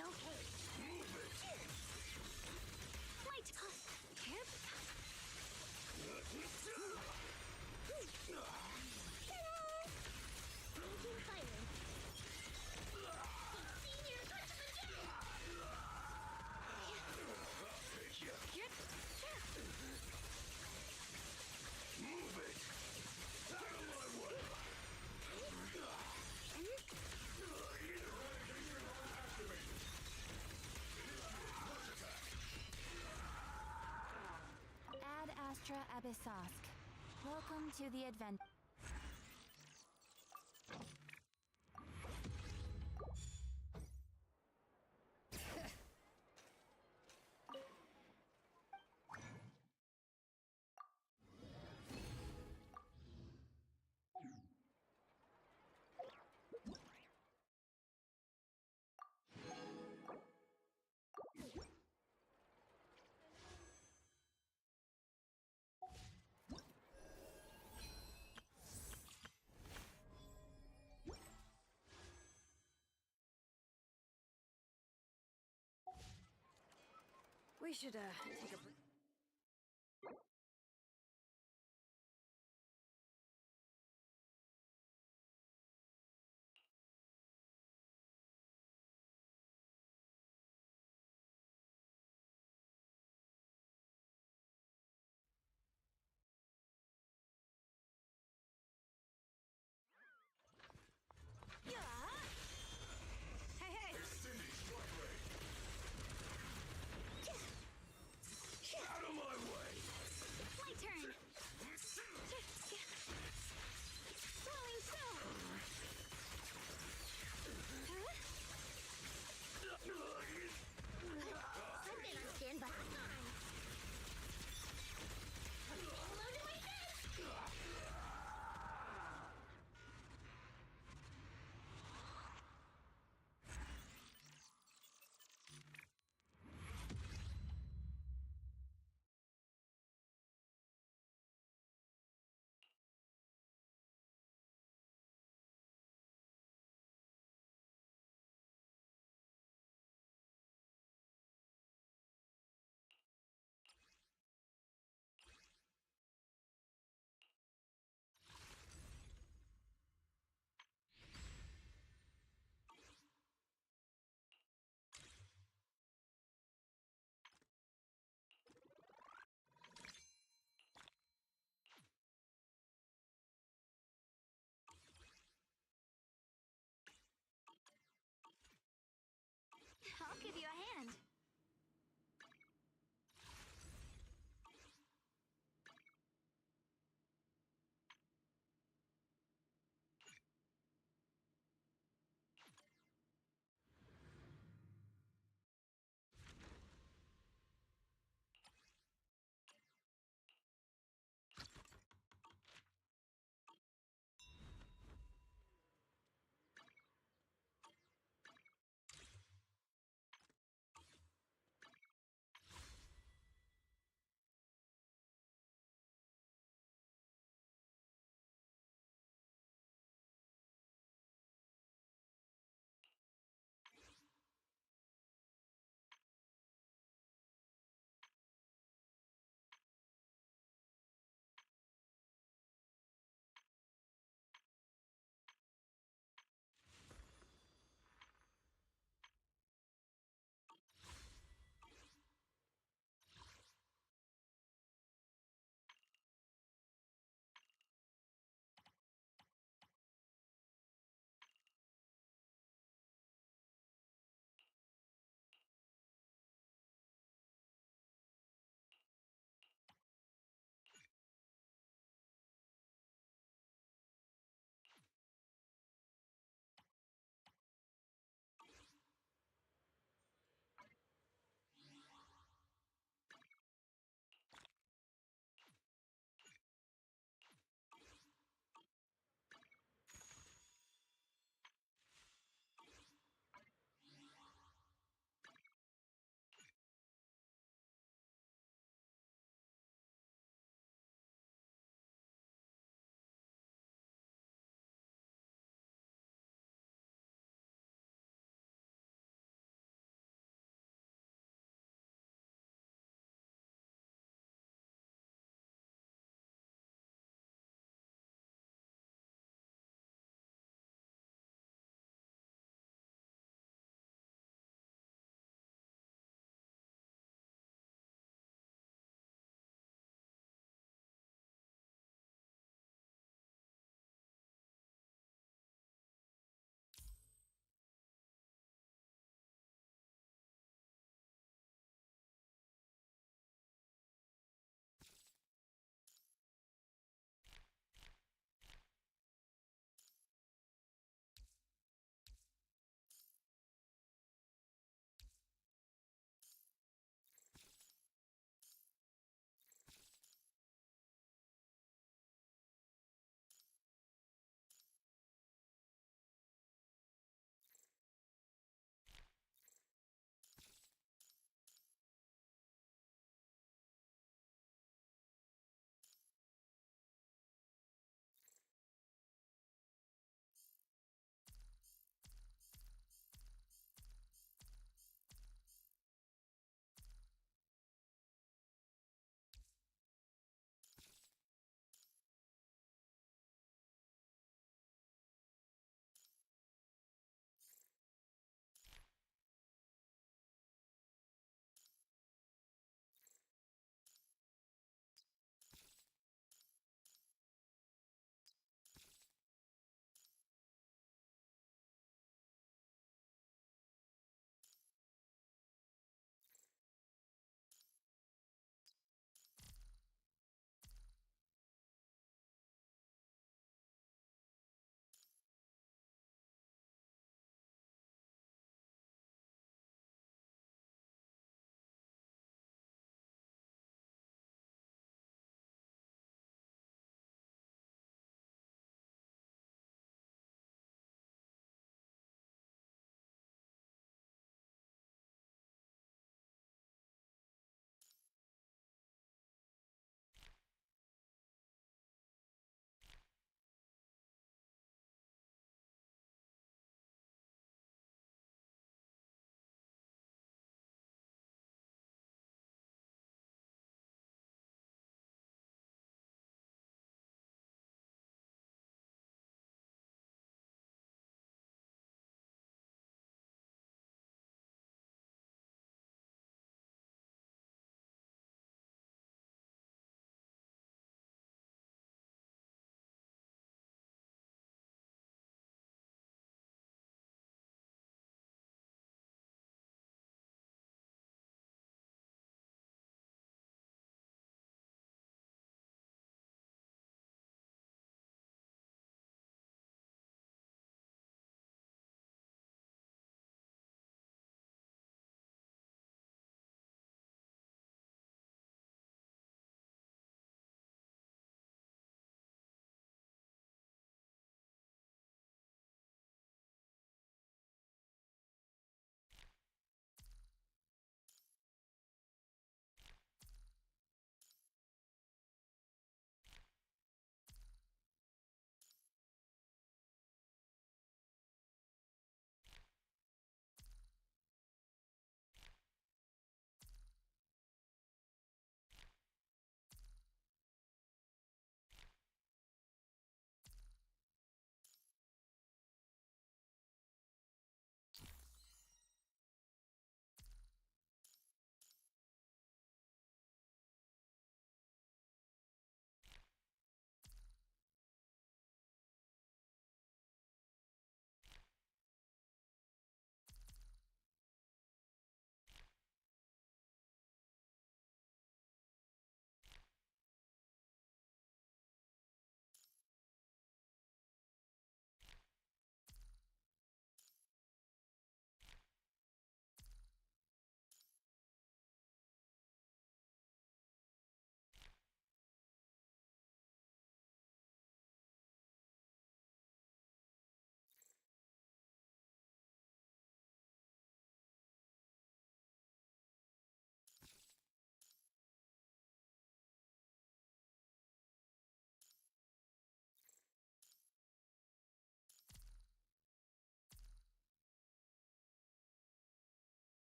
okay. Move it! Light! Hip! Ta-da! Making fire. Senior, touch the jet! Take ya! Hip! Move it! Out of my way! Activate! Rush attack! Ad Astra Abyssosk. Welcome to the adventure. We should, take a break. Hey, hey! Extending strike rate!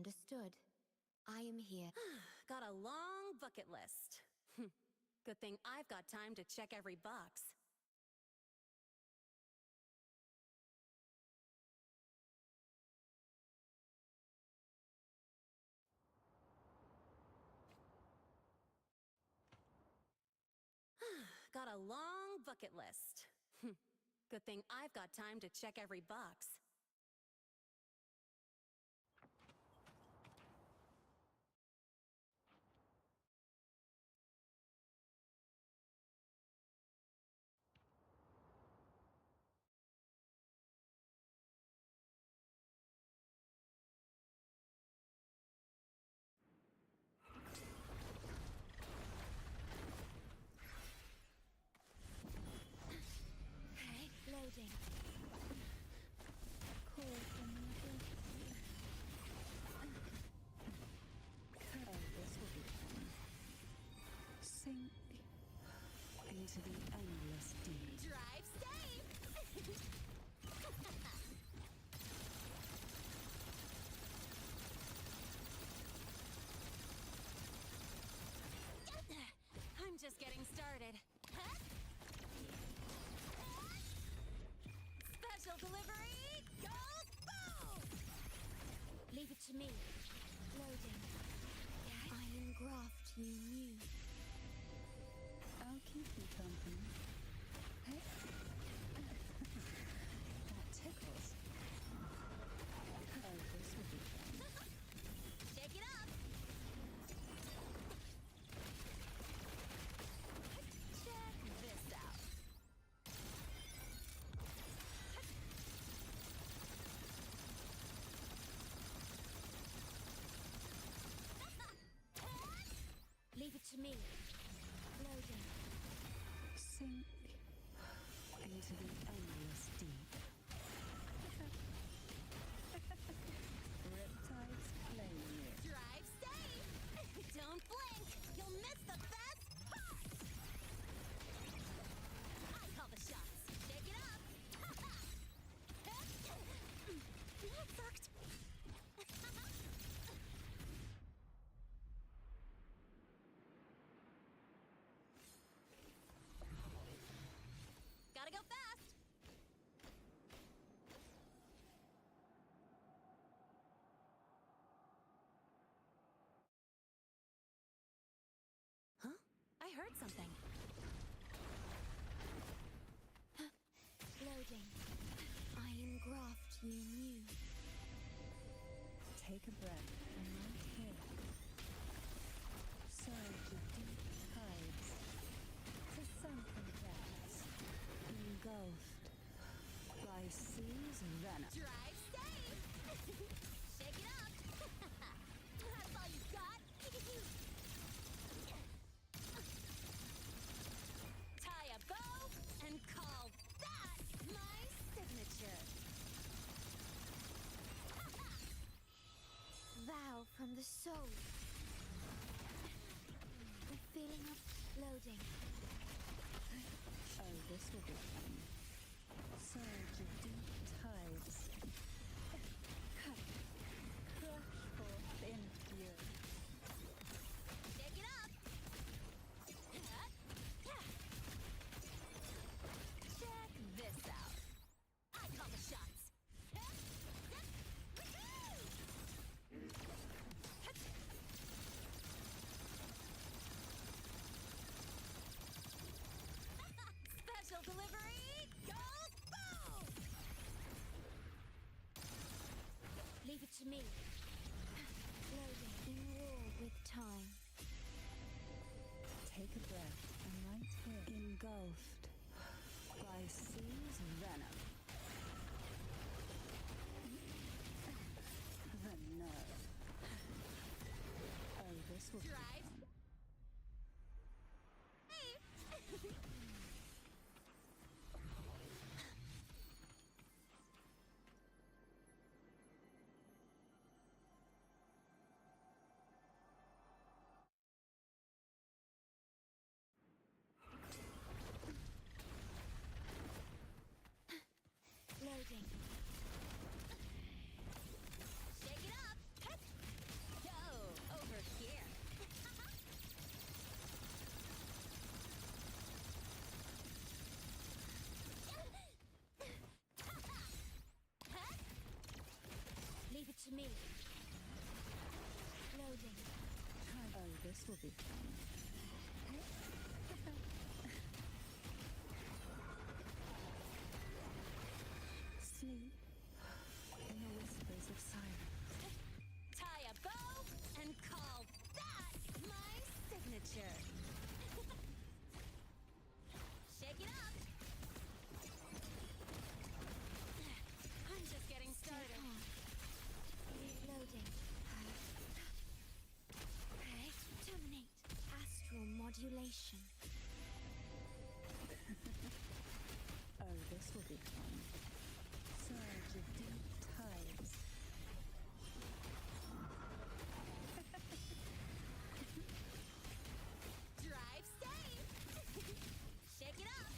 Understood. I am here. Got a long bucket list. Good thing I've got time to check every box. Got a long bucket list. Good thing I've got time to check every box. Loading. Call from the Oh, this will be fun. Sink into the endless deep. Drive safe! I'm just getting started. Special delivery! Go boom! Leave it to me. Loading. Iron graft you knew. I'll keep you company. Hey. That tickles. Oh, this will be fun. Shake it up! Check this out. Leave it to me. Loading. Sink into the endless deep. Riptides claim you. Drive safe! Don't blink! You'll miss the best part! I call the shots. Shake it up! That sucked! Gotta go fast! Huh? I heard something. Loading. Iron graft you knew. Take a breath and right here. Surge of deep tides to sunken depths, engulfed by seas venom. Drive safe! Shake it up! That's all you got? Tie a bow and call that my signature! Vow from the soul. The feeling of loading. Oh, this will be fun. Surge of deep tides. Crush forth in fury. Shake it up! Check this out. I call the shots. Special delivery! Go boom! Leave it to me. Loading. In war with time. Take a breath and right here. Engulfed by seas venom. The nerve. Oh, this will be Drive. fun. Hey! will be fun. Sleep in the whispers of silence. Tie a bow and call that my signature. Shake it up. I'm just getting started. Reloading. Okay. Terminate. Astral modulation. Oh, this will be fun. Surge of deep tides. Drive safe. Shake it up.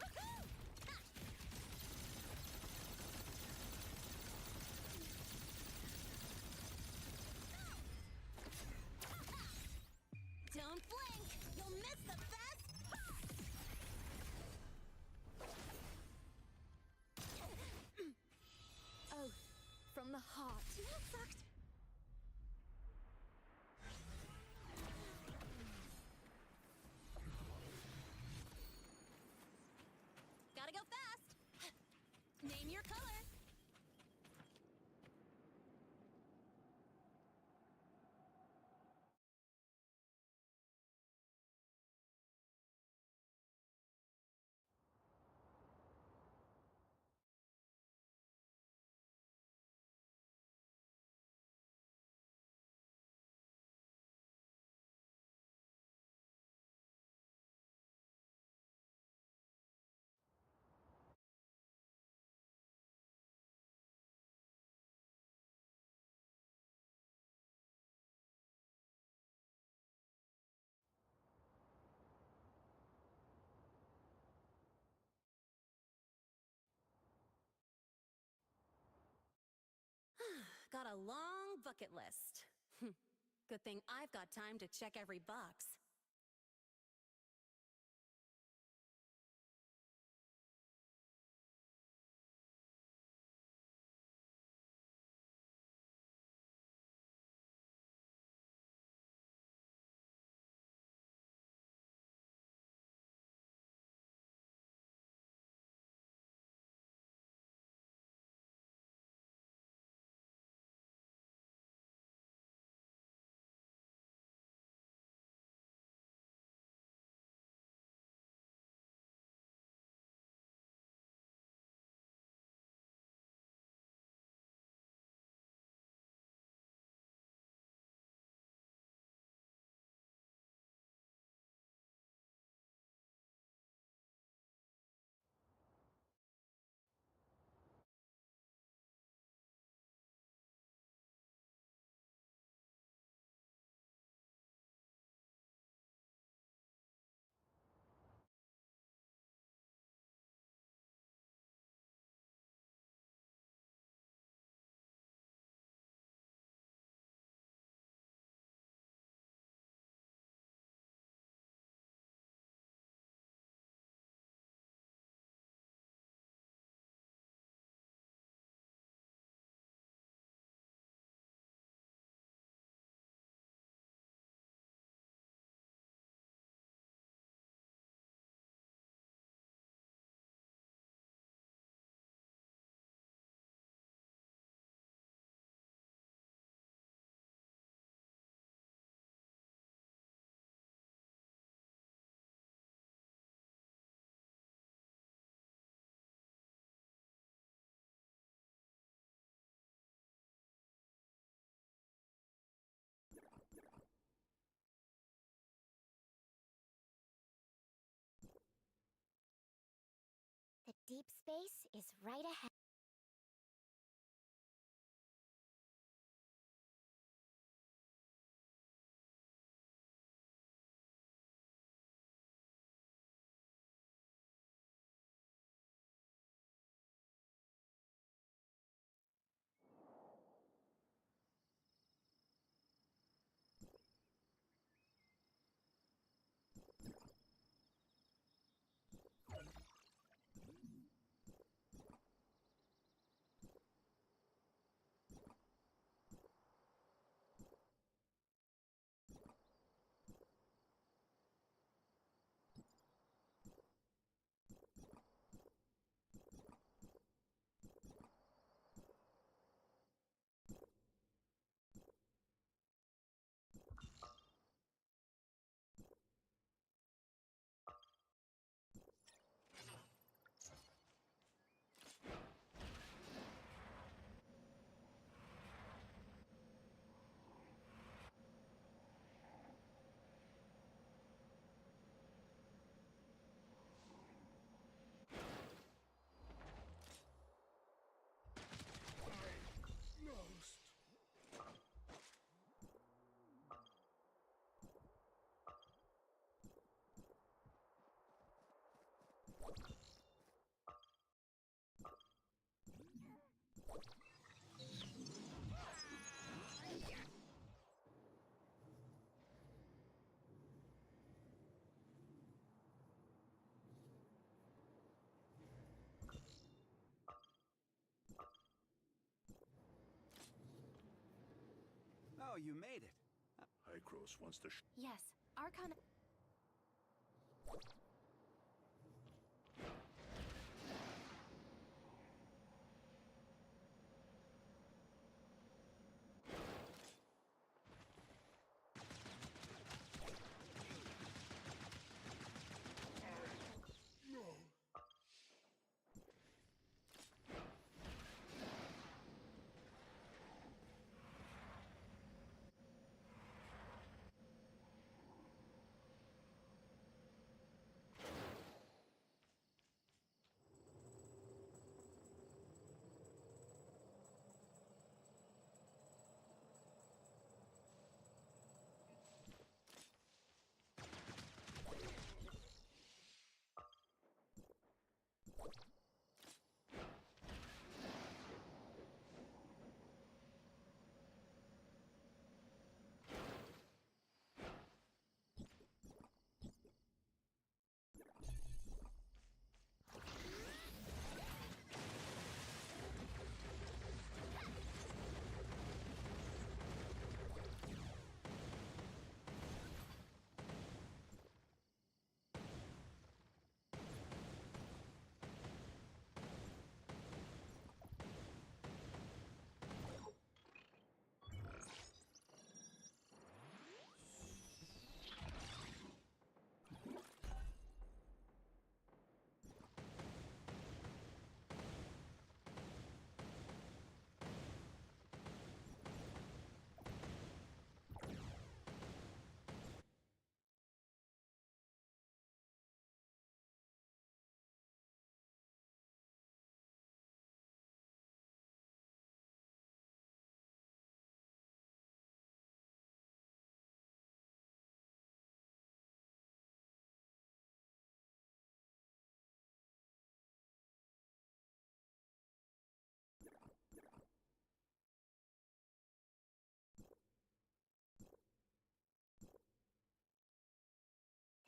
Woohoo! Ha! Don't blink. You'll miss the best part. Oath from the heart. That sucked. Gotta go fast. Name your color. Got a long bucket list. Good thing I've got time to check every box. The deep space is right ahead. Oh, you made it. Hykros wants to Yes, Archon.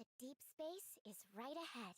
The deep space is right ahead.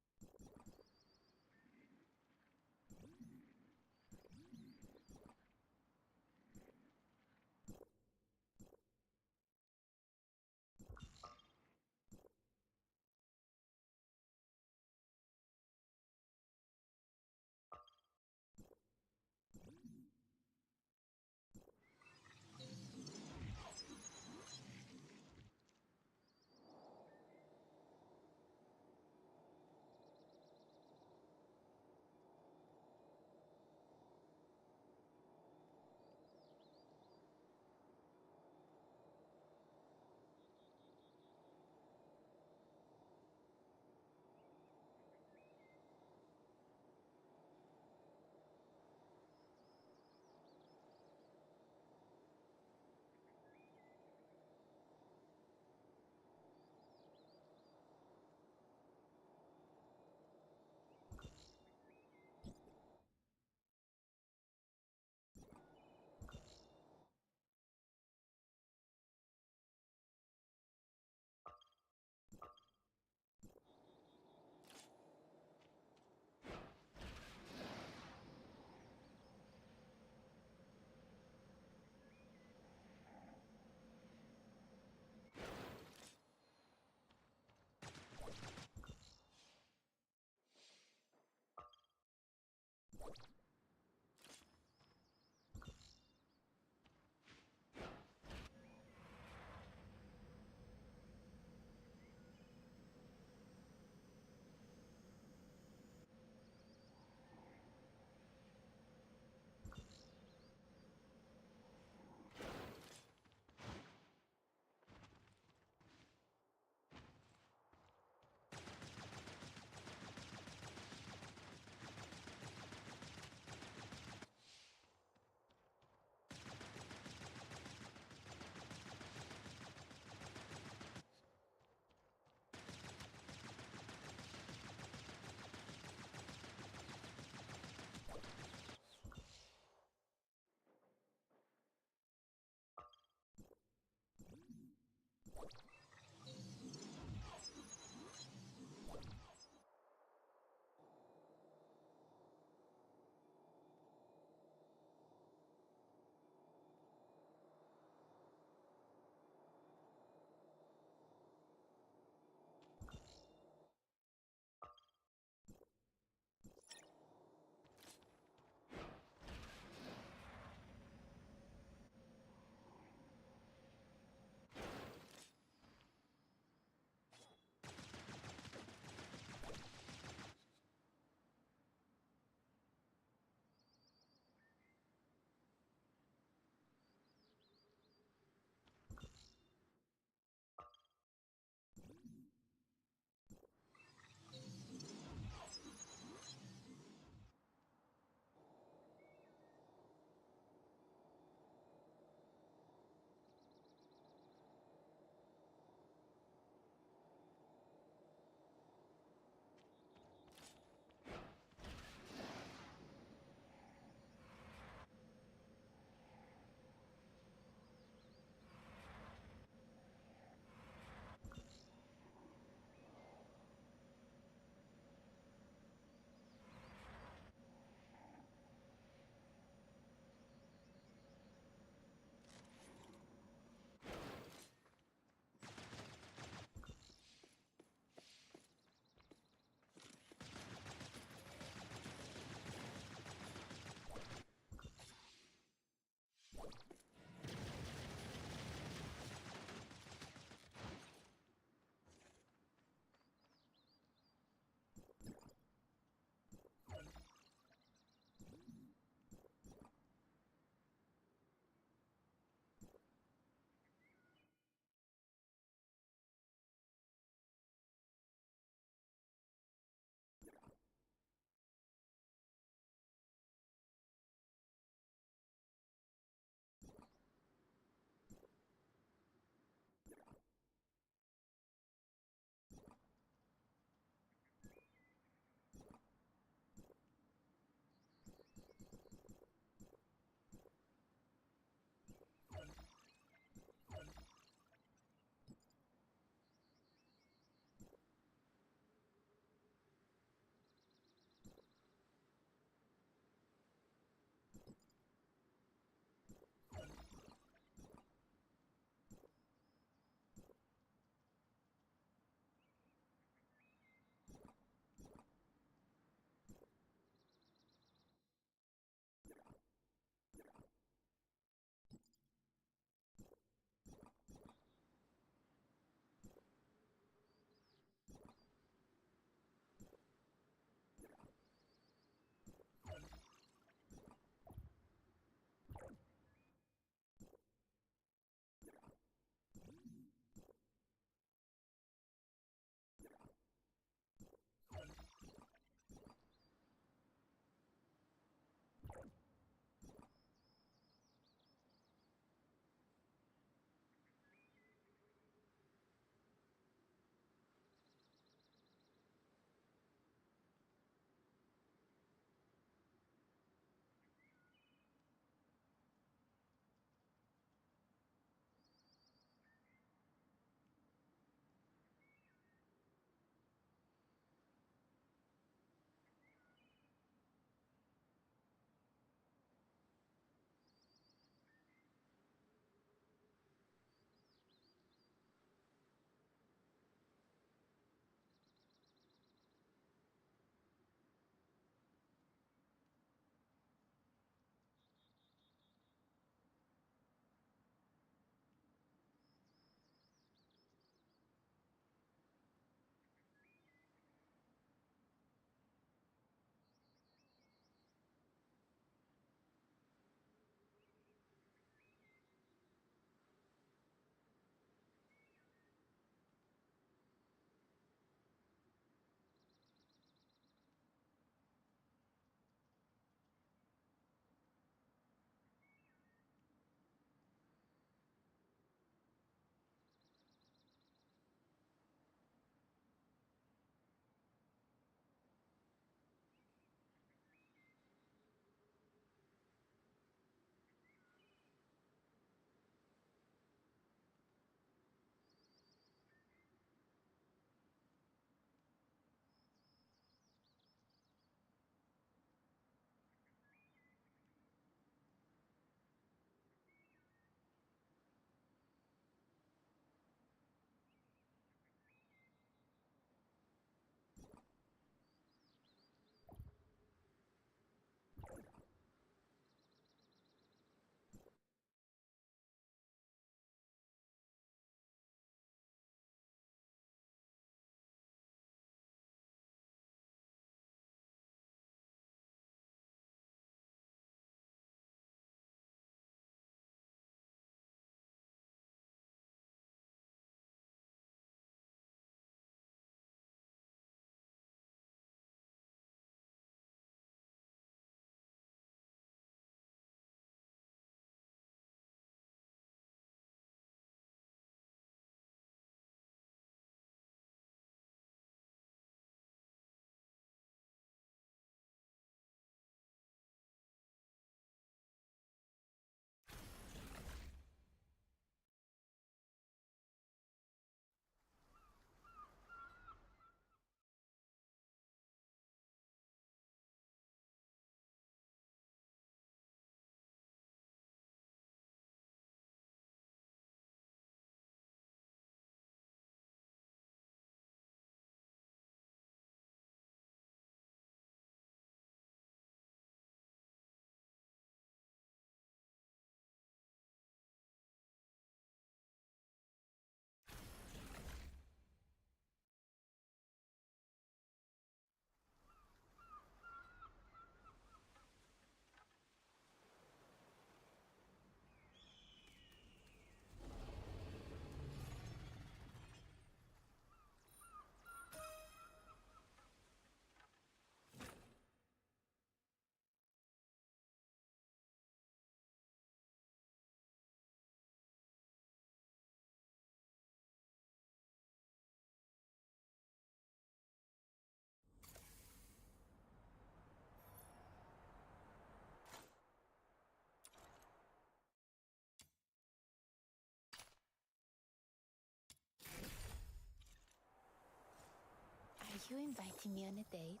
you inviting me on a date?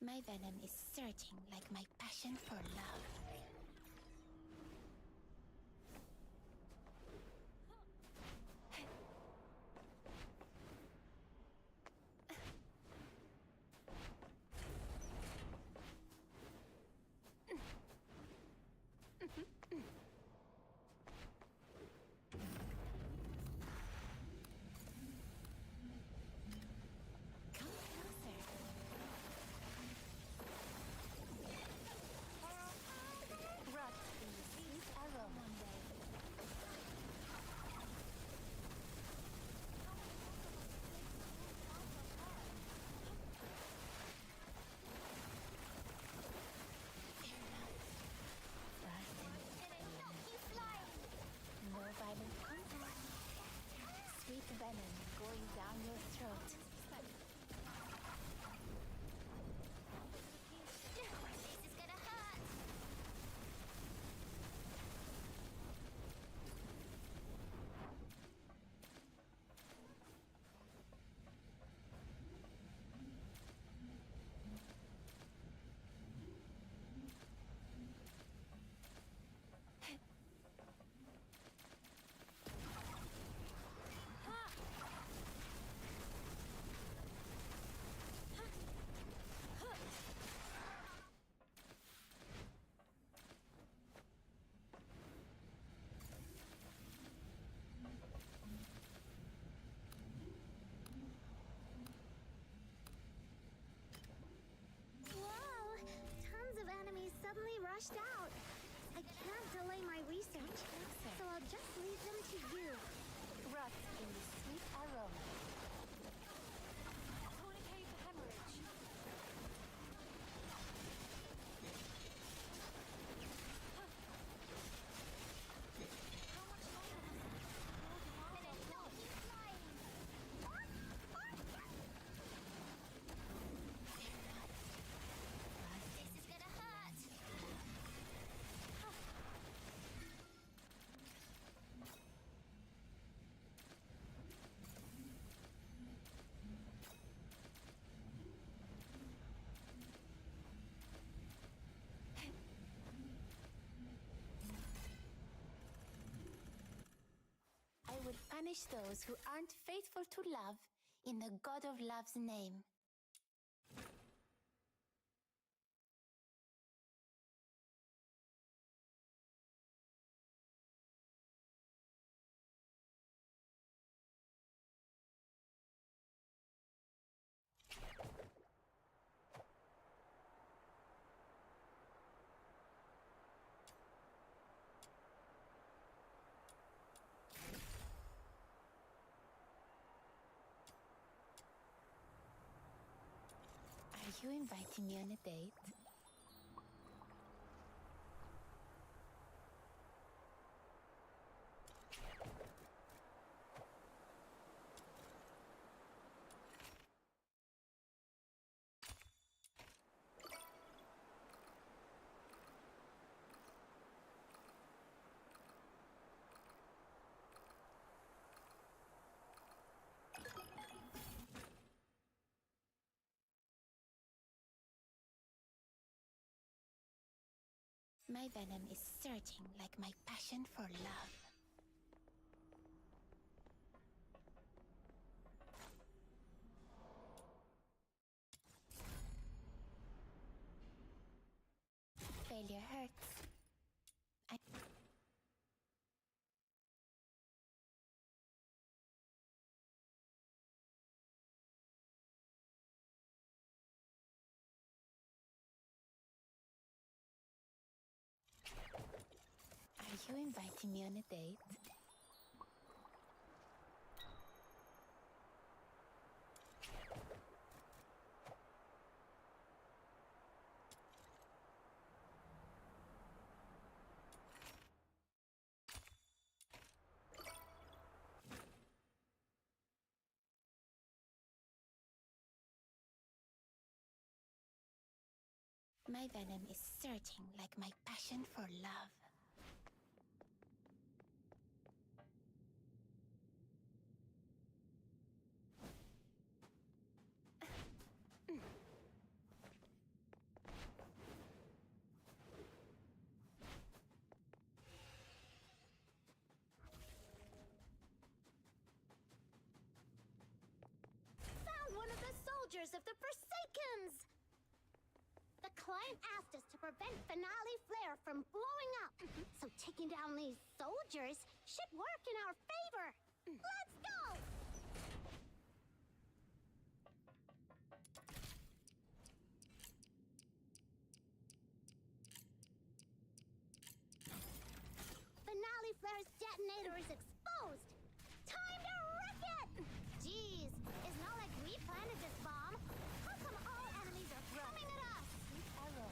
My venom is surging like my passion for love. Come closer. Rot in the sweet aroma. No violent contact. Sweet venom going down your throat. This is gonna hurt. Whoa! Tons of enemies suddenly rushed out. I can't delay my research, so I'll just leave them to you. Rot in the sweet aroma. Tourniquet for hemorrhage. How much longer has the world Keep flying! This is gonna hurt. I will punish those who aren't faithful to love in the God of Love's name. Are you inviting me on a date? My venom is surging like my passion for love. Failure hurts. Are you inviting me on a date? My venom is surging like my passion for love. Found one of the soldiers of the Forsakens! The client asked us to prevent Finale Flare from blowing up. So taking down these soldiers should work in our favor. Let's go! Finale Flare's detonator is exposed. Time to wreck it! Jeez, it's not like we planted this bomb. How come all enemies are coming at us? Arrow.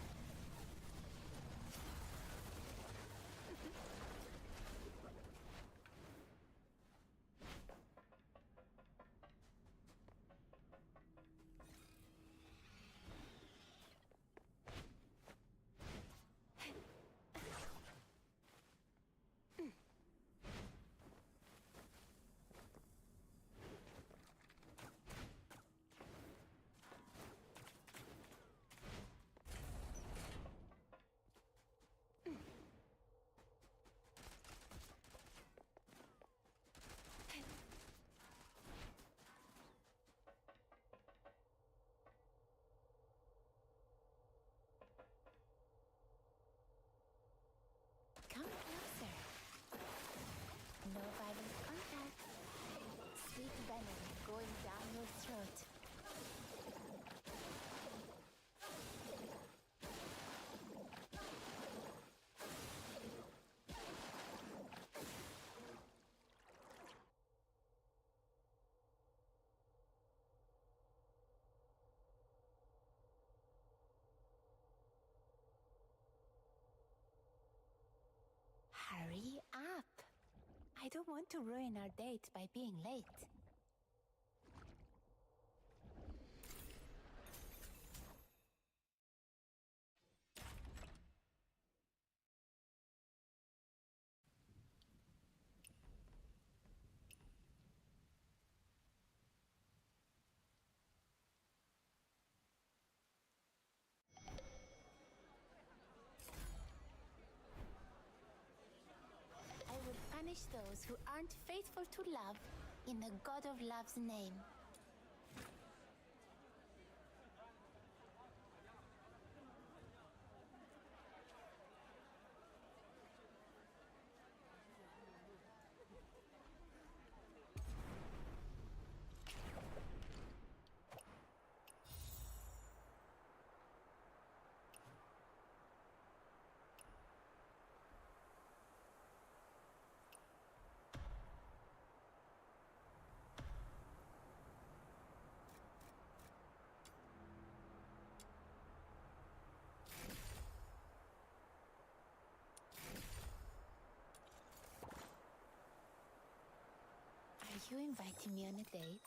Come closer. No violent contact. Sweet venom going down your throat. Hurry up. I don't want to ruin our date by being late. I will punish those who aren't faithful to love in the God of Love's name. Are you inviting me on a date?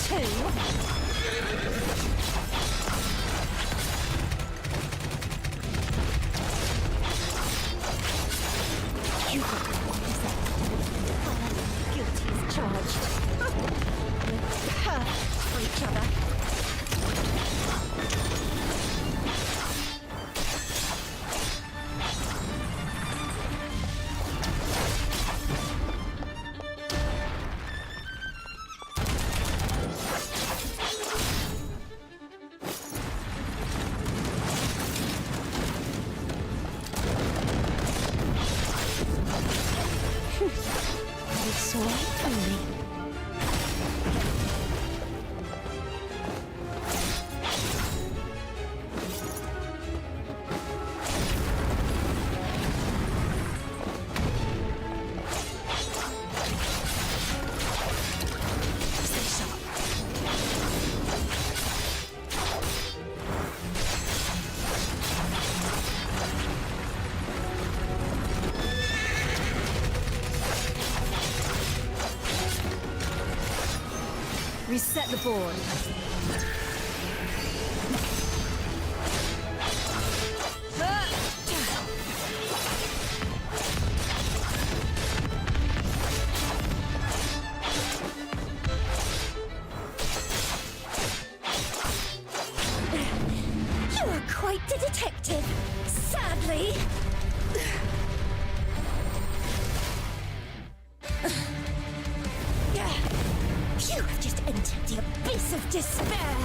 You got guilty as charged. We're perfect for each other. It's all for me. Reset the board. You are quite the detective, sadly. You have just entered the abyss of despair!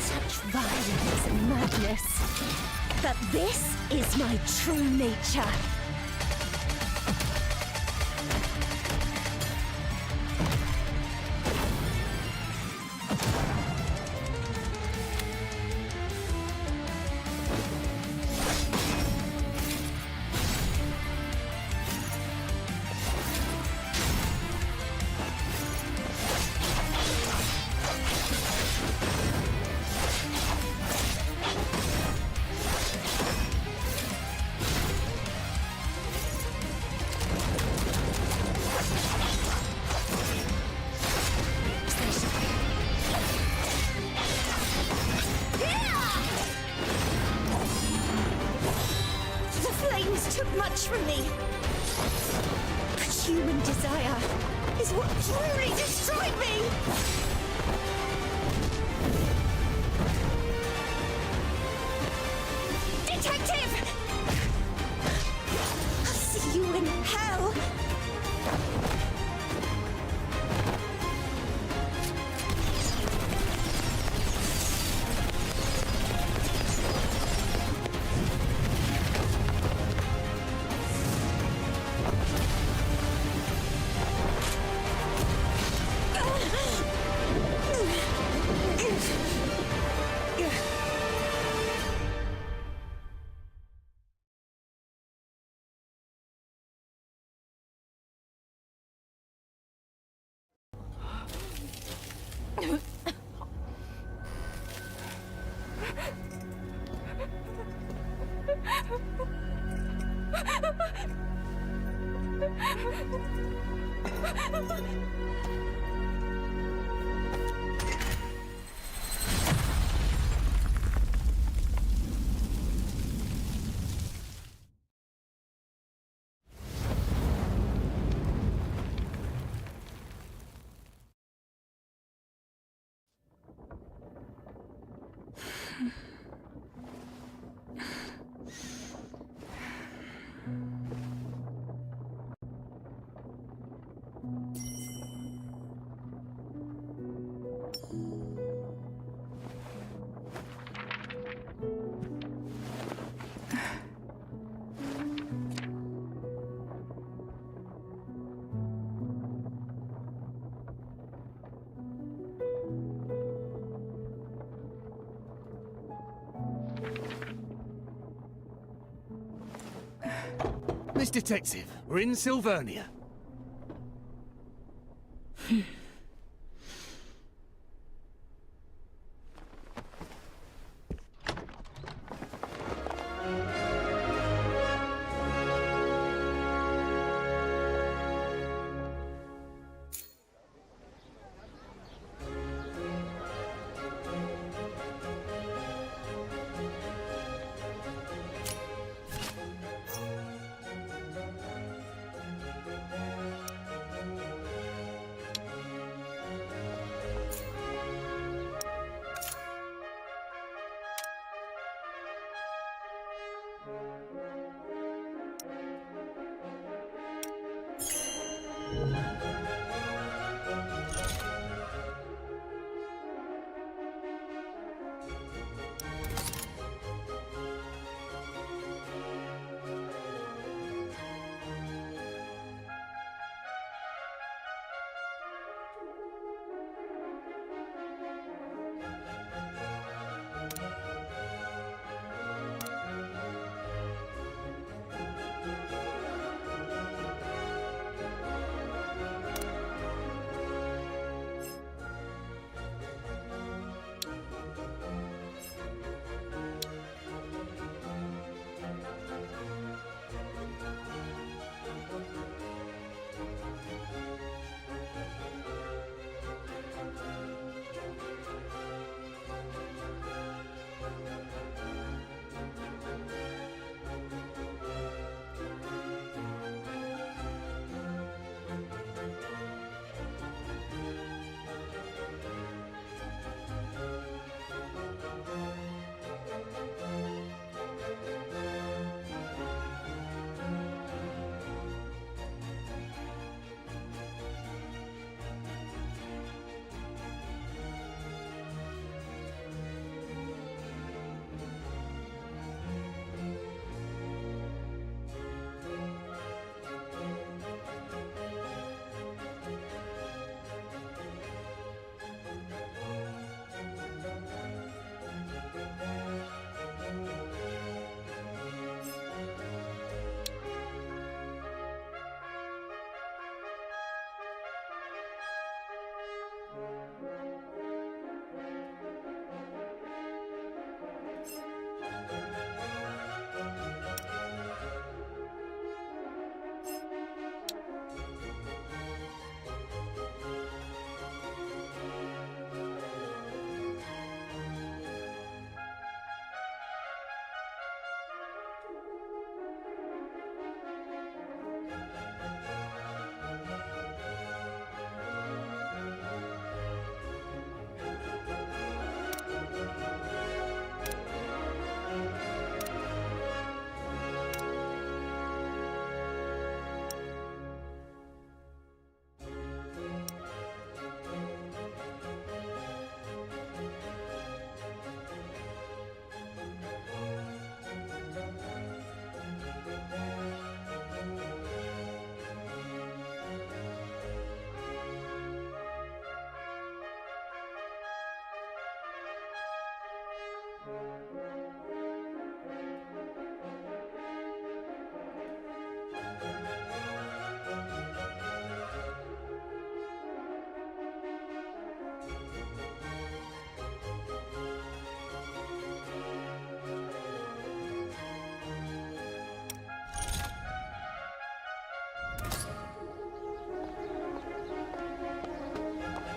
Such violence and madness. But this is my true nature. Took much from me. But human desire is what truly destroyed me. Detective! I'll see you in hell. Miss Detective, we're in Sylvernia.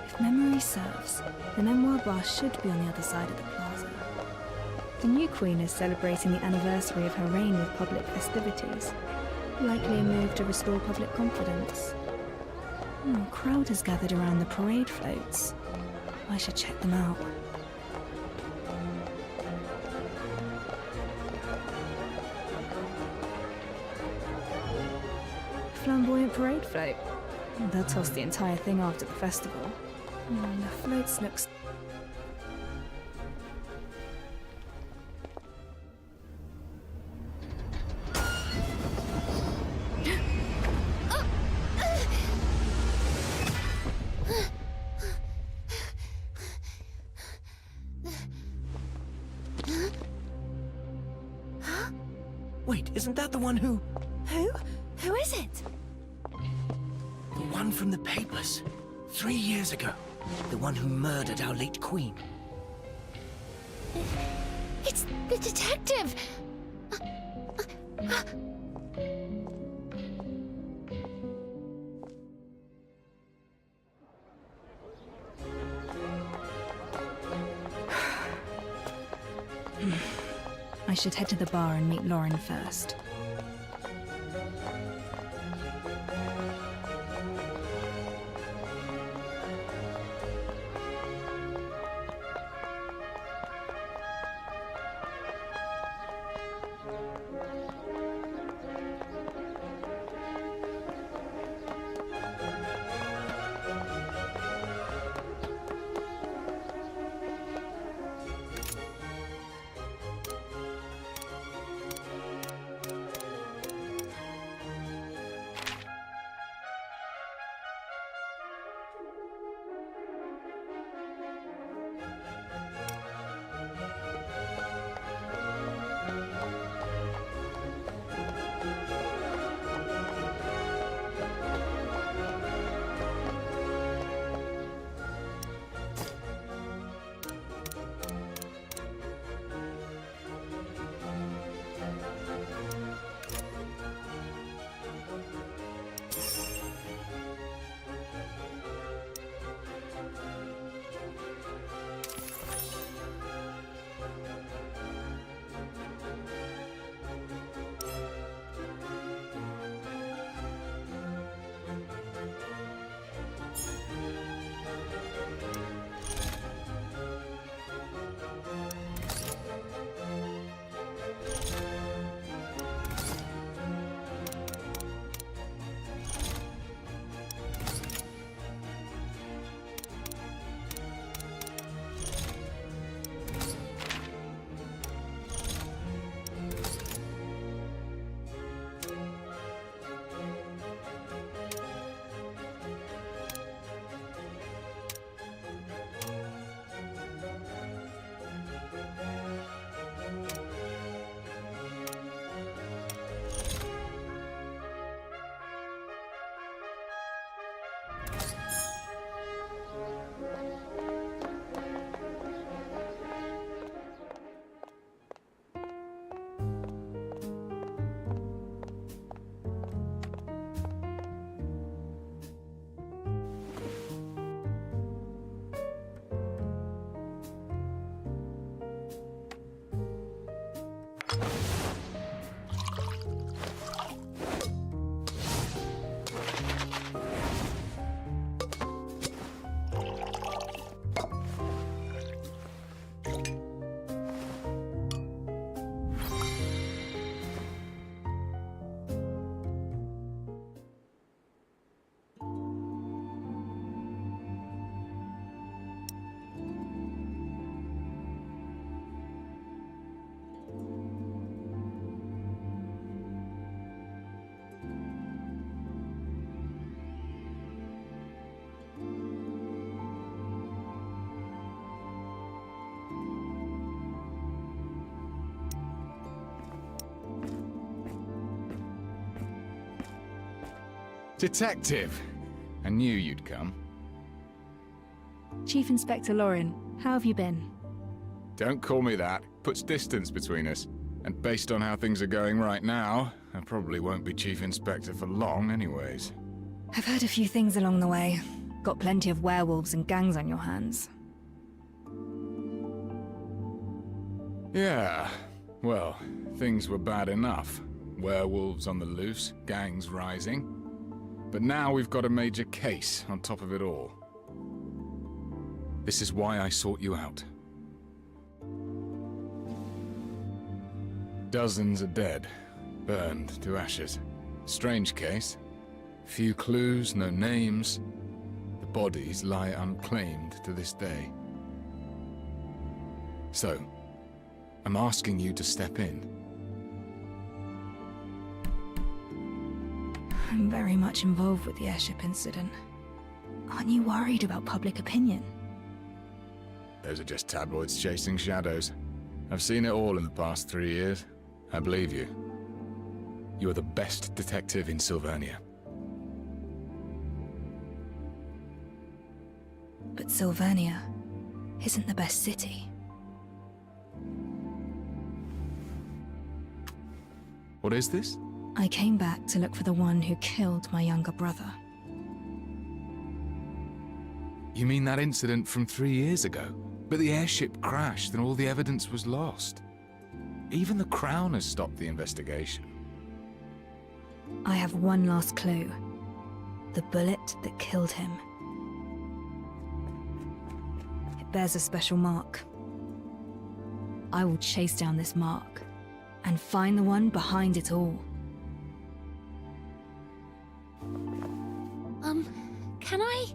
If memory serves, the memoir bar should be on the other side of the plaza. The new queen is celebrating the anniversary of her reign with public festivities. Likely a move to restore public confidence. A crowd has gathered around the parade floats. I should check them out. Flamboyant parade float. They'll toss the entire thing after the festival. The floats looks... Wait, isn't that the one who... Who is it? The one from the papers. 3 years ago. The one who murdered our late queen. It's the detective! I should head to the bar and meet Lauren first. Detective! I knew you'd come. Chief Inspector Lauren, how have you been? Don't call me that. Puts distance between us. And based on how things are going right now, I probably won't be Chief Inspector for long anyways. I've heard a few things along the way. Got plenty of werewolves and gangs on your hands. Yeah, well, things were bad enough. Werewolves on the loose, gangs rising. But now we've got a major case on top of it all. This is why I sought you out. Dozens are dead, burned to ashes. Strange case. Few clues, no names. The bodies lie unclaimed to this day. So, I'm asking you to step in. I'm very much involved with the airship incident. Aren't you worried about public opinion? Those are just tabloids chasing shadows. I've seen it all in the past 3 years. I believe you. You are the best detective in Sylvania. But Sylvania isn't the best city. What is this? I came back to look for the one who killed my younger brother. You mean that incident from 3 years ago? But the airship crashed and all the evidence was lost. Even the Crown has stopped the investigation. I have one last clue. The bullet that killed him. It bears a special mark. I will chase down this mark and find the one behind it all. Can I?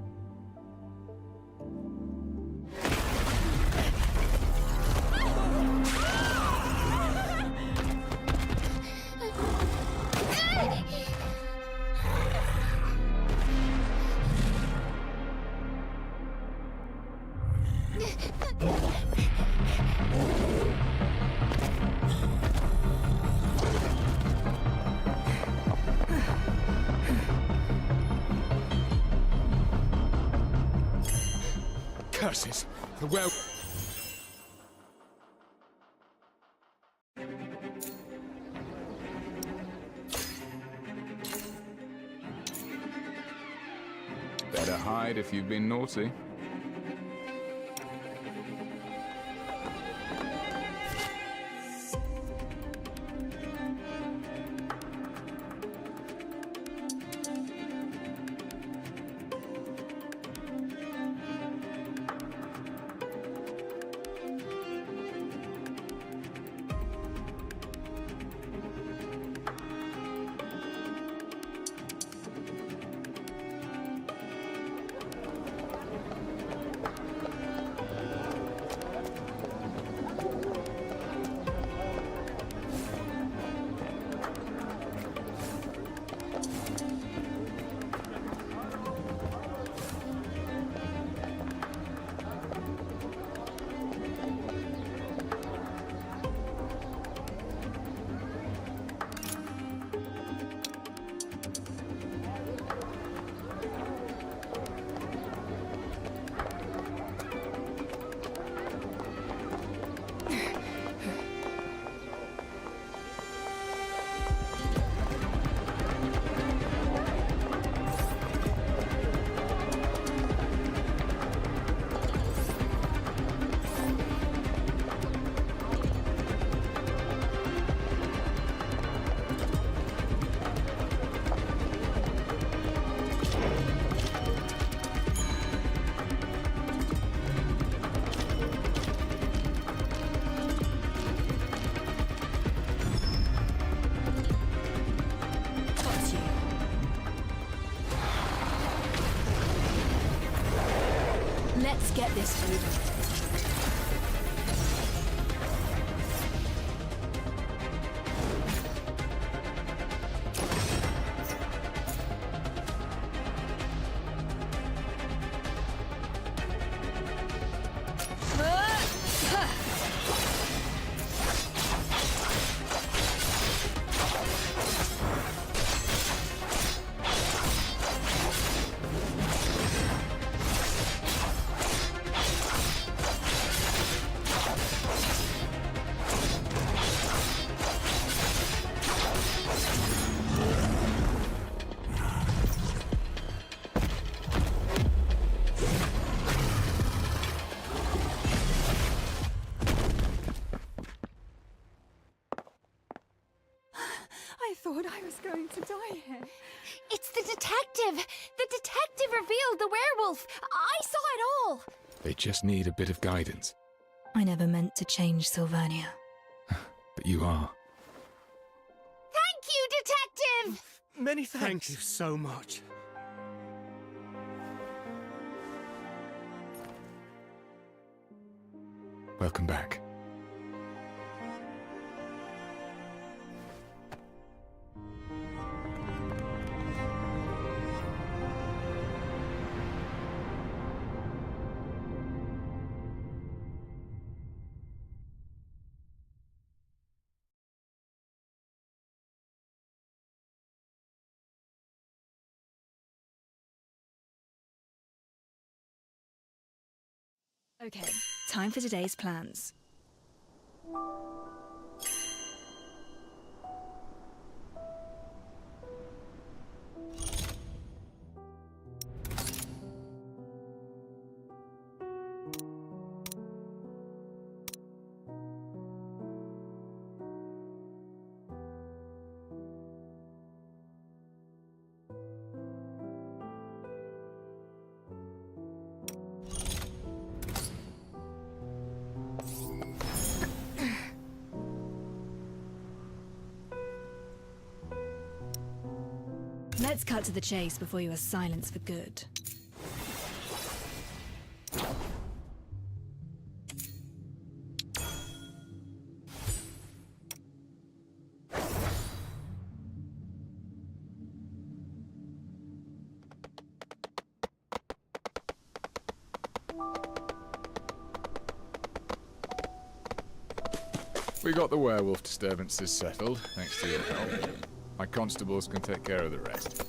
Curses! The well... Better hide if you've been naughty. Let's get this moving. I thought I was going to die here. It's the detective! The detective revealed the werewolf! I saw it all! They just need a bit of guidance. I never meant to change Sylvania. But you are. Thank you, detective! Many thanks. Thank you so much. Welcome back. Okay, time for today's plans. Let's cut to the chase before you are silenced for good. We got the werewolf disturbances settled, thanks to your help. My constables can take care of the rest.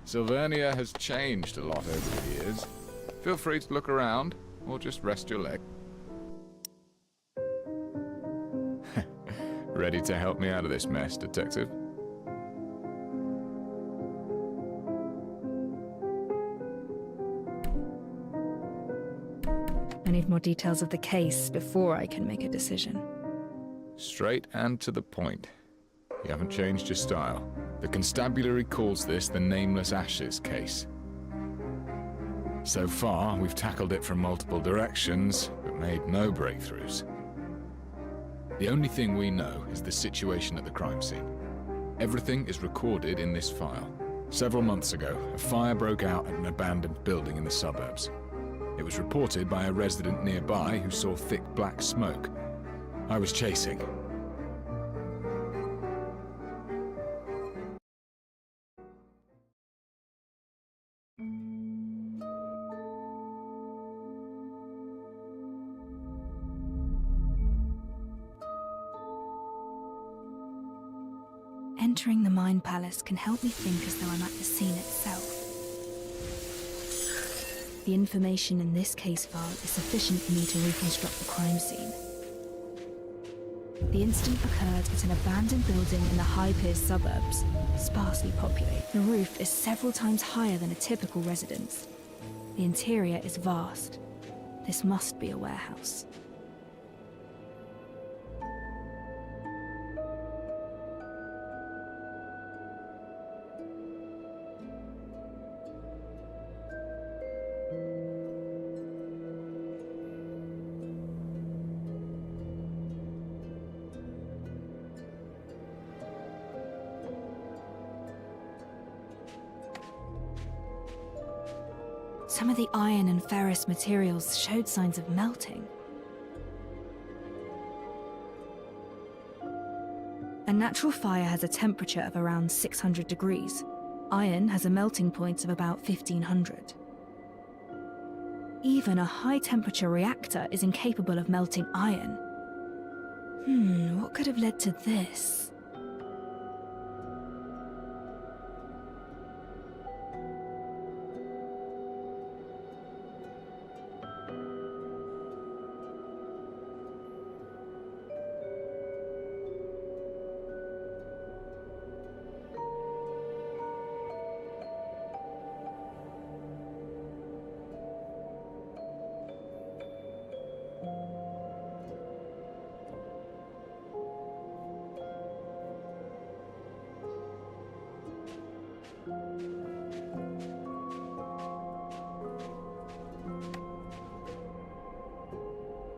Sylvernia has changed a lot over the years. Feel free to look around, or just rest your leg. Ready to help me out of this mess, Detective? I need more details of the case before I can make a decision. Straight and to the point. You haven't changed your style. The constabulary calls this the Nameless Ashes case. So far, we've tackled it from multiple directions, but made no breakthroughs. The only thing we know is the situation at the crime scene. Everything is recorded in this file. Several months ago, a fire broke out at an abandoned building in the suburbs. It was reported by a resident nearby who saw thick black smoke. I was chasing. Entering the Mind Palace can help me think as though I'm at the scene itself. The information in this case file is sufficient for me to reconstruct the crime scene. The incident occurred at an abandoned building in the High Piers suburbs, sparsely populated. The roof is several times higher than a typical residence. The interior is vast. This must be a warehouse. Some of the iron and ferrous materials showed signs of melting. A natural fire has a temperature of around 600 degrees. Iron has a melting point of about 1500. Even a high-temperature reactor is incapable of melting iron. What could have led to this?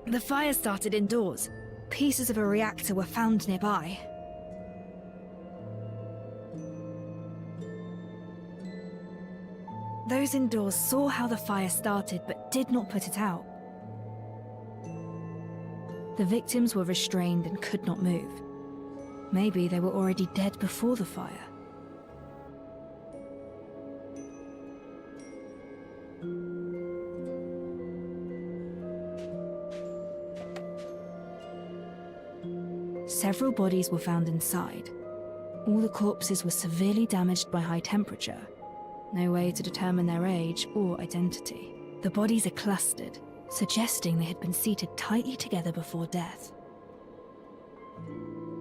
The fire started indoors. Pieces of a reactor were found nearby. Those indoors saw how the fire started but did not put it out. The victims were restrained and could not move. Maybe they were already dead before the fire. Several bodies were found inside. All the corpses were severely damaged by high temperature. No way to determine their age or identity. The bodies are clustered, suggesting they had been seated tightly together before death.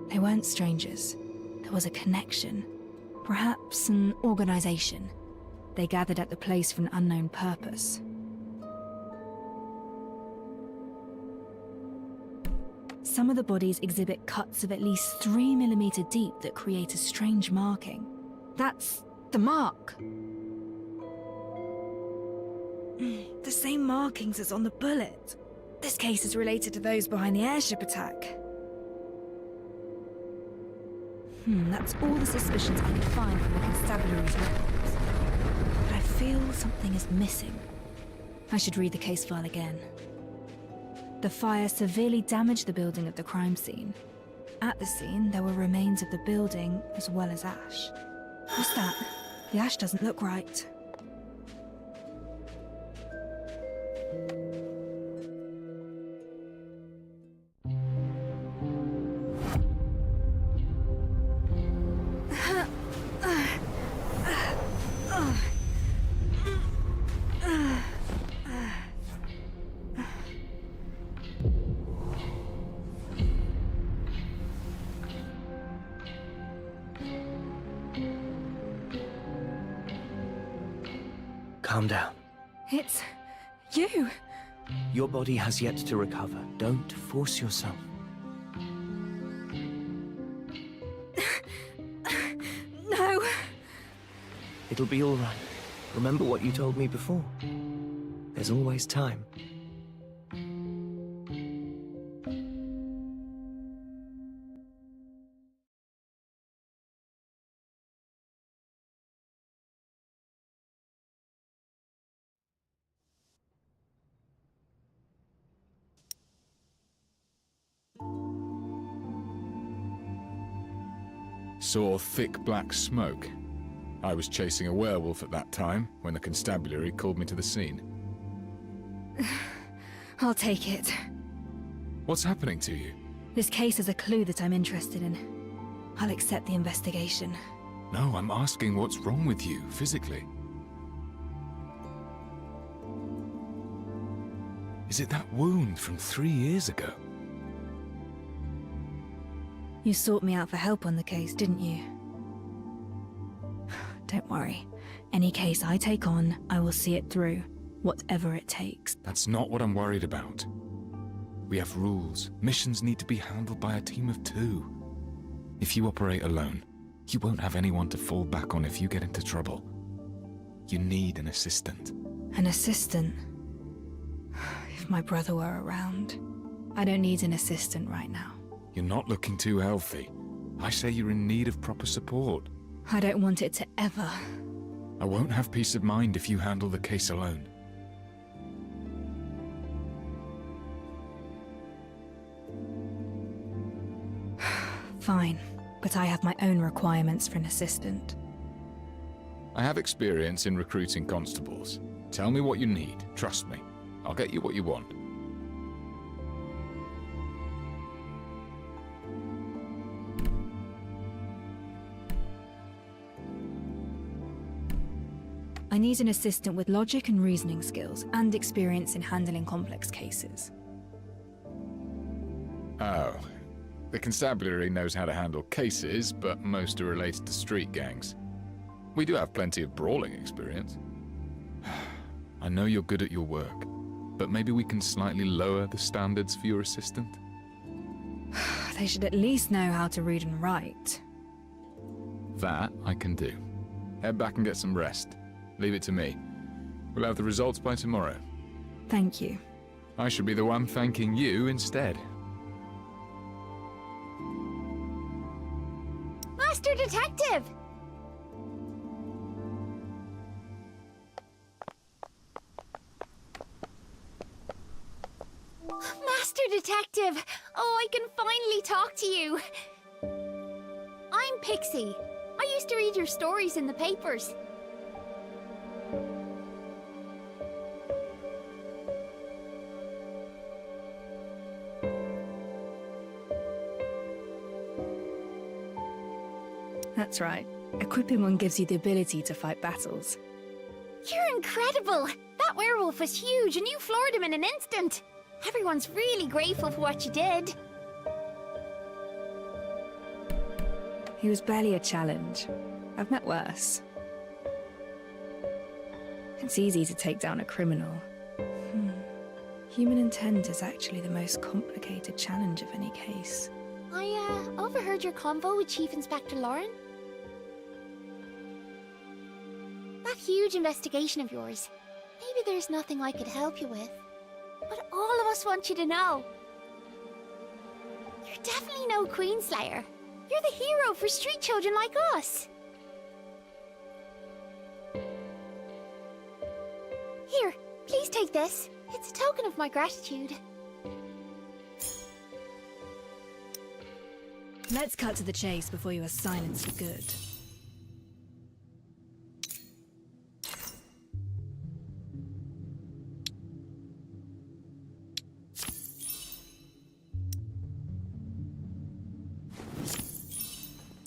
They weren't strangers. There was a connection. Perhaps an organization. They gathered at the place for an unknown purpose. Some of the bodies exhibit cuts of at least 3 millimeters deep that create a strange marking. That's the mark. The same markings as on the bullet. This case is related to those behind the airship attack. That's all the suspicions I could find from the constabulary's records. But I feel something is missing. I should read the case file again. The fire severely damaged the building of the crime scene. At the scene, there were remains of the building as well as ash. What's that? The ash doesn't look right. Calm down. It's you. Your body has yet to recover. Don't force yourself. No. It'll be all right. Remember what you told me before. There's always time. Saw thick black smoke. I was chasing a werewolf at that time when the constabulary called me to the scene. I'll take it. What's happening to you? This case is a clue that I'm interested in. I'll accept the investigation. No, I'm asking what's wrong with you, physically. Is it that wound from 3 years ago? You sought me out for help on the case, didn't you? Don't worry. Any case I take on, I will see it through, whatever it takes. That's not what I'm worried about. We have rules. Missions need to be handled by a team of 2. If you operate alone, you won't have anyone to fall back on if you get into trouble. You need an assistant. An assistant? If my brother were around. I don't need an assistant right now. You're not looking too healthy. I say you're in need of proper support. I don't want it to ever. I won't have peace of mind if you handle the case alone. Fine, but I have my own requirements for an assistant. I have experience in recruiting constables. Tell me what you need. Trust me. I'll get you what you want. I need an assistant with logic and reasoning skills and experience in handling complex cases. Oh. The constabulary knows how to handle cases, but most are related to street gangs. We do have plenty of brawling experience. I know you're good at your work, but maybe we can slightly lower the standards for your assistant? They should at least know how to read and write. That I can do. Head back and get some rest. Leave it to me. We'll have the results by tomorrow. Thank you. I should be the one thanking you instead. Master Detective! Master Detective! Oh, I can finally talk to you. I'm Pixie. I used to read your stories in the papers. That's right. Equipping one gives you the ability to fight battles. You're incredible! That werewolf was huge and you floored him in an instant! Everyone's really grateful for what you did. He was barely a challenge. I've met worse. It's easy to take down a criminal. Human intent is actually the most complicated challenge of any case. I overheard your convo with Chief Inspector Lauren. That huge investigation of yours. Maybe there's nothing I could help you with. But all of us want you to know. You're definitely no Queenslayer. You're the hero for street children like us. Here, please take this. It's a token of my gratitude. Let's cut to the chase before you are silenced for good.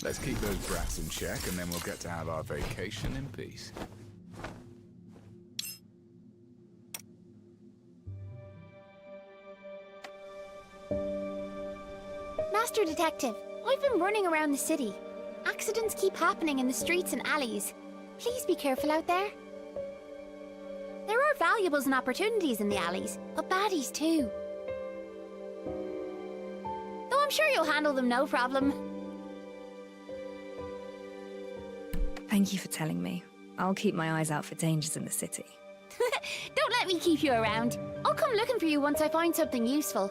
Let's keep those brats in check, and then we'll get to have our vacation in peace. Master Detective, I've been running around the city. Accidents keep happening in the streets and alleys. Please be careful out there. There are valuables and opportunities in the alleys, but baddies too. Though I'm sure you'll handle them no problem. Thank you for telling me. I'll keep my eyes out for dangers in the city. Don't let me keep you around. I'll come looking for you once I find something useful.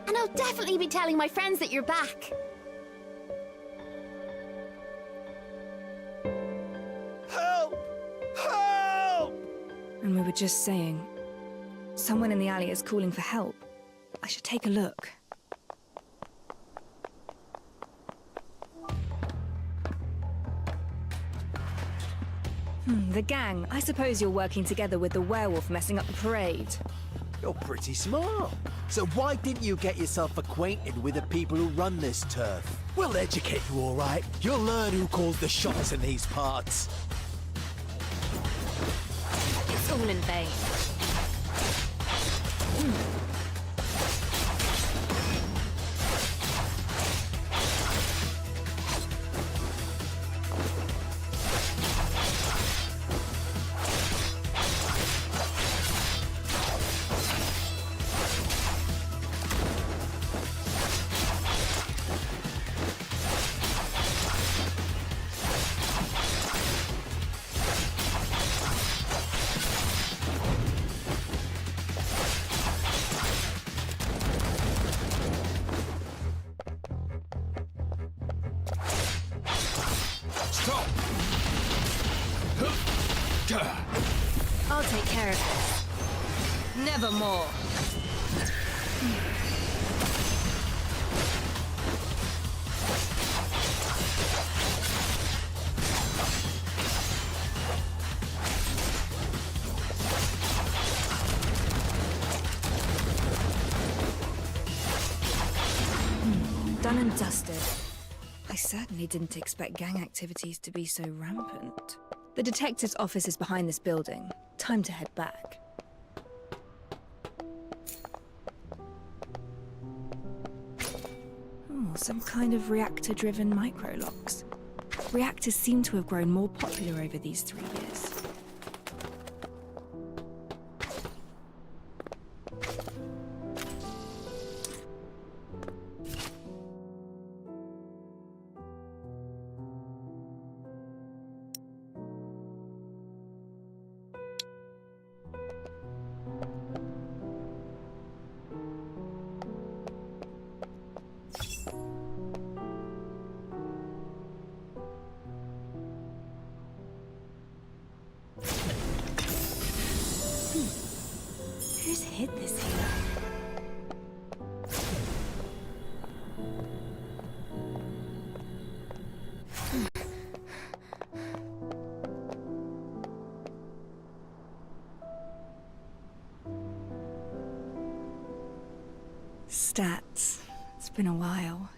And I'll definitely be telling my friends that you're back. Help! Help! And we were just saying, someone in the alley is calling for help. I should take a look. The gang. I suppose you're working together with the werewolf messing up the parade. You're pretty smart. So why didn't you get yourself acquainted with the people who run this turf? We'll educate you, all right. You'll learn who calls the shots in these parts. It's all in vain. Stop! I'll take care of this. Never more. Done and dusted. I certainly didn't expect gang activities to be so rampant. The detective's office is behind this building. Time to head back. Oh, some kind of reactor-driven micro-locks. Reactors seem to have grown more popular over these 3 years. Who's hid this here? Stats. It's been a while.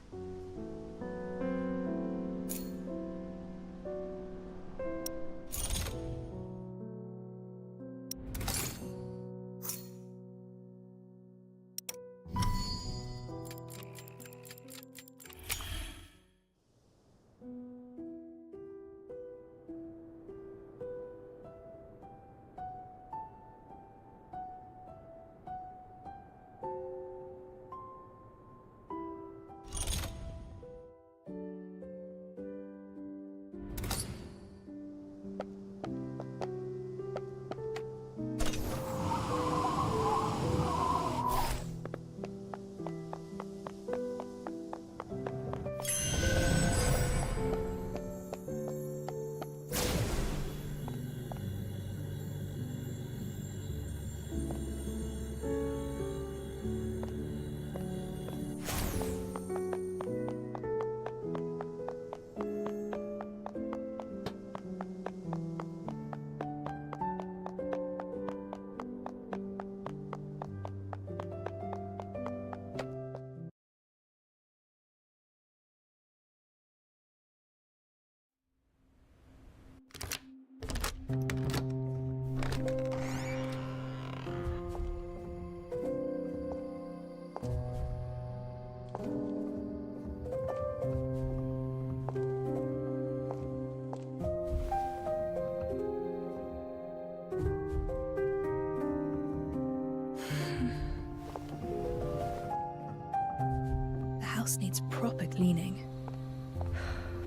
house needs proper cleaning.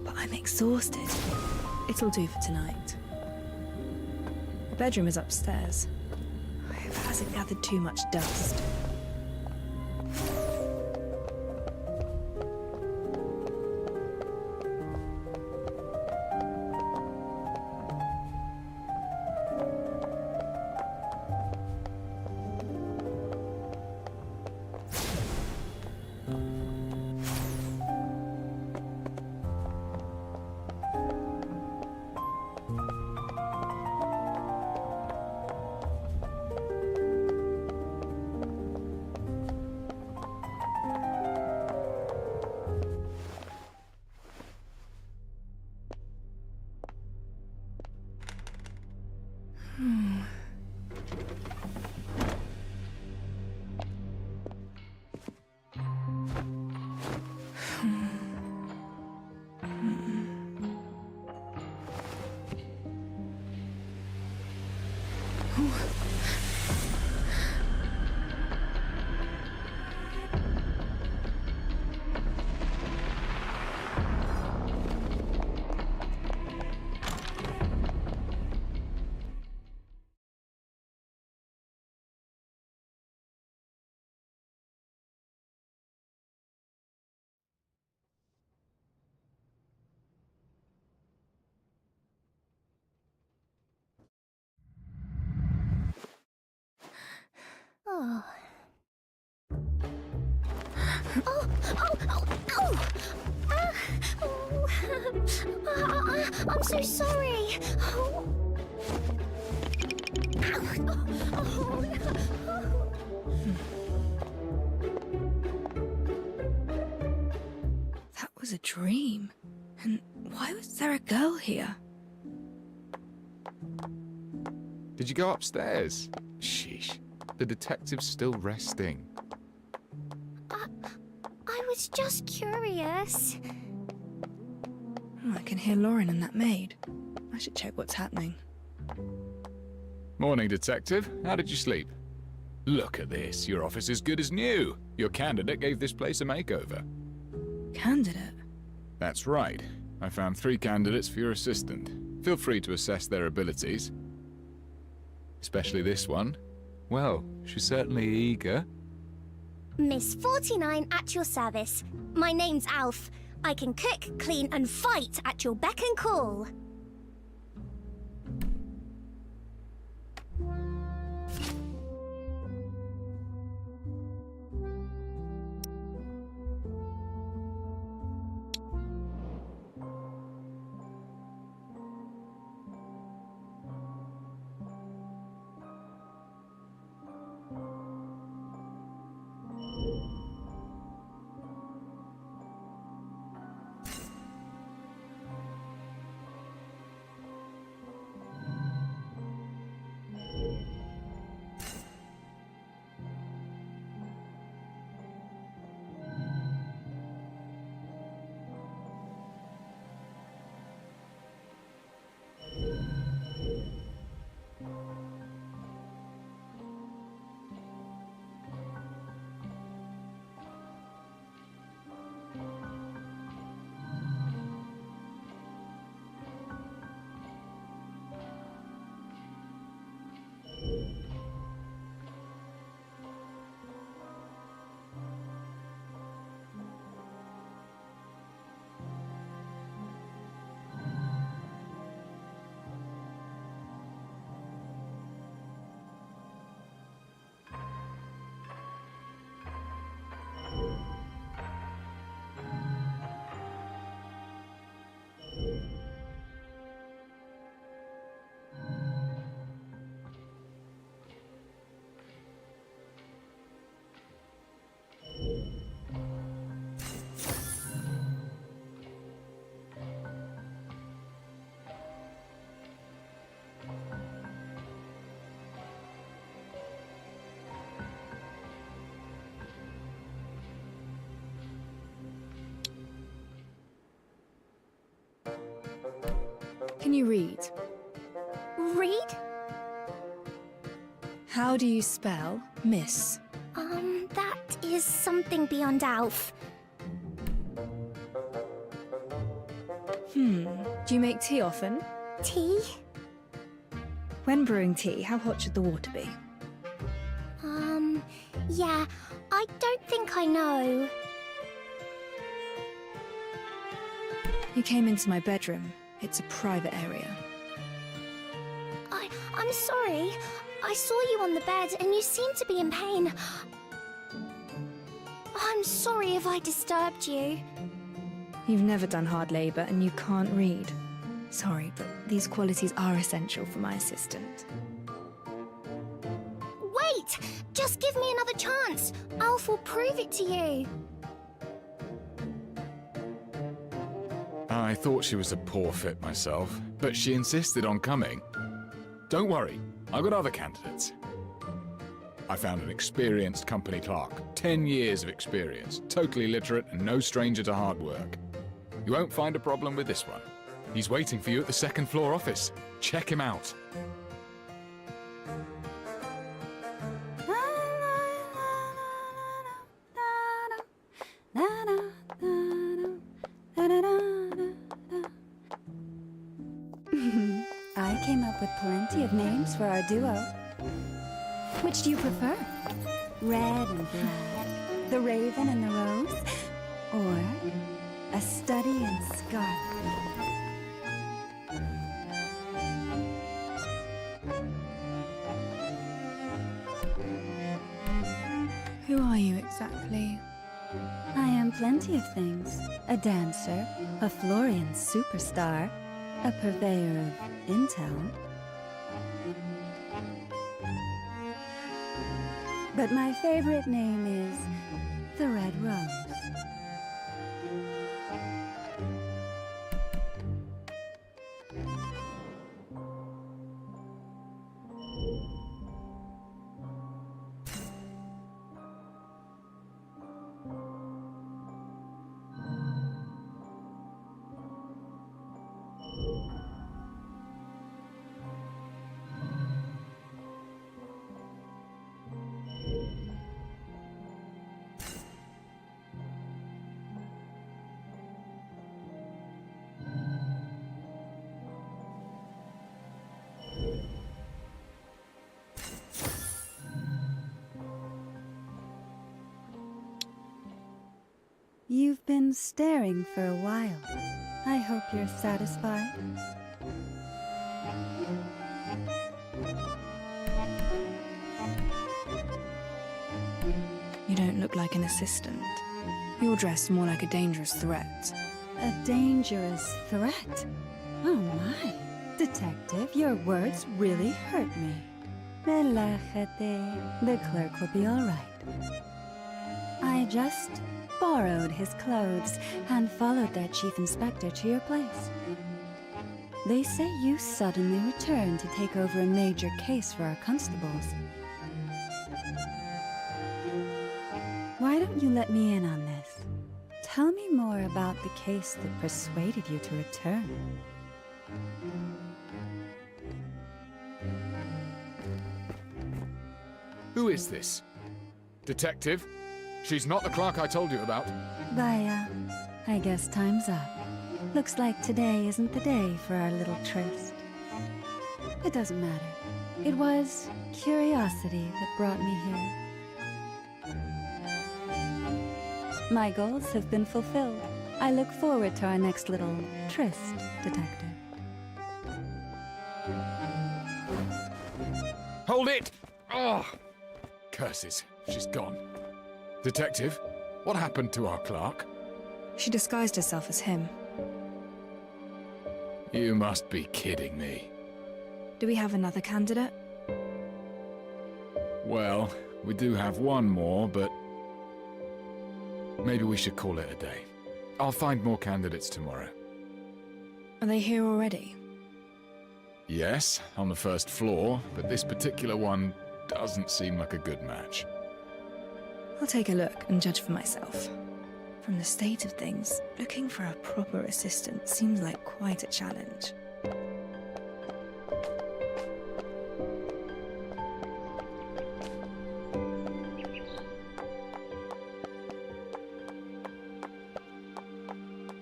But I'm exhausted. It'll do for tonight. The bedroom is upstairs. I hope it hasn't gathered too much dust. Oh. Oh, oh, oh, oh! I'm so sorry. Oh. Oh, no. That was a dream. And why was there a girl here? Did you go upstairs? Sheesh. The detective's still resting. I was just curious. I can hear Lauren and that maid. I should check what's happening. Morning, detective. How did you sleep? Look at this. Your office is good as new. Your candidate gave this place a makeover. Candidate? That's right. I found 3 candidates for your assistant. Feel free to assess their abilities. Especially this one. Well, she's certainly eager. Miss 49 at your service. My name's Alf. I can cook, clean, and fight at your beck and call. Can you read? Read? How do you spell miss? That is something beyond Alf. Do you make tea often? Tea? When brewing tea, how hot should the water be? Yeah, I don't think I know. You came into my bedroom. It's a private area. I'm sorry. I saw you on the bed and you seemed to be in pain. I'm sorry if I disturbed you. You've never done hard labor and you can't read. Sorry, but these qualities are essential for my assistant. Wait! Just give me another chance. Alf will prove it to you. I thought she was a poor fit myself, but she insisted on coming. Don't worry, I've got other candidates. I found an experienced company clerk, 10 years of experience, totally literate and no stranger to hard work. You won't find a problem with this one. He's waiting for you at the second floor office. Check him out. I came up with plenty of names for our duo. Which do you prefer? Red and black, the raven and the rose, or a study and scarlet? Who are you exactly? I am plenty of things. A dancer, a Florian superstar, a purveyor of intel. But my favorite name is the Red Rose. You've been staring for a while. I hope you're satisfied. You don't look like an assistant. You're dressed more like a dangerous threat. A dangerous threat? Oh my. Detective, your words really hurt me. Relájate. The clerk will be all right. I just borrowed his clothes and followed their chief inspector to your place. They say you suddenly returned to take over a major case for our constables. Why don't you let me in on this? Tell me more about the case that persuaded you to return. Who is this? Detective? She's not the clerk I told you about. Vaya, I guess time's up. Looks like today isn't the day for our little tryst. It doesn't matter. It was curiosity that brought me here. My goals have been fulfilled. I look forward to our next little tryst, Detective. Hold it! Oh! Curses, she's gone. Detective, what happened to our clerk? She disguised herself as him. You must be kidding me. Do we have another candidate? Well, we do have one more, but maybe we should call it a day. I'll find more candidates tomorrow. Are they here already? Yes, on the first floor, but this particular one doesn't seem like a good match. I'll take a look and judge for myself. From the state of things, looking for a proper assistant seems like quite a challenge.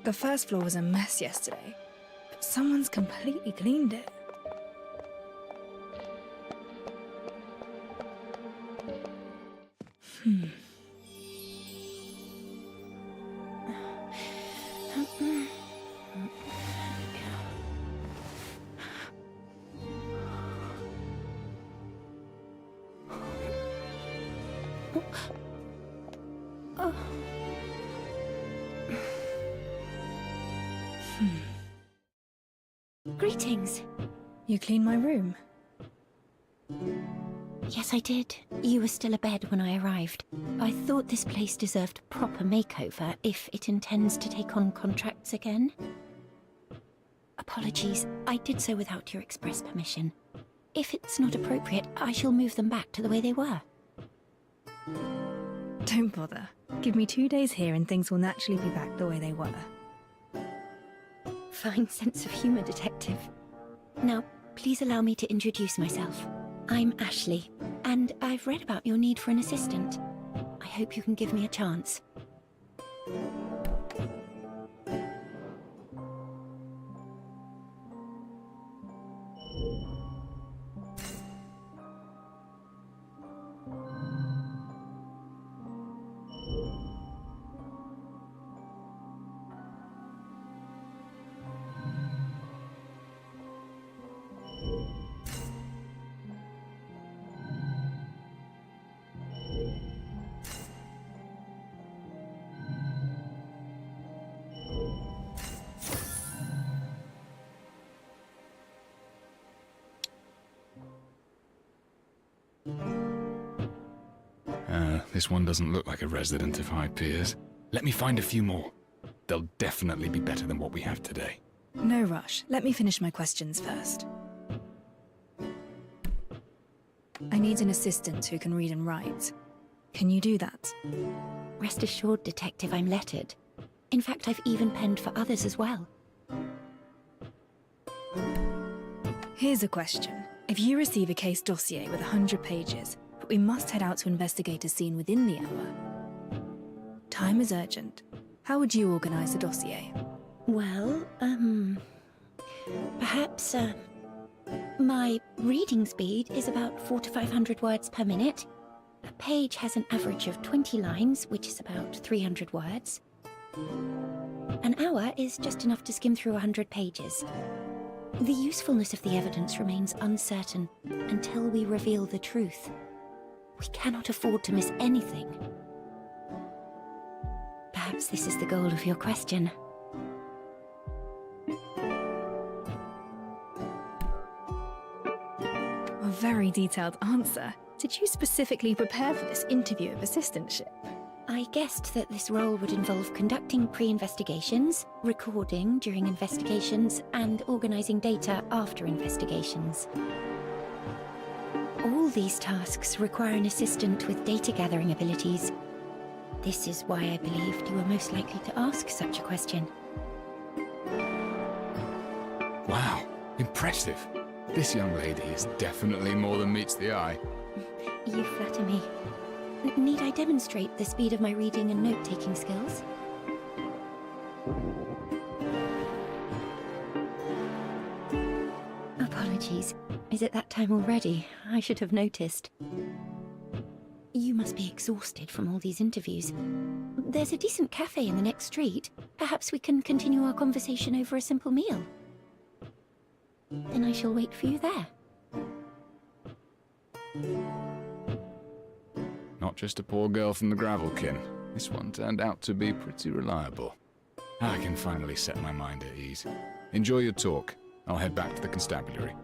The first floor was a mess yesterday, but Someone's completely cleaned it. Greetings. You cleaned my room. Yes, I did. You were still abed when I arrived. I thought this place deserved a proper makeover if it intends to take on contracts again. Apologies, I did so without your express permission. If it's not appropriate, I shall move them back to the way they were. Don't bother. Give me 2 days here and things will naturally be back the way they were. Fine sense of humour, Detective. Now, please allow me to introduce myself. I'm Ashley, and I've read about your need for an assistant. I hope you can give me a chance. This one doesn't look like a resident of High Piers. Let me find a few more. They'll definitely be better than what we have today. No rush. Let me finish my questions first. I need an assistant who can read and write. Can you do that? Rest assured, Detective, I'm lettered. In fact, I've even penned for others as well. Here's a question. If you receive a case dossier with 100 pages, but we must head out to investigate a scene within the hour. Time is urgent. How would you organize a dossier? Well, perhaps, my reading speed is about 400 to 500 words per minute. A page has an average of 20 lines, which is about 300 words. An hour is just enough to skim through 100 pages. The usefulness of the evidence remains uncertain until we reveal the truth. We cannot afford to miss anything. Perhaps this is the goal of your question. A very detailed answer. Did you specifically prepare for this interview of assistantship? I guessed that this role would involve conducting pre-investigations, recording during investigations, and organising data after investigations. All these tasks require an assistant with data-gathering abilities. This is why I believed you were most likely to ask such a question. Wow, impressive. This young lady is definitely more than meets the eye. You flatter me. Need I demonstrate the speed of my reading and note-taking skills? Apologies. Is it that time already? I should have noticed. You must be exhausted from all these interviews. There's a decent cafe in the next street. Perhaps we can continue our conversation over a simple meal. Then I shall wait for you there. Not just a poor girl from the Gravelkin. This one turned out to be pretty reliable. I can finally set my mind at ease. Enjoy your talk. I'll head back to the constabulary.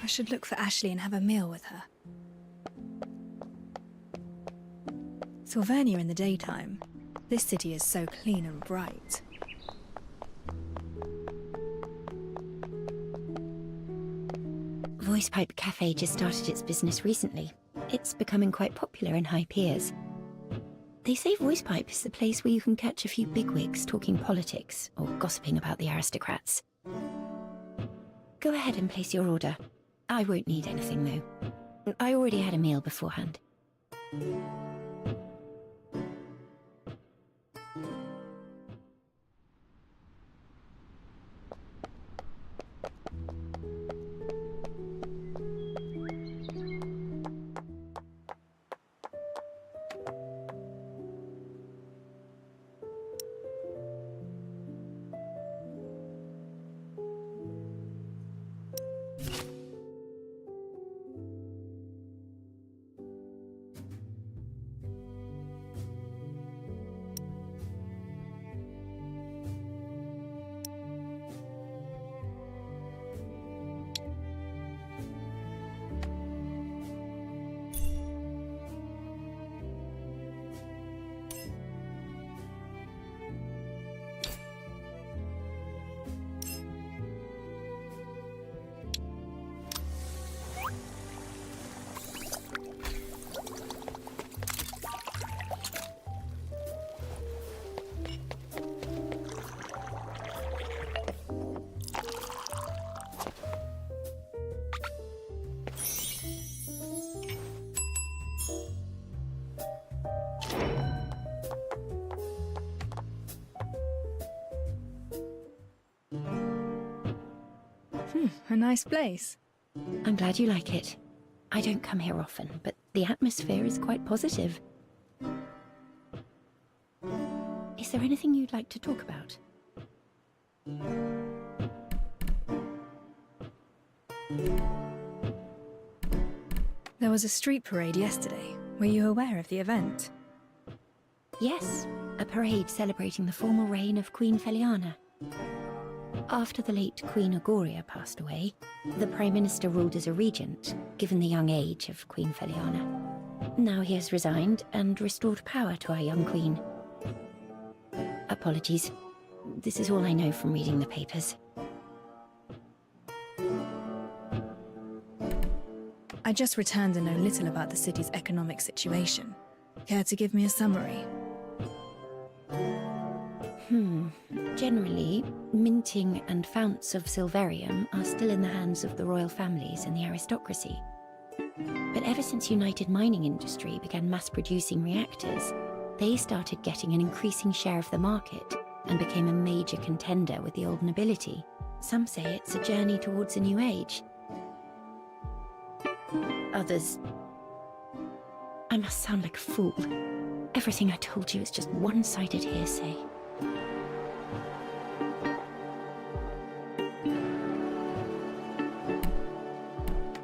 I should look for Ashley and have a meal with her. Sylvania in the daytime. This city is so clean and bright. Voicepipe Cafe just started its business recently. It's becoming quite popular in High Piers. They say Voicepipe is the place where you can catch a few bigwigs talking politics or gossiping about the aristocrats. Go ahead and place your order. I won't need anything, though. I already had a meal beforehand. A nice place. I'm glad you like it. I don't come here often, but the atmosphere is quite positive. Is there anything you'd like to talk about? There was a street parade yesterday. Were you aware of the event? Yes, a parade celebrating the formal reign of Queen Feliana. After the late Queen Agoria passed away, the Prime Minister ruled as a regent, given the young age of Queen Feliana. Now he has resigned and restored power to our young queen. Apologies. This is all I know from reading the papers. I just returned and know little about the city's economic situation. Care to give me a summary? Generally, minting and founts of Silverium are still in the hands of the royal families and the aristocracy. But ever since United Mining Industry began mass-producing reactors, they started getting an increasing share of the market and became a major contender with the old nobility. Some say it's a journey towards a new age. Others... I must sound like a fool. Everything I told you is just one-sided hearsay.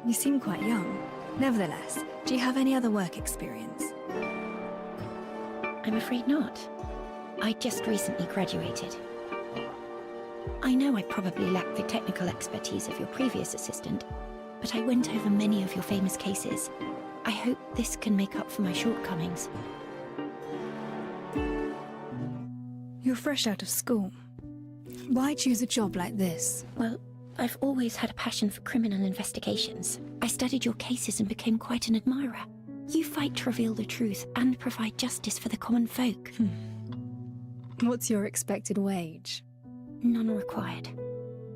You seem quite young. Nevertheless, do you have any other work experience? I'm afraid not. I just recently graduated. I know I probably lack the technical expertise of your previous assistant, but I went over many of your famous cases. I hope this can make up for my shortcomings. You're fresh out of school. Why choose a job like this? Well, I've always had a passion for criminal investigations. I studied your cases and became quite an admirer. You fight to reveal the truth and provide justice for the common folk. What's your expected wage? None required.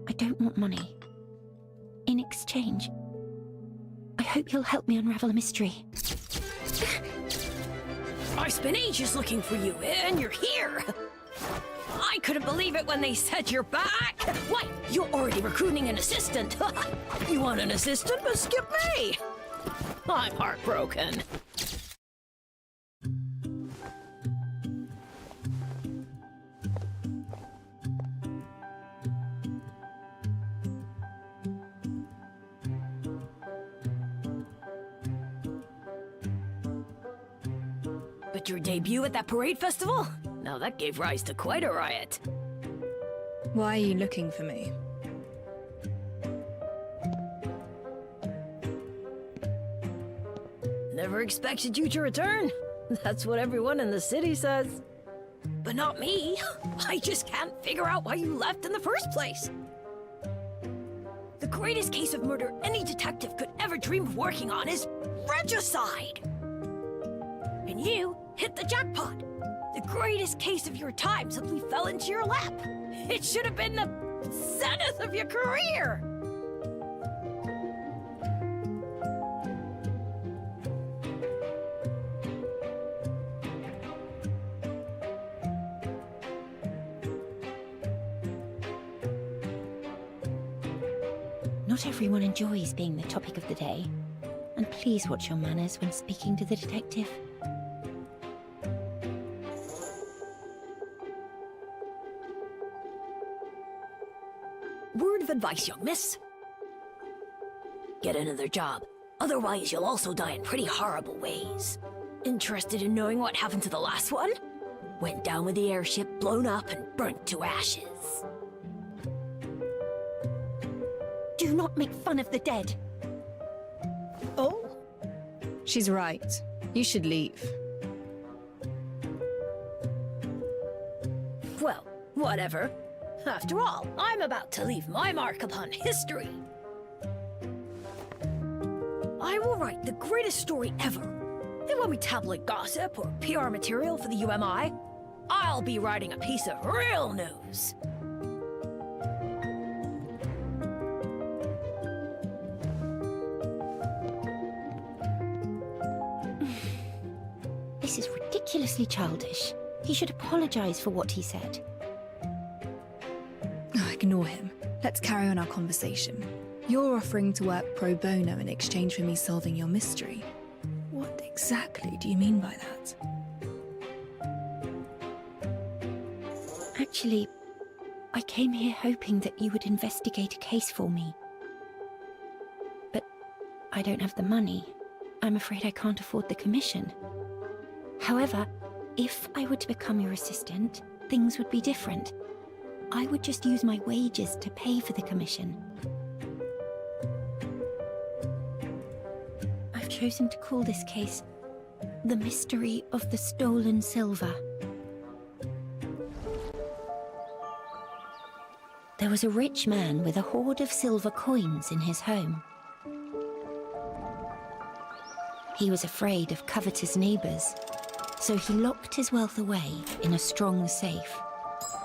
I don't want money. In exchange, I hope you'll help me unravel a mystery. I spent ages looking for you, and you're here! I couldn't believe it when they said you're back! Why, you're already recruiting an assistant! You want an assistant, but skip me! I'm heartbroken. But your debut at that parade festival? Now that gave rise to quite a riot. Why are you looking for me? Never expected you to return. That's what everyone in the city says. But not me. I just can't figure out why you left in the first place. The greatest case of murder any detective could ever dream of working on is regicide. And you hit the jackpot. The greatest case of your time simply fell into your lap. It should have been the zenith of your career. Not everyone enjoys being the topic of the day. And please watch your manners when speaking to the detective. Word of advice, young miss. Get another job. Otherwise, you'll also die in pretty horrible ways. Interested in knowing what happened to the last one? Went down with the airship, blown up and burnt to ashes. Do not make fun of the dead. Oh? She's right. You should leave. Well, whatever. After all, I'm about to leave my mark upon history. I will write the greatest story ever. It won't be tabloid gossip or PR material for the UMI. I'll be writing a piece of real news. This is ridiculously childish. He should apologize for what he said. Ignore him. let's carry on our conversation. You're offering to work pro bono in exchange for me solving your mystery. What exactly do you mean by that? Actually, I came here hoping that you would investigate a case for me. But I don't have the money. I'm afraid I can't afford the commission. However, if I were to become your assistant, things would be different. I would just use my wages to pay for the commission. I've chosen to call this case The Mystery of the Stolen Silver. There was a rich man with a hoard of silver coins in his home. He was afraid of covetous neighbors, so he locked his wealth away in a strong safe,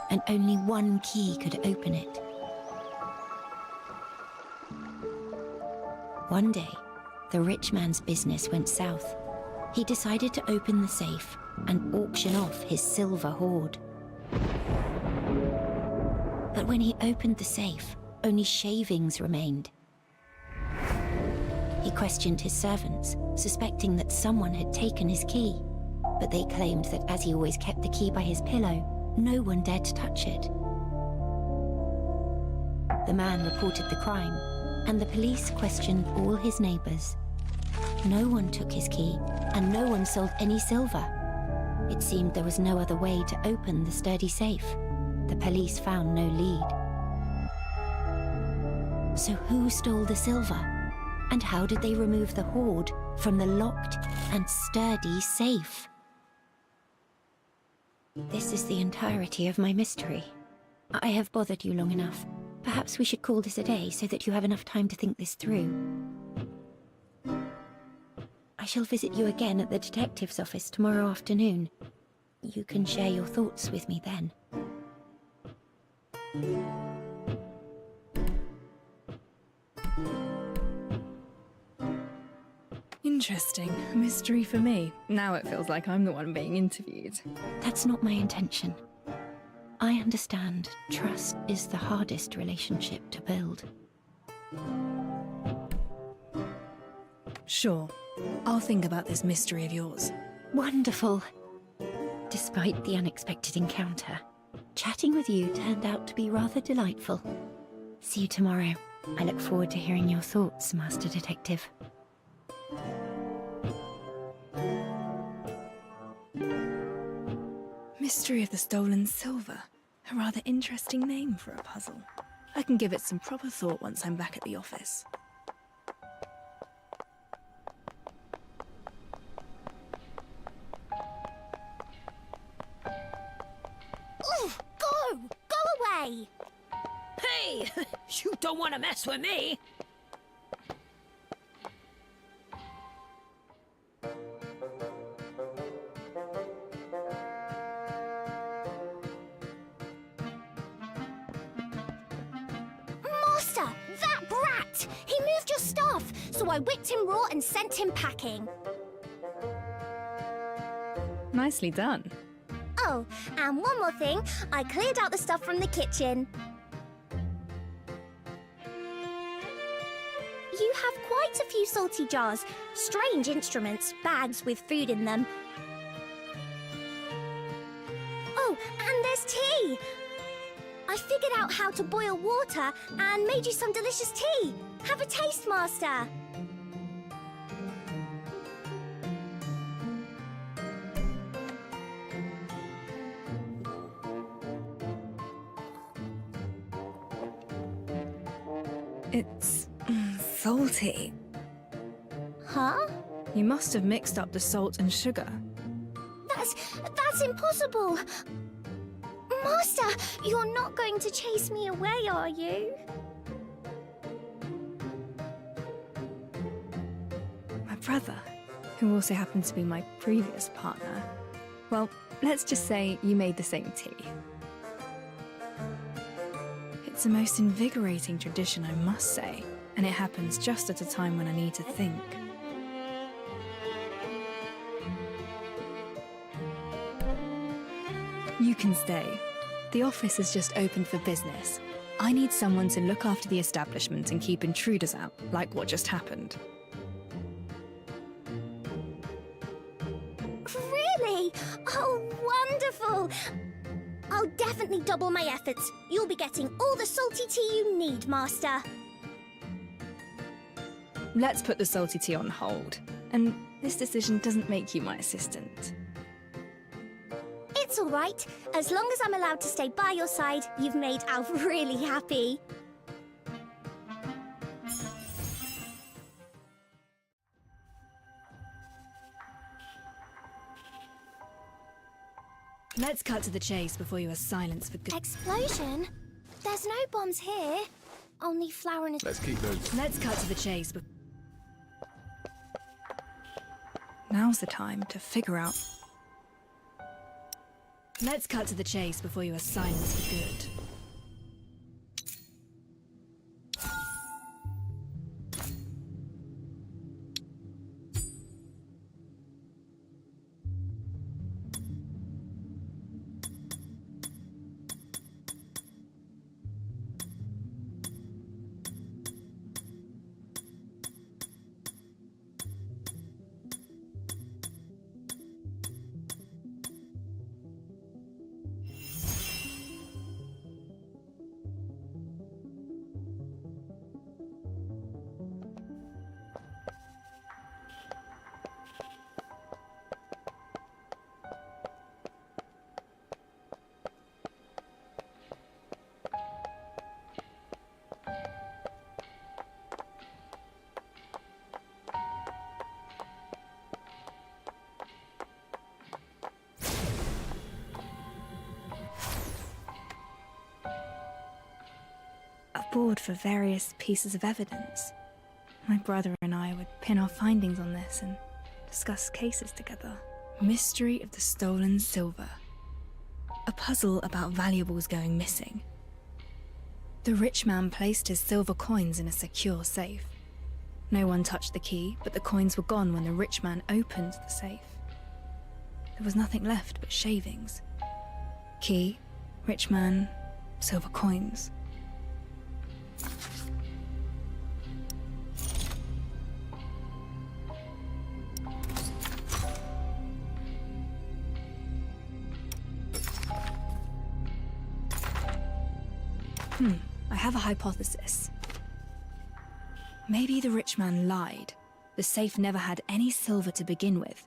and only one key could open it. One day, the rich man's business went south. He decided to open the safe and auction off his silver hoard. But when he opened the safe, only shavings remained. He questioned his servants, suspecting that someone had taken his key. But they claimed that as he always kept the key by his pillow, no one dared to touch it. The man reported the crime, and the police questioned all his neighbors. No one took his key, and no one sold any silver. It seemed there was no other way to open the sturdy safe. The police found no lead. So who stole the silver? And how did they remove the hoard from the locked and sturdy safe? This is the entirety of my mystery. I have bothered you long enough. Perhaps we should call this a day so that you have enough time to think this through. I shall visit you again at the detective's office tomorrow afternoon. You can share your thoughts with me then. Interesting. A mystery for me. Now it feels like I'm the one being interviewed. That's not my intention. I understand trust is the hardest relationship to build. Sure. I'll think about this mystery of yours. Wonderful. Despite the unexpected encounter, chatting with you turned out to be rather delightful. See you tomorrow. I look forward to hearing your thoughts, Master Detective. Mystery of the Stolen Silver. A rather interesting name for a puzzle. I can give it some proper thought once I'm back at the office. Oof! Go! Go away! Hey! You don't want to mess with me! Master! That brat! He moved your stuff, so I whipped him raw and sent him packing. Nicely done. Oh, and one more thing. I cleared out the stuff from the kitchen. You have quite a few salty jars, strange instruments, bags with food in them. Oh, and there's tea! I figured out how to boil water and made you some delicious tea. Have a taste, Master. It's salty. Huh? You must have mixed up the salt and sugar. That's impossible. Master, you're not going to chase me away, are you? My brother, who also happened to be my previous partner. Well, let's just say you made the same tea. It's a most invigorating tradition, I must say, and it happens just at a time when I need to think. You can stay. The office is just open for business. I need someone to look after the establishment and keep intruders out, like what just happened. Really? Oh, wonderful! I'll definitely double my efforts. You'll be getting all the salty tea you need, Master. Let's put the salty tea on hold. And this decision doesn't make you my assistant. It's all right. As long as I'm allowed to stay by your side, you've made Alf really happy. Let's cut to the chase before you are silenced for good. Explosion? There's no bombs here. Only flour and... Let's keep those. Let's cut to the chase. Now's the time to figure out. Let's cut to the chase before you are silenced for good. Board for various pieces of evidence. My brother and I would pin our findings on this and discuss cases together. Mystery of the stolen silver. A puzzle about valuables going missing. The rich man placed his silver coins in a secure safe. No one touched the key, but the coins were gone when the rich man opened the safe. There was nothing left but shavings. Key, rich man, silver coins. I have a hypothesis. Maybe the rich man lied. The safe never had any silver to begin with.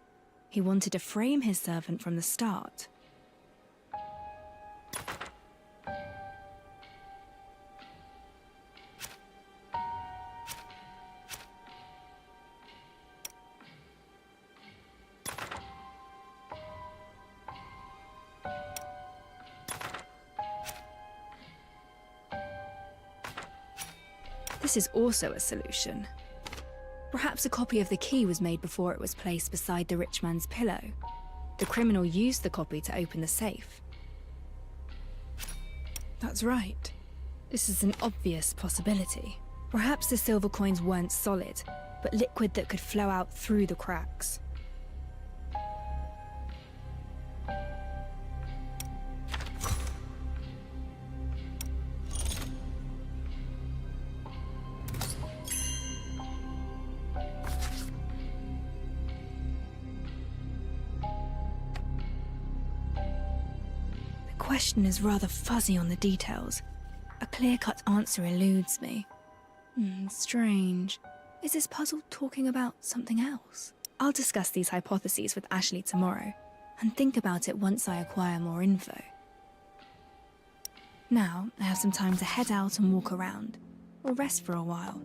He wanted to frame his servant from the start. This is also a solution. Perhaps a copy of the key was made before it was placed beside the rich man's pillow. The criminal used the copy to open the safe. That's right. This is an obvious possibility. Perhaps the silver coins weren't solid, but liquid that could flow out through the cracks. The question is rather fuzzy on the details. A clear-cut answer eludes me. Strange. Is this puzzle talking about something else? I'll discuss these hypotheses with Ashley tomorrow, and think about it once I acquire more info. Now, I have some time to head out and walk around, or rest for a while.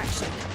Distraction.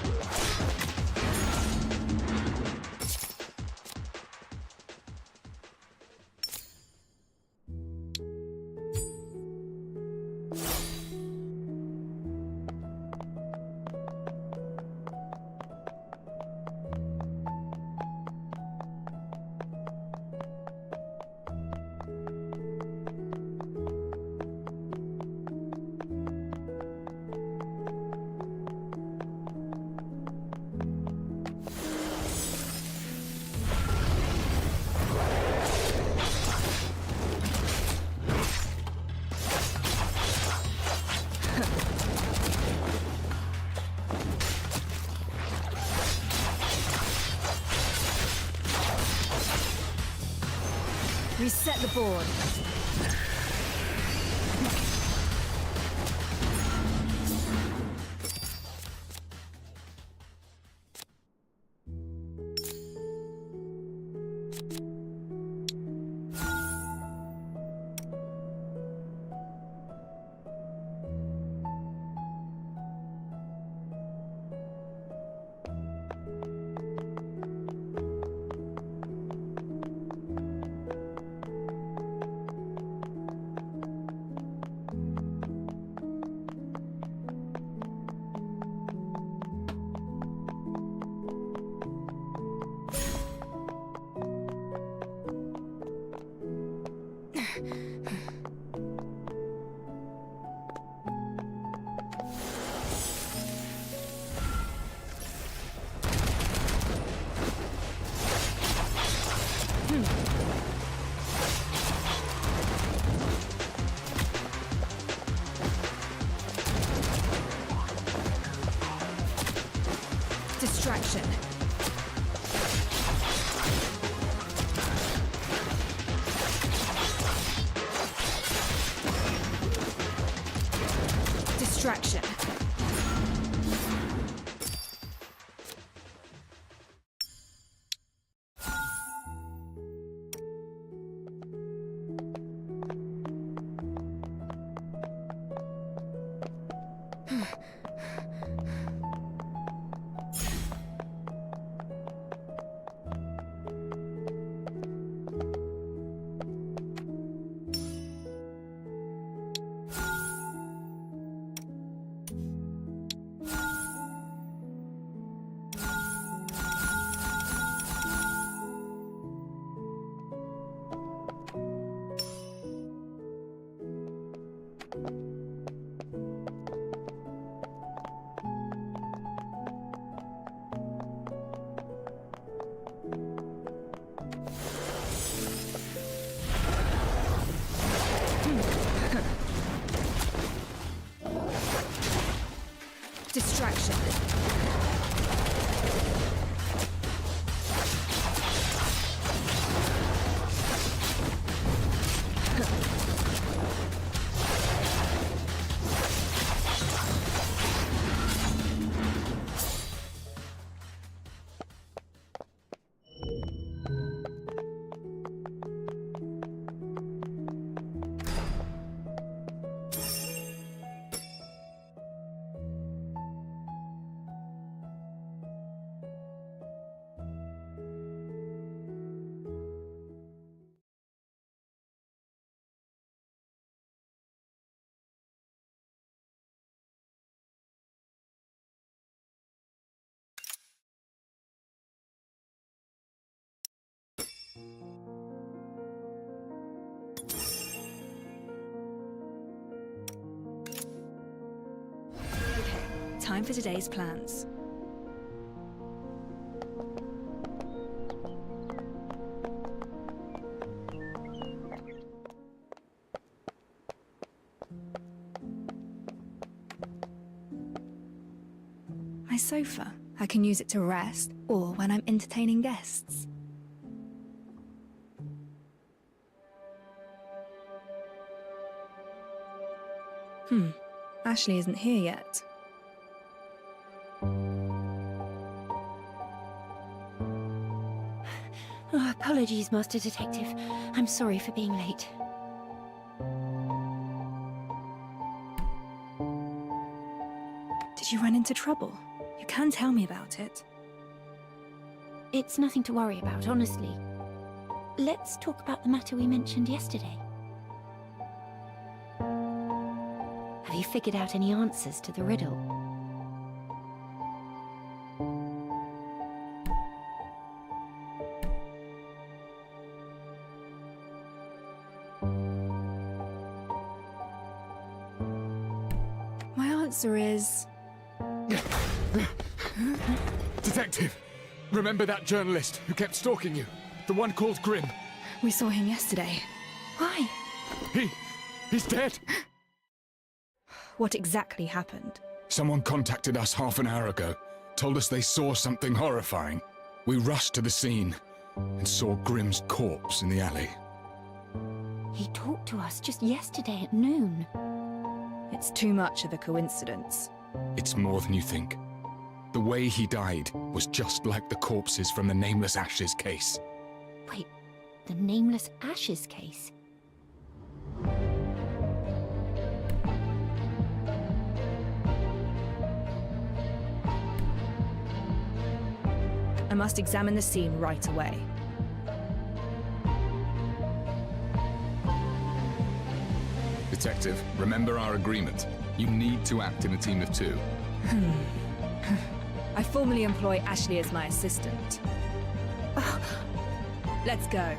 Reset the board. Distraction. Distraction. Distraction. Time for today's plans. My sofa. I can use it to rest, or when I'm entertaining guests. Ashley isn't here yet. Oh, apologies, Master Detective. I'm sorry for being late. Did you run into trouble? You can tell me about it. It's nothing to worry about, honestly. Let's talk about the matter we mentioned yesterday. Have you figured out any answers to the riddle? My answer is... Detective! Remember that journalist who kept stalking you? The one called Grimm? We saw him yesterday. Why? He's dead! What exactly happened? Someone contacted us half an hour ago. Told us they saw something horrifying. We rushed to the scene and saw Grimm's corpse in the alley. He talked to us just yesterday at noon. It's too much of a coincidence. It's more than you think. The way he died was just like the corpses from the Nameless Ashes case. Wait, the Nameless Ashes case? I must examine the scene right away. Detective, remember our agreement. You need to act in a team of two. I formally employ Ashley as my assistant. Let's go.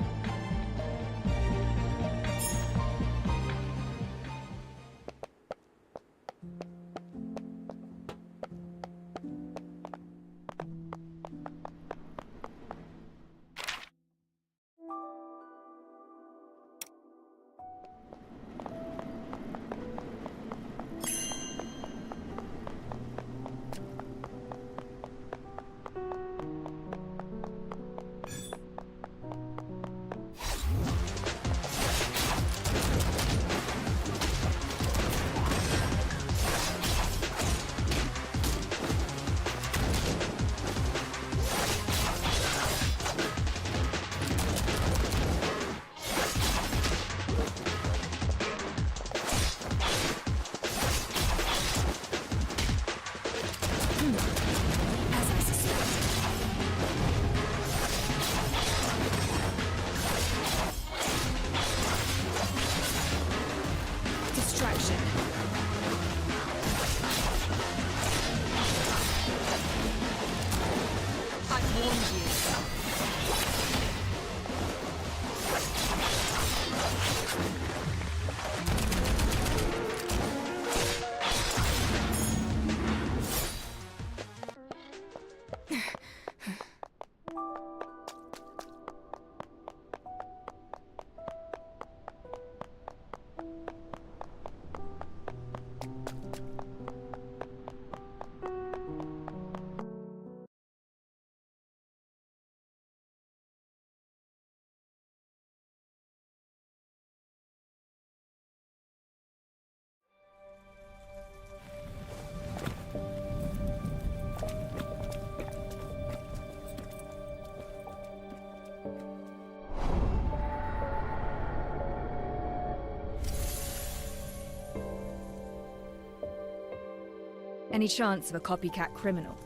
Any chance of a copycat criminal?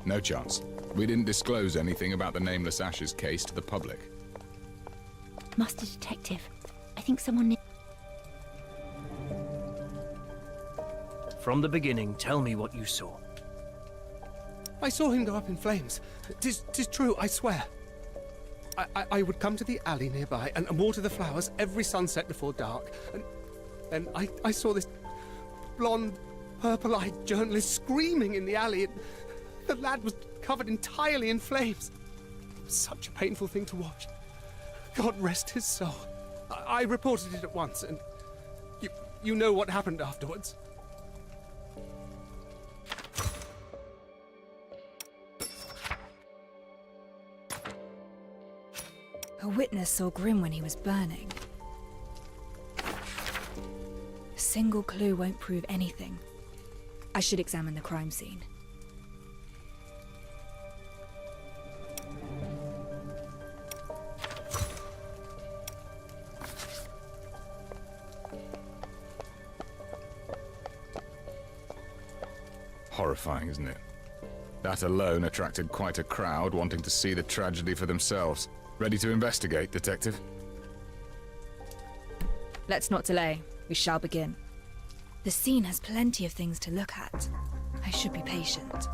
No chance. We didn't disclose anything about the Nameless Ashes case to the public. Master Detective, I think someone... From the beginning, tell me what you saw. I saw him go up in flames. Tis true, I swear. I would come to the alley nearby and water the flowers every sunset before dark. And I saw this blonde, purple-eyed journalist screaming in the alley. The lad was covered entirely in flames. Such a painful thing to watch. God rest his soul. I reported it at once, and you know what happened afterwards. A witness saw Grimm when he was burning. A single clue won't prove anything. I should examine the crime scene. Horrifying, isn't it? That alone attracted quite a crowd wanting to see the tragedy for themselves. Ready to investigate, Detective? Let's not delay. We shall begin. The scene has plenty of things to look at. I should be patient.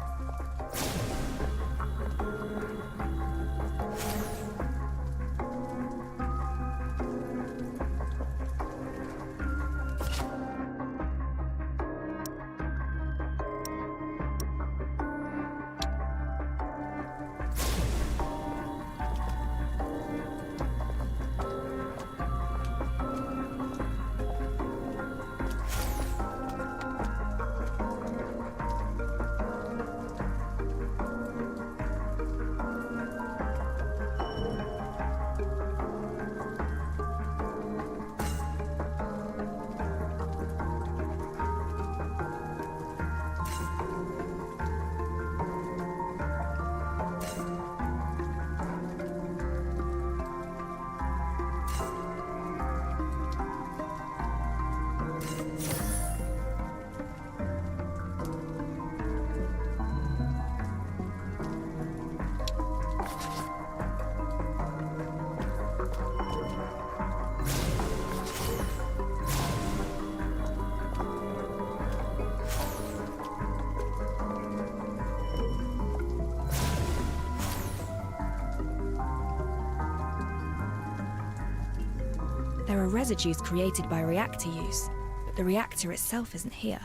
There are residues created by reactor use, but the reactor itself isn't here.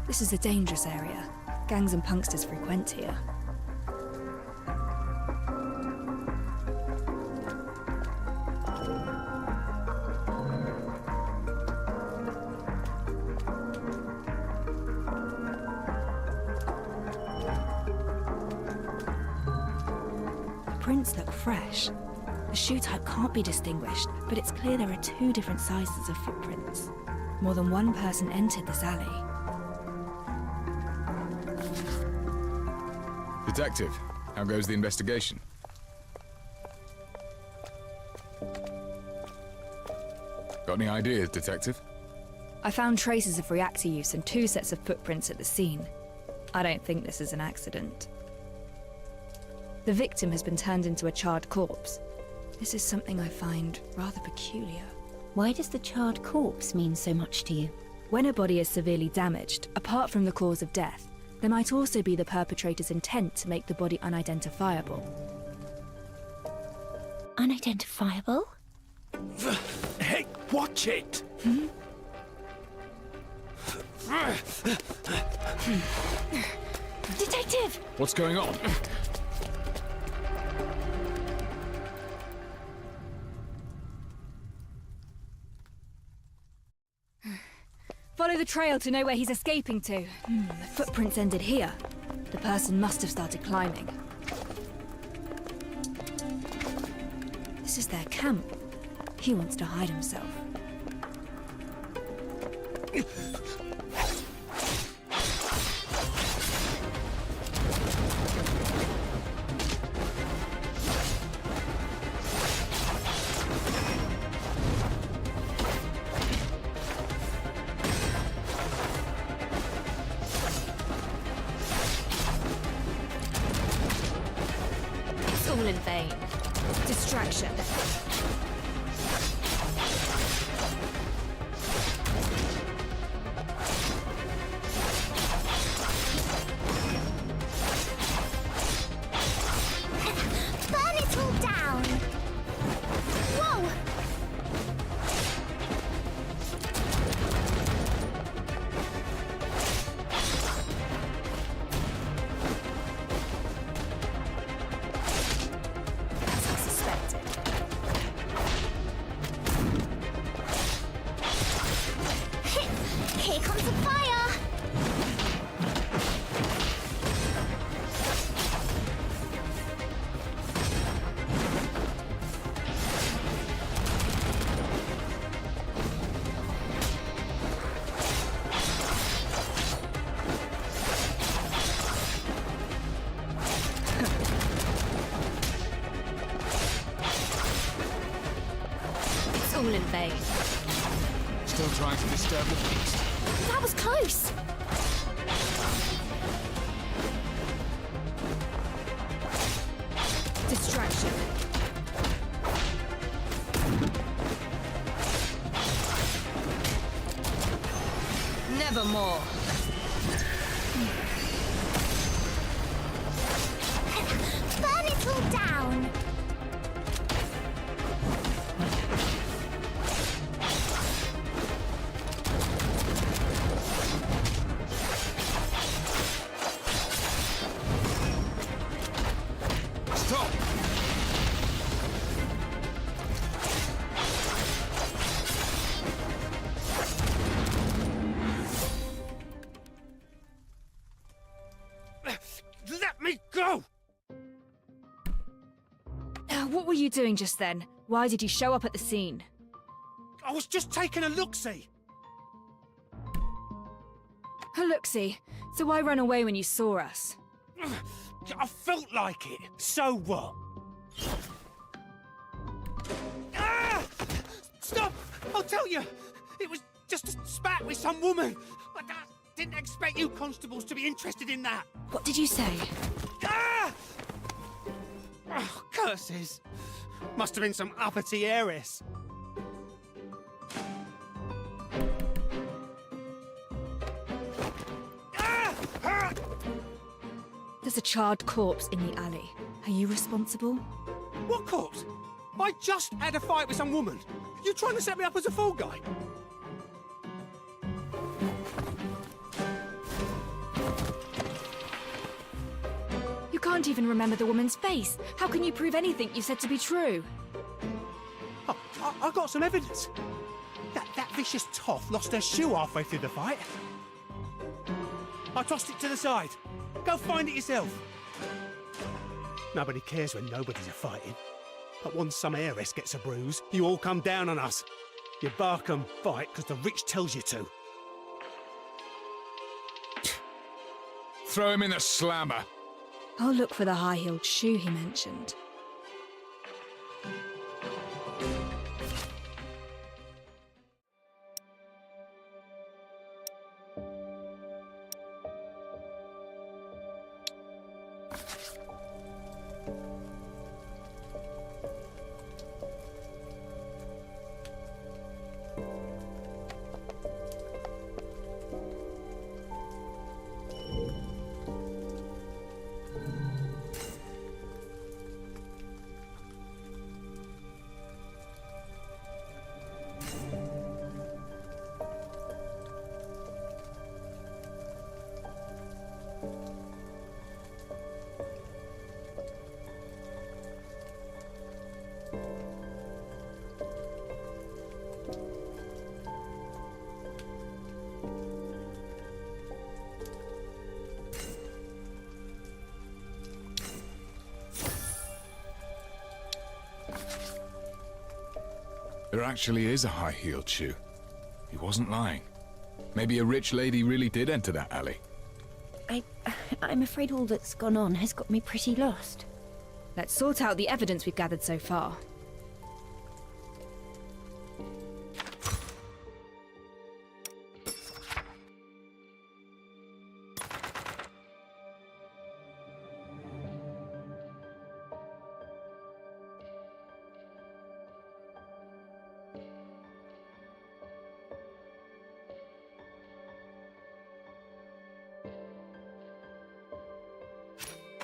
This is a dangerous area. Gangs and punksters frequent here. Prints look fresh. The shoe type can't be distinguished, but it's clear there are two different sizes of footprints. More than one person entered this alley. Detective, how goes the investigation? Got any ideas, Detective? I found traces of reactor use and 2 sets of footprints at the scene. I don't think this is an accident. The victim has been turned into a charred corpse. This is something I find rather peculiar. Why does the charred corpse mean so much to you? When a body is severely damaged, apart from the cause of death, there might also be the perpetrator's intent to make the body unidentifiable. Unidentifiable? Hey, watch it! Detective! What's going on? Follow the trail to know where he's escaping to. The footprints ended here. The person must have started climbing. This is their camp. He wants to hide himself. It's all in vain. Distraction. Burn it all down! Whoa! As I suspected. stolen, Faye. Still trying to disturb the peace. That was close! Distraction. Nevermore. Burn it all down! Stop! Let me go! What were you doing just then? Why did you show up at the scene? I was just taking a look-see. A look-see. So why run away when you saw us? I felt like it. So what? Ah! Stop! I'll tell you. It was just a spat with some woman. I didn't expect you constables to be interested in that. What did you say? Ah! Oh, curses. Must have been some uppity heiress. Ah! Ah! There's a charred corpse in the alley. Are you responsible? What corpse? I just had a fight with some woman. You trying to set me up as a fall guy? You can't even remember the woman's face. How can you prove anything you said to be true? I got some evidence. That vicious toff lost her shoe halfway through the fight. I tossed it to the side. Go find it yourself. Nobody cares when nobody's a fighting. But once some heiress gets a bruise, you all come down on us. You bark and bite because the rich tells you to. Throw him in the slammer. I'll look for the high-heeled shoe he mentioned. There actually is a high-heeled shoe. He wasn't lying. Maybe a rich lady really did enter that alley. I'm afraid all that's gone on has got me pretty lost. Let's sort out the evidence we've gathered so far.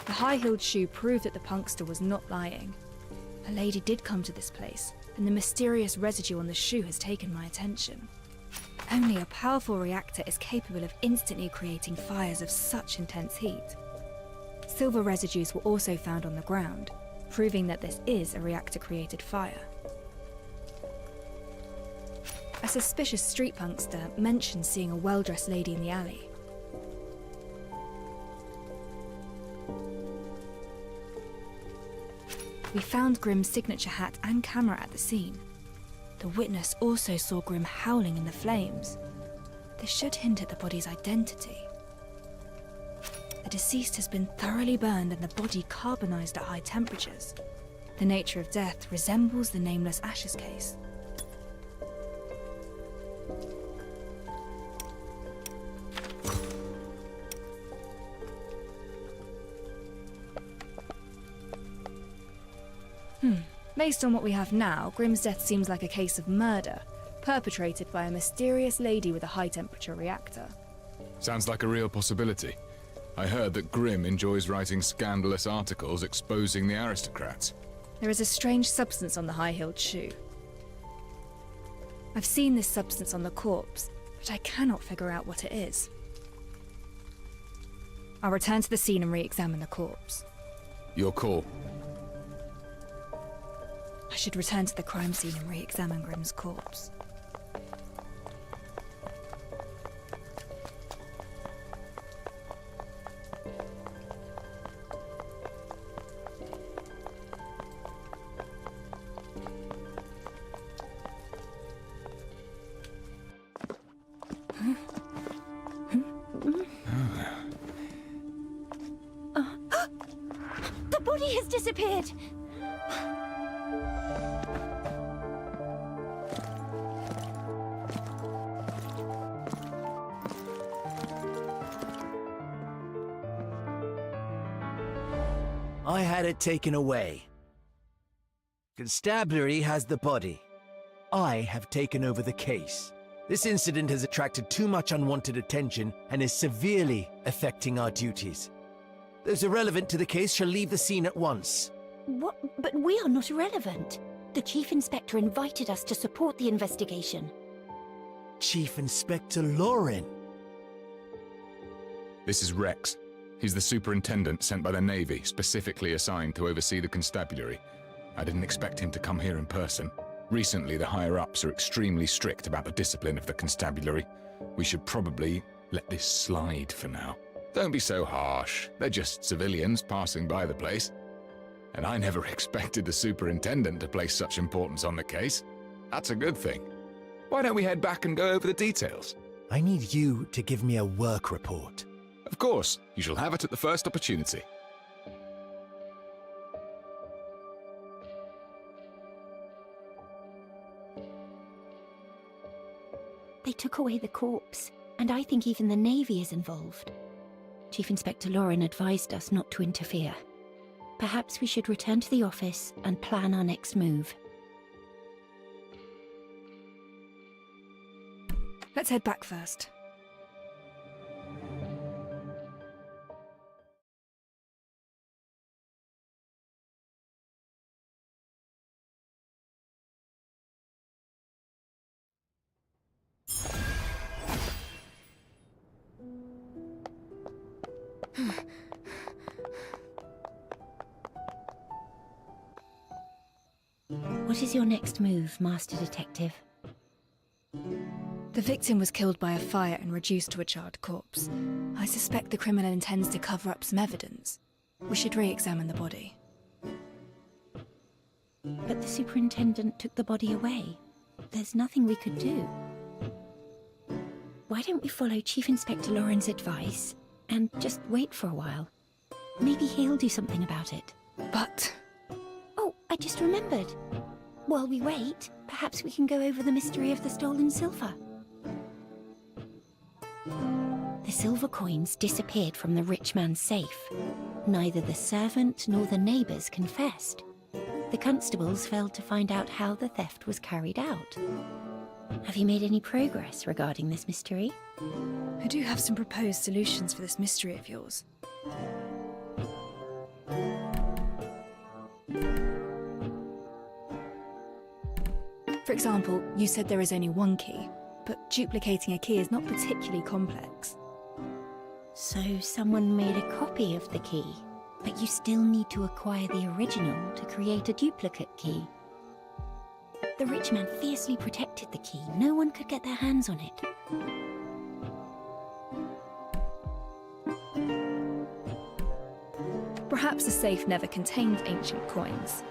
The high-heeled shoe proved that the punkster was not lying. A lady did come to this place, and the mysterious residue on the shoe has taken my attention. Only a powerful reactor is capable of instantly creating fires of such intense heat. Silver residues were also found on the ground, proving that this is a reactor-created fire. A suspicious street punkster mentioned seeing a well-dressed lady in the alley. We found Grimm's signature hat and camera at the scene. The witness also saw Grimm howling in the flames. This should hint at the body's identity. The deceased has been thoroughly burned and the body carbonized at high temperatures. The nature of death resembles the Nameless Ashes case. Based on what we have now, Grimm's death seems like a case of murder, perpetrated by a mysterious lady with a high-temperature reactor. Sounds like a real possibility. I heard that Grimm enjoys writing scandalous articles exposing the aristocrats. There is a strange substance on the high-heeled shoe. I've seen this substance on the corpse, but I cannot figure out what it is. I'll return to the scene and re-examine the corpse. Your call. I should return to the crime scene and re-examine Grimm's corpse. The body has disappeared! I had it taken away. Constabulary has the body. I have taken over the case. This incident has attracted too much unwanted attention and is severely affecting our duties. Those irrelevant to the case shall leave the scene at once. What? But we are not irrelevant. The Chief Inspector invited us to support the investigation. Chief Inspector Lauren. This is Rex. He's the superintendent sent by the Navy, specifically assigned to oversee the constabulary. I didn't expect him to come here in person. Recently, the higher-ups are extremely strict about the discipline of the constabulary. We should probably let this slide for now. Don't be so harsh. They're just civilians passing by the place. And I never expected the superintendent to place such importance on the case. That's a good thing. Why don't we head back and go over the details? I need you to give me a work report. Of course. You shall have it at the first opportunity. They took away the corpse, and I think even the Navy is involved. Chief Inspector Lauren advised us not to interfere. Perhaps we should return to the office and plan our next move. Let's head back first. What is your next move, Master Detective? The victim was killed by a fire and reduced to a charred corpse. I suspect the criminal intends to cover up some evidence. We should re-examine the body. But the superintendent took the body away. There's nothing we could do. Why don't we follow Chief Inspector Lauren's advice and just wait for a while? Maybe he'll do something about it. But... Oh, I just remembered. While we wait, perhaps we can go over the mystery of the stolen silver. The silver coins disappeared from the rich man's safe. Neither the servant nor the neighbours confessed. The constables failed to find out how the theft was carried out. Have you made any progress regarding this mystery? I do have some proposed solutions for this mystery of yours. For example, you said there is only one key, but duplicating a key is not particularly complex. So someone made a copy of the key, but you still need to acquire the original to create a duplicate key. The rich man fiercely protected the key. No one could get their hands on it. Perhaps the safe never contained ancient coins,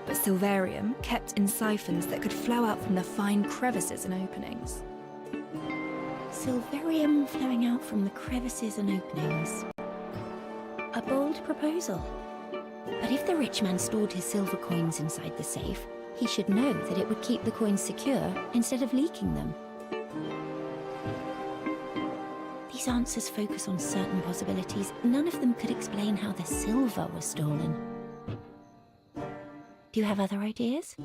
but silverium kept in siphons that could flow out from the fine crevices and openings. Silverium flowing out from the crevices and openings. A bold proposal. But if the rich man stored his silver coins inside the safe, he should know that it would keep the coins secure instead of leaking them. These answers focus on certain possibilities. None of them could explain how the silver was stolen. Do you have other ideas?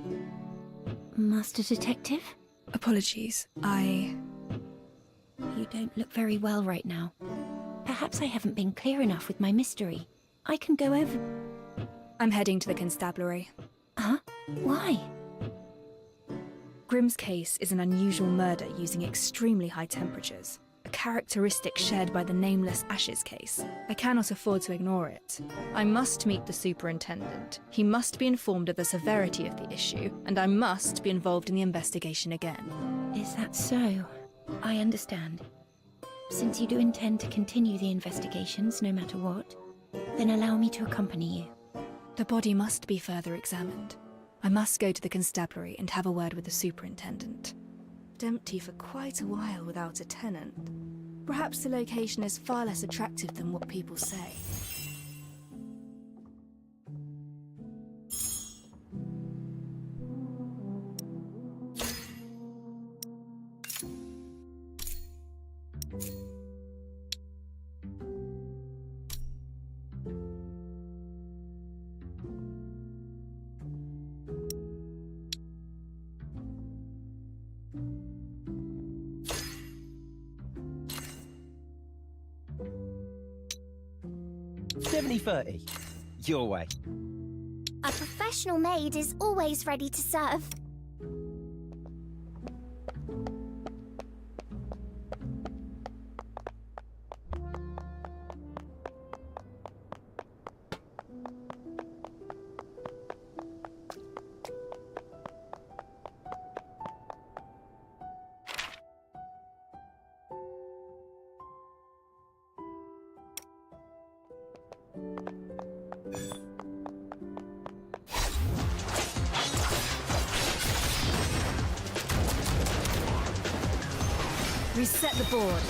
Master Detective? Apologies, You don't look very well right now. Perhaps I haven't been clear enough with my mystery. I can go over... I'm heading to the constabulary. Huh? Why? Grimm's case is an unusual murder using extremely high temperatures, a characteristic shared by the nameless Ashes case. I cannot afford to ignore it. I must meet the superintendent. He must be informed of the severity of the issue, and I must be involved in the investigation again. Is that so? I understand. Since you do intend to continue the investigations no matter what, then allow me to accompany you. The body must be further examined. I must go to the constabulary and have a word with the superintendent. Empty for quite a while without a tenant. Perhaps the location is far less attractive than what people say. $70.30. Your way. A professional maid is always ready to serve. Reset the board.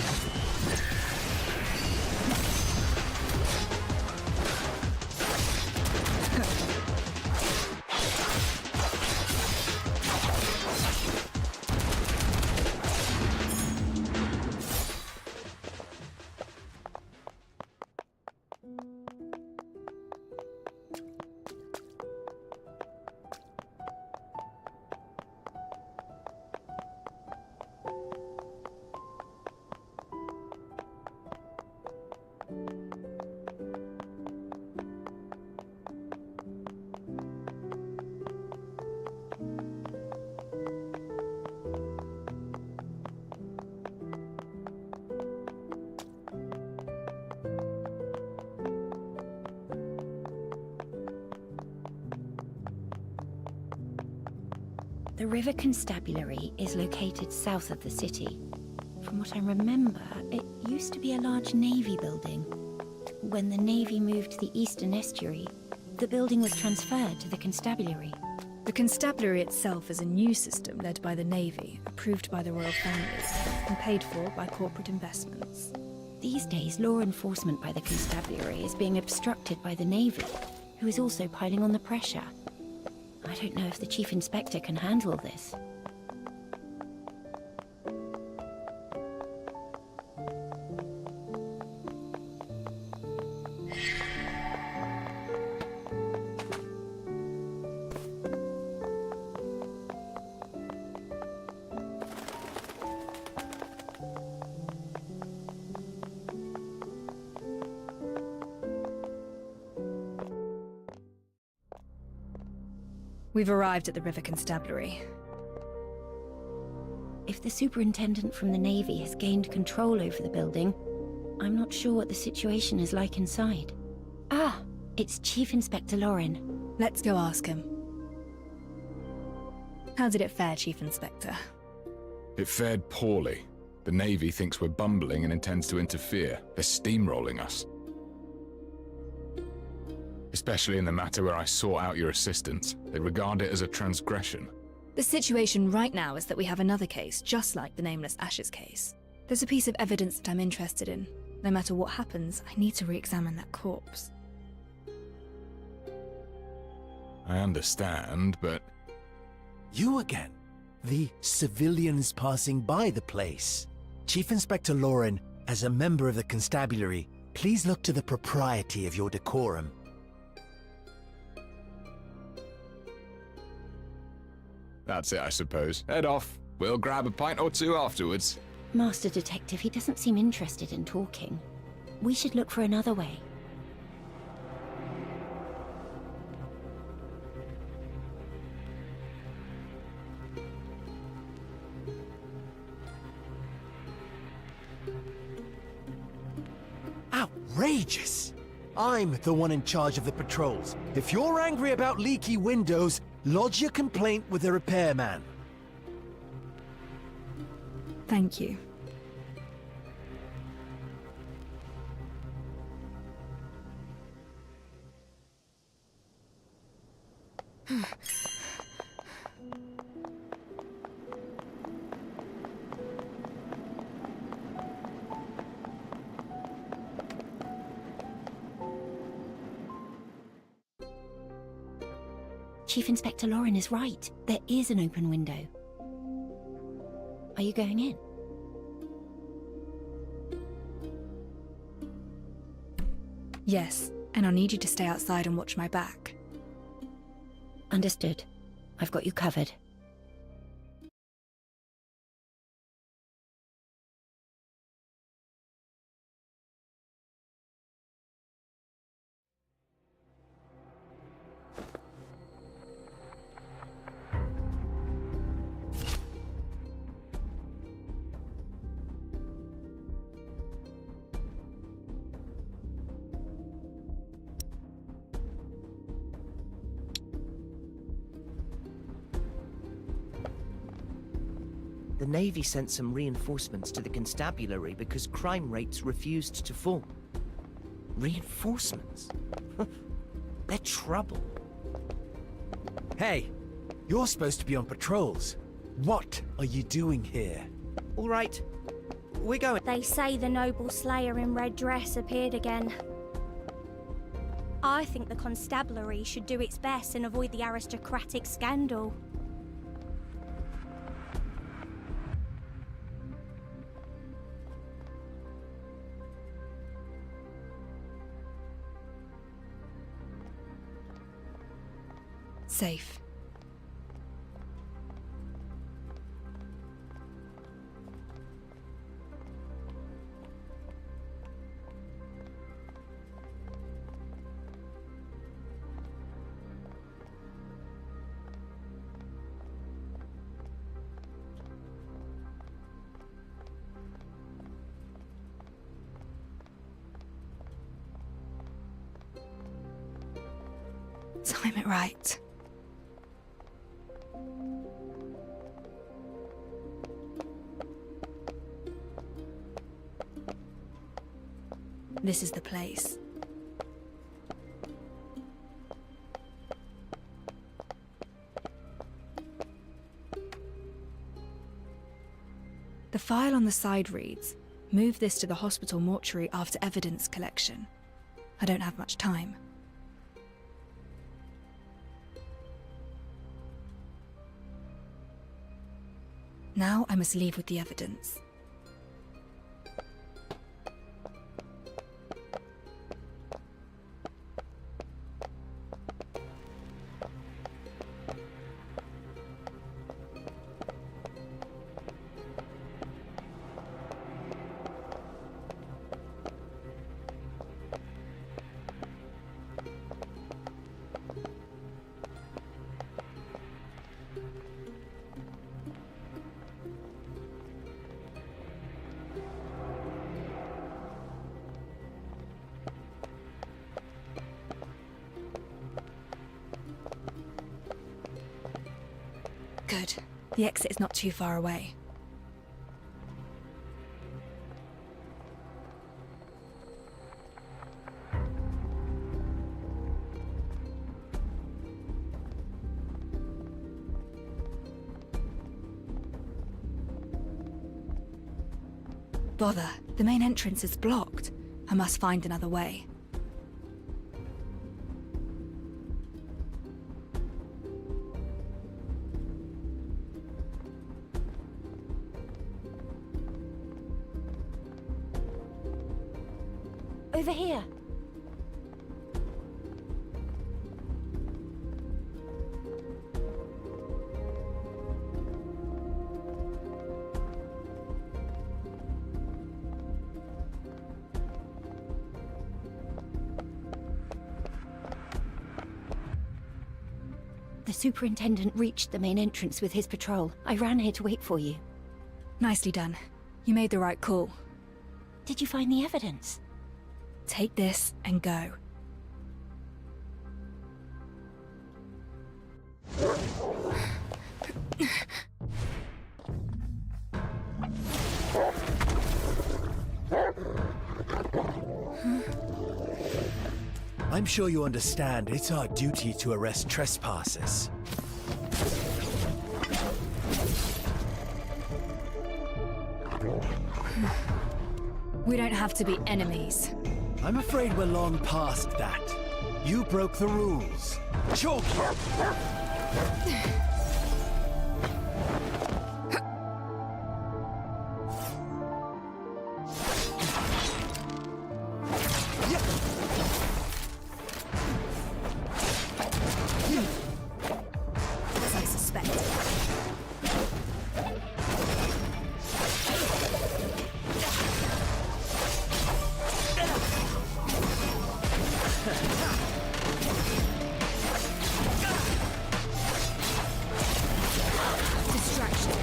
The River Constabulary is located south of the city. From what I remember, it used to be a large Navy building. When the Navy moved to the eastern estuary, the building was transferred to the Constabulary. The constabulary itself is a new system led by the Navy, approved by the royal families, and paid for by corporate investments. These days, law enforcement by the Constabulary is being obstructed by the Navy, who is also piling on the pressure. I don't know if the Chief Inspector can handle this. We've arrived at the River Constabulary. If the superintendent from the Navy has gained control over the building, I'm not sure what the situation is like inside. Ah, it's Chief Inspector Lauren. Let's go ask him. How did it fare, Chief Inspector? It fared poorly. The Navy thinks we're bumbling and intends to interfere. They're steamrolling us. Especially in the matter where I sought out your assistance. They regard it as a transgression. The situation right now is that we have another case, just like the Nameless Ashes case. There's a piece of evidence that I'm interested in. No matter what happens, I need to re-examine that corpse. I understand, but... You again? The civilians passing by the place. Chief Inspector Lauren, As a member of the constabulary, please look to the propriety of your decorum. That's it, I suppose. Head off. We'll grab a pint or two afterwards. Master Detective, he doesn't seem interested in talking. We should look for another way. Outrageous! I'm the one in charge of the patrols. If you're angry about leaky windows, lodge your complaint with the repairman. Thank you. Chief Inspector Lauren is right. There is an open window. Are you going in? Yes, and I'll need you to stay outside and watch my back. Understood. I've got you covered. The Navy sent some reinforcements to the constabulary because crime rates refused to fall. Reinforcements? They're trouble. Hey, you're supposed to be on patrols. What are you doing here? All right, we're going. They say the noble slayer in red dress appeared again. I think the constabulary should do its best and avoid the aristocratic scandal. Safe. Time it right. This is the place. The file on the side reads, "Move this to the hospital mortuary after evidence collection." I don't have much time. Now I must leave with the evidence. Good. The exit is not too far away. Bother, the main entrance is blocked. I must find another way. over here. The superintendent reached the main entrance with his patrol. I ran here to wait for you. Nicely done. You made the right call. Did you find the evidence? Take this and go. I'm sure you understand it's our duty to arrest trespassers. We don't have to be enemies. I'm afraid we're long past that. You broke the rules. Chalky! As I suspected. Distraction.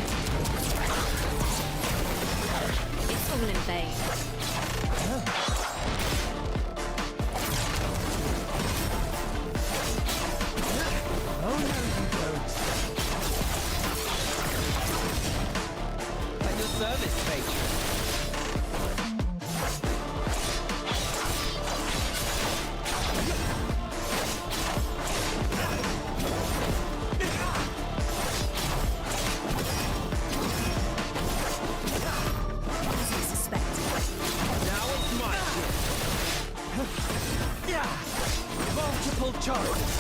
It's all in vain. Oh, no, you don't. At your service, patron. As I suspected. Now it's my turn. Yeah. Multiple charges.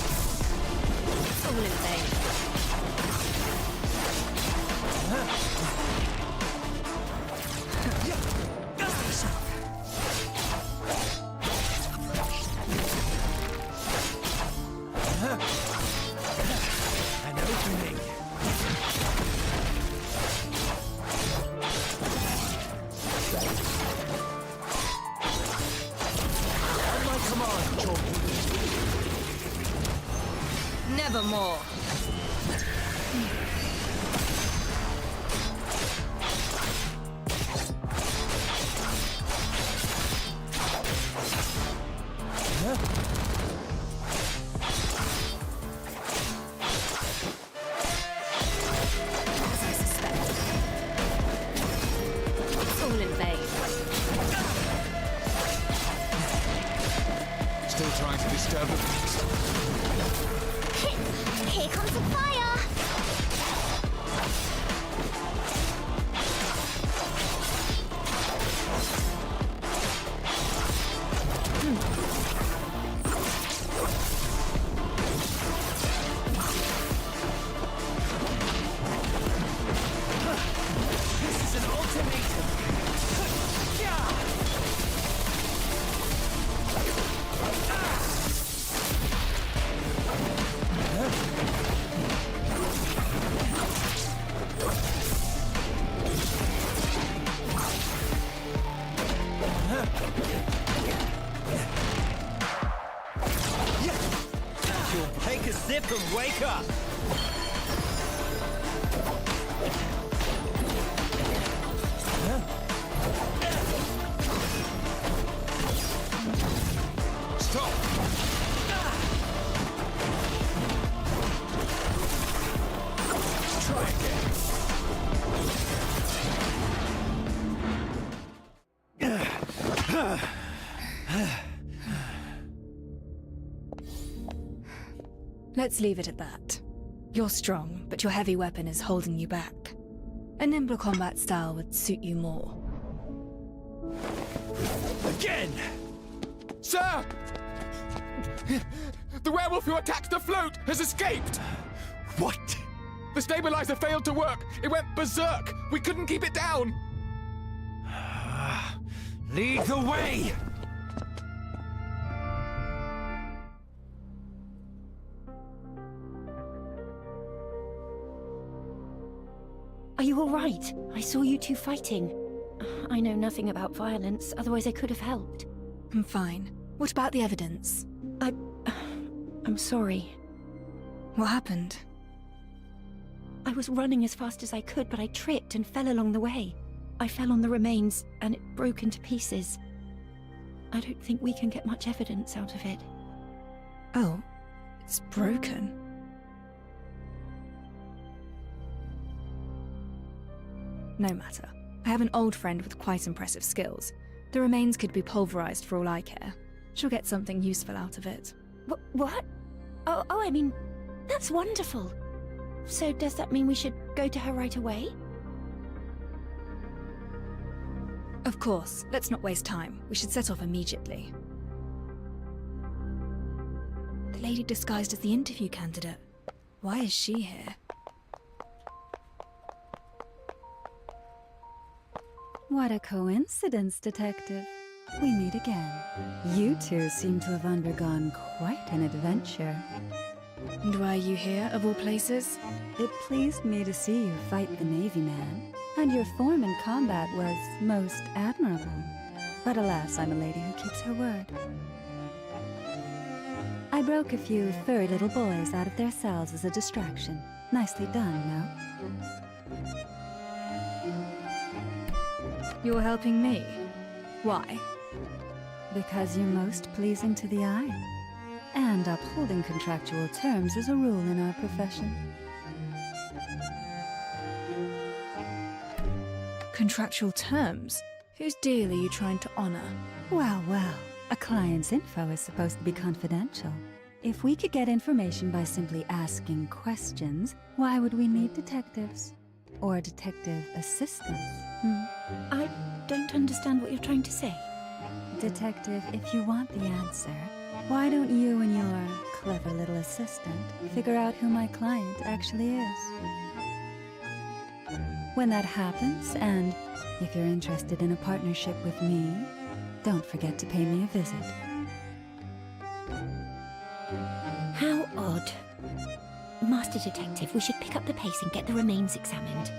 It's all in vain. An opening. On my command, Chalky. Nevermore. As I suspected. It's all in vain. Still trying to disturb the peace. Here comes the fire! This is an ultimatum. You'll take a sip and wake up. Stop! Try again. Let's leave it at that. You're strong, but your heavy weapon is holding you back. A nimble combat style would suit you more. Again! Sir! The werewolf who attacked the float has escaped! What? The stabilizer failed to work. It went berserk. We couldn't keep it down. Lead the way! Are you all right? I saw you two fighting. I know nothing about violence, otherwise I could have helped. I'm fine. What about the evidence? I'm sorry. What happened? I was running as fast as I could, but I tripped and fell along the way. I fell on the remains, and it broke into pieces. I don't think we can get much evidence out of it. Oh, it's broken. No matter. I have an old friend with quite impressive skills. The remains could be pulverized for all I care. She'll get something useful out of it. What? Oh, I mean, that's wonderful. So does that mean we should go to her right away? Of course. Let's not waste time. We should set off immediately. The lady disguised as the interview candidate. Why is she here? What a coincidence, Detective. We meet again. You two seem to have undergone quite an adventure. And why are you here, of all places? It pleased me to see you fight the Navy man, and your form in combat was most admirable. But alas, I'm a lady who keeps her word. I broke a few furry little boys out of their cells as a distraction. Nicely done, no? You're helping me? Why? Because you're most pleasing to the eye. And upholding contractual terms is a rule in our profession. Contractual terms? Whose deal are you trying to honor? Well, a client's info is supposed to be confidential. If we could get information by simply asking questions, why would we need detectives? Or detective assistants? I don't understand what you're trying to say. Detective, if you want the answer, why don't you and your clever little assistant figure out who my client actually is? When that happens, and if you're interested in a partnership with me, don't forget to pay me a visit. How odd. Master Detective, we should pick up the pace and get the remains examined.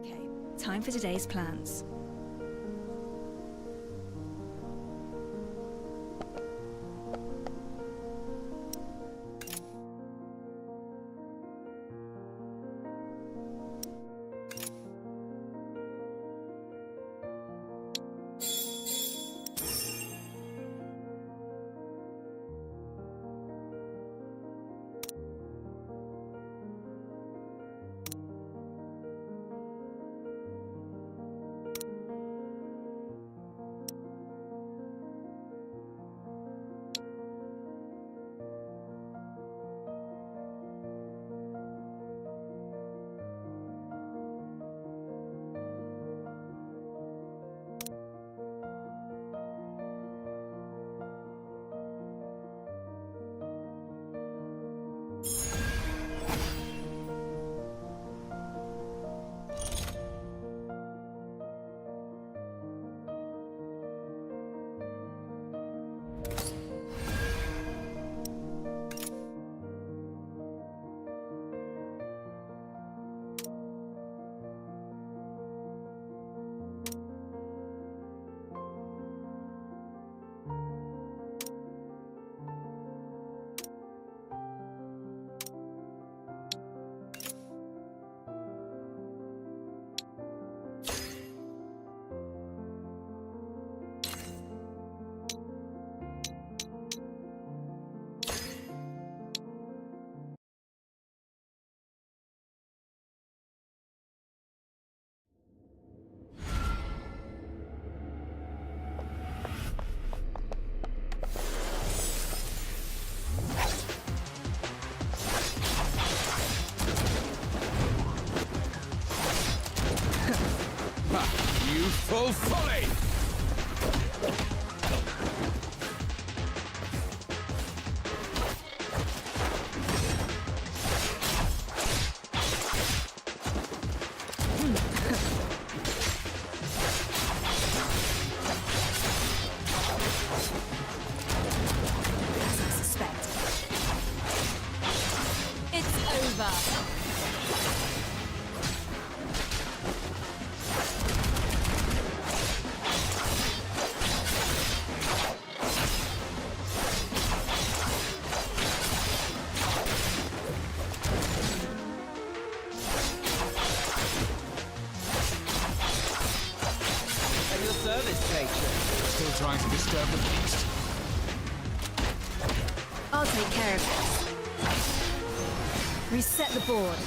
Okay, time for today's plans. full folly! As I suspect. It's over. At your service, patron. Still trying to disturb the beast. I'll take care of it. Reset the board.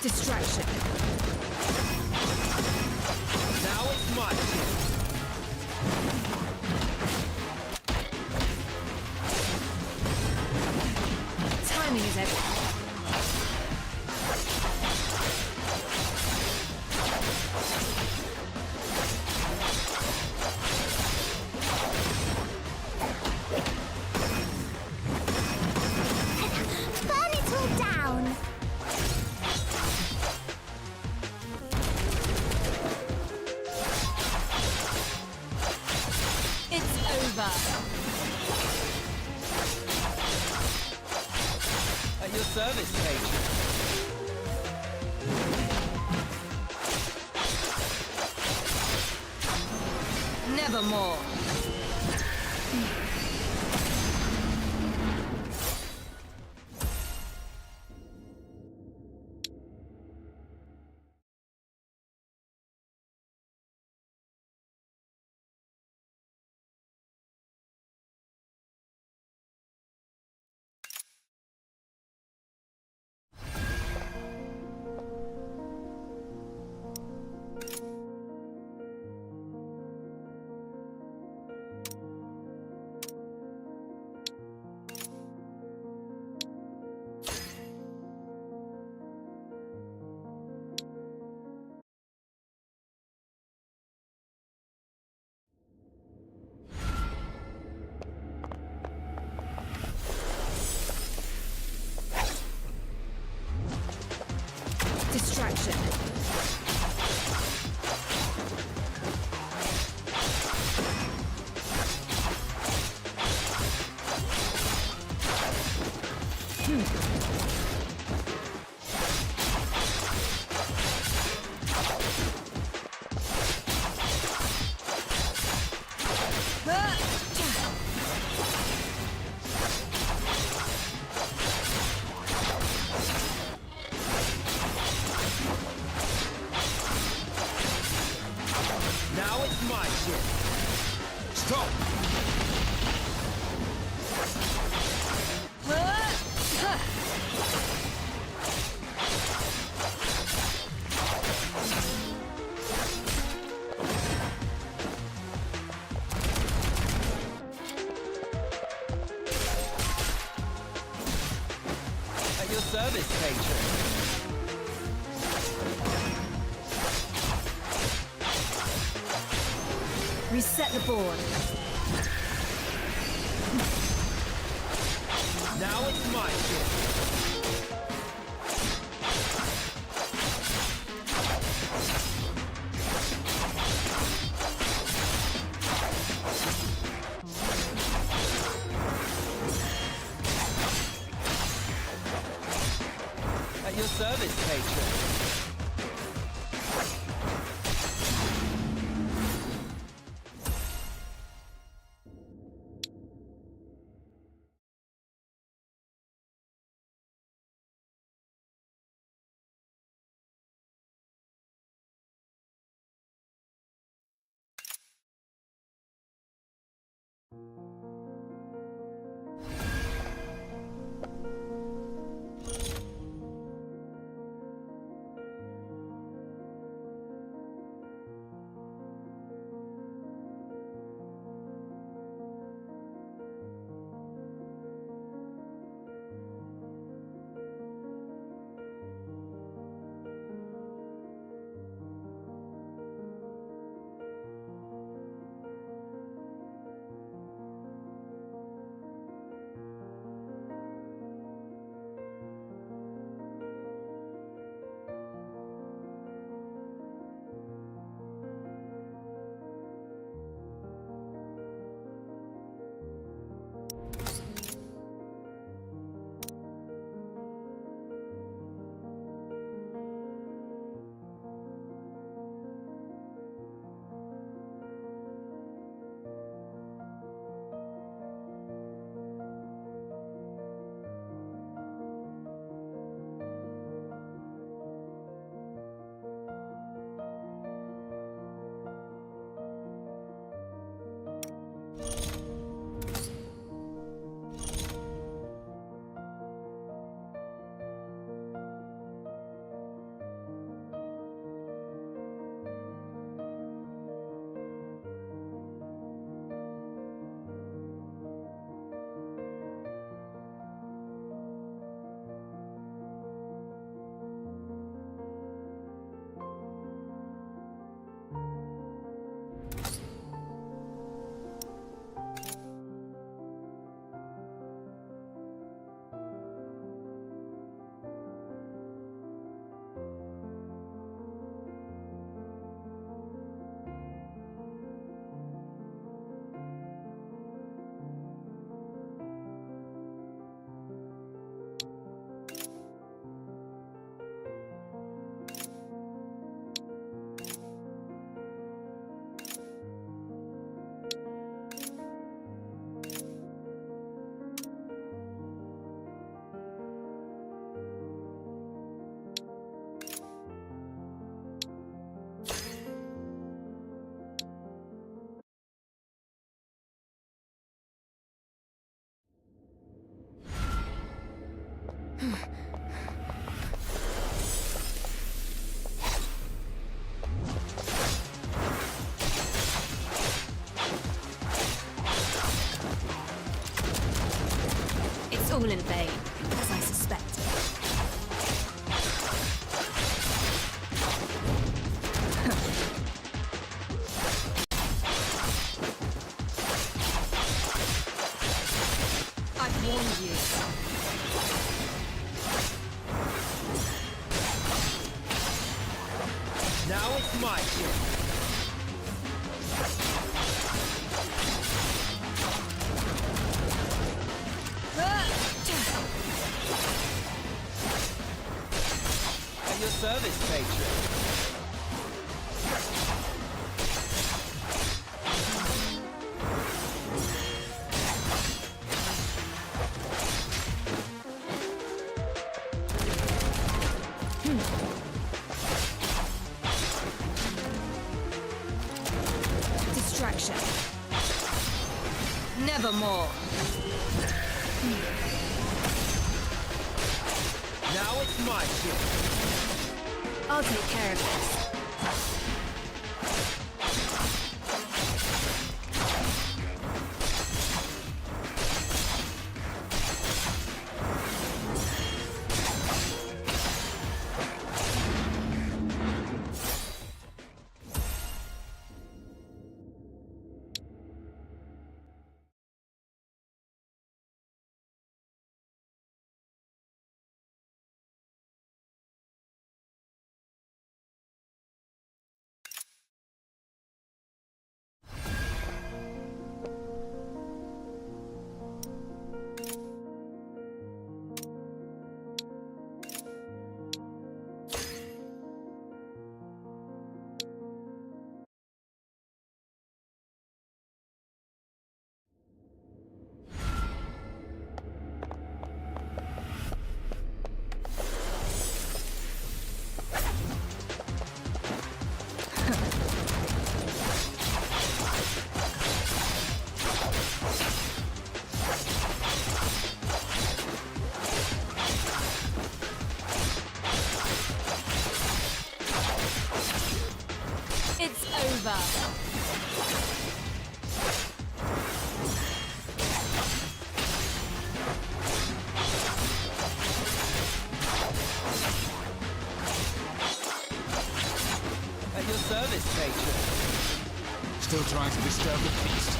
Distraction. Now it's my turn. Timing is everything. Burn it all down! It's over. At your service, patron. Nevermore. distraction. Now it's my shit. Stop! At your service, patron. Reset the board. Now it's my shit. At your service, patron. It's all in vain, as I suspected. I've warned you. it's my ship. At your service, patron. Distraction. Nevermore. Now it's my ship. I'll take care of this. It's over. At your service, patron. Still trying to disturb the peace.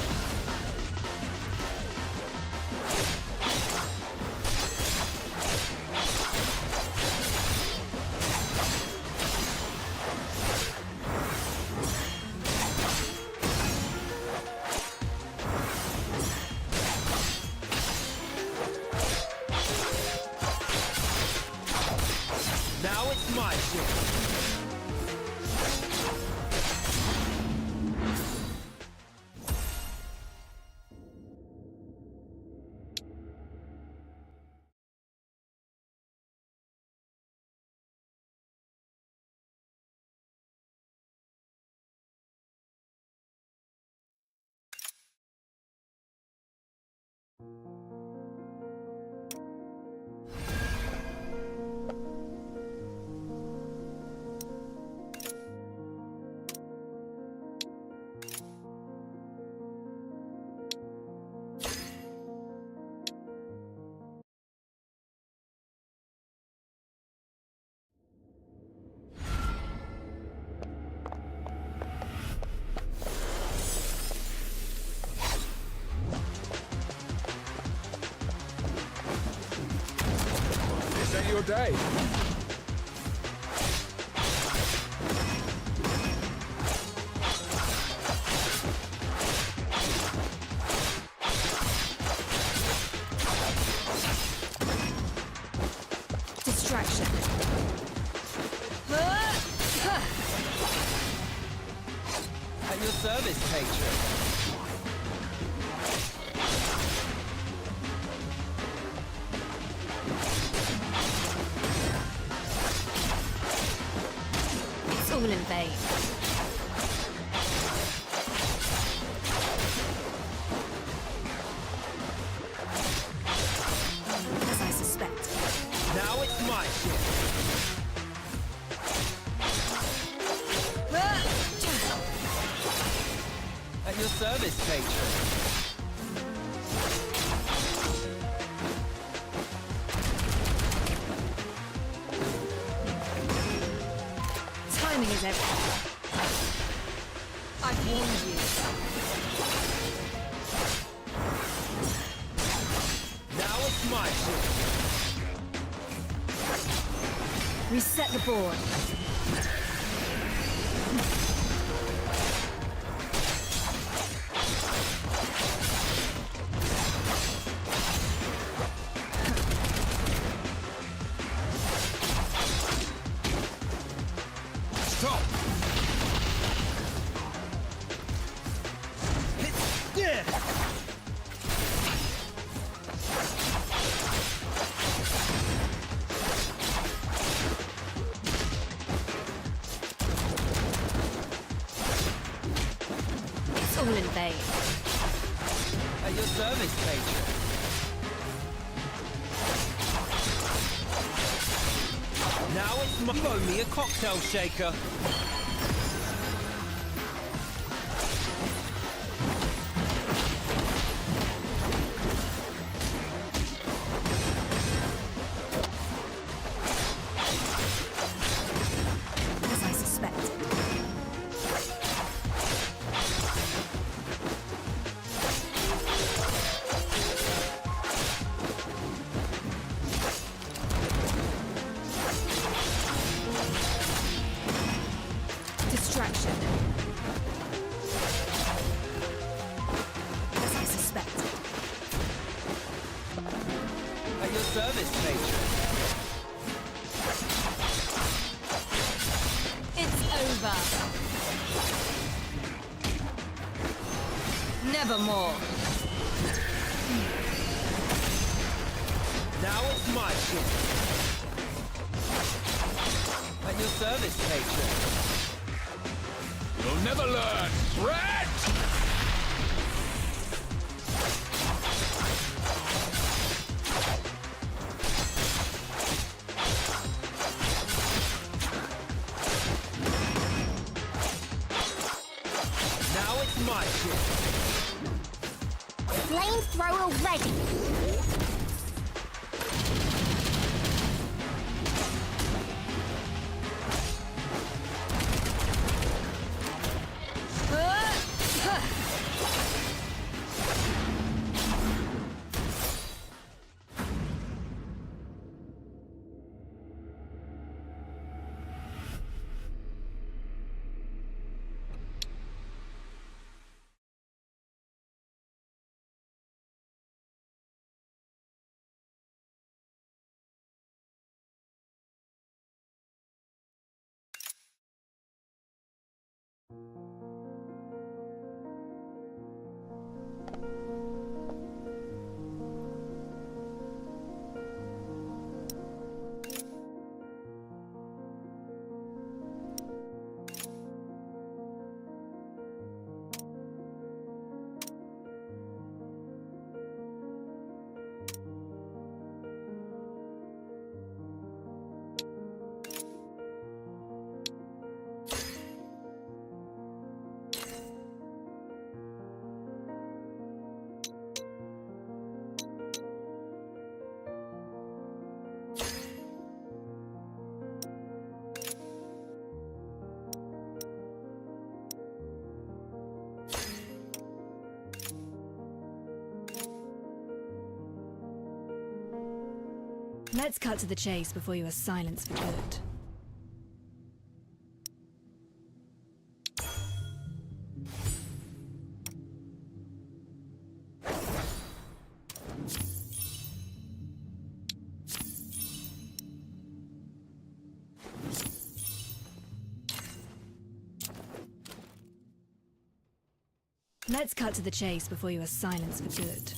Now it's my ship. This ain't your day. Distraction. At your service, patron. It's all in vain. As I suspected. Now it's my ship. At your service, patron. Timing is everything. I've warned you. Now it's my ship. Reset the board. Stop! It's all in vain. At your service, patron. Now it's my... You owe me a cocktail shaker. As I suspected. Distraction. As I suspected. At your service, patron. It's over. Nevermore. Now it's my ship. At your service, patron. You'll never learn! Red! Now it's my ship. Flamethrower ready. Let's cut to the chase before you are silenced for good. Let's cut to the chase before you are silenced for good.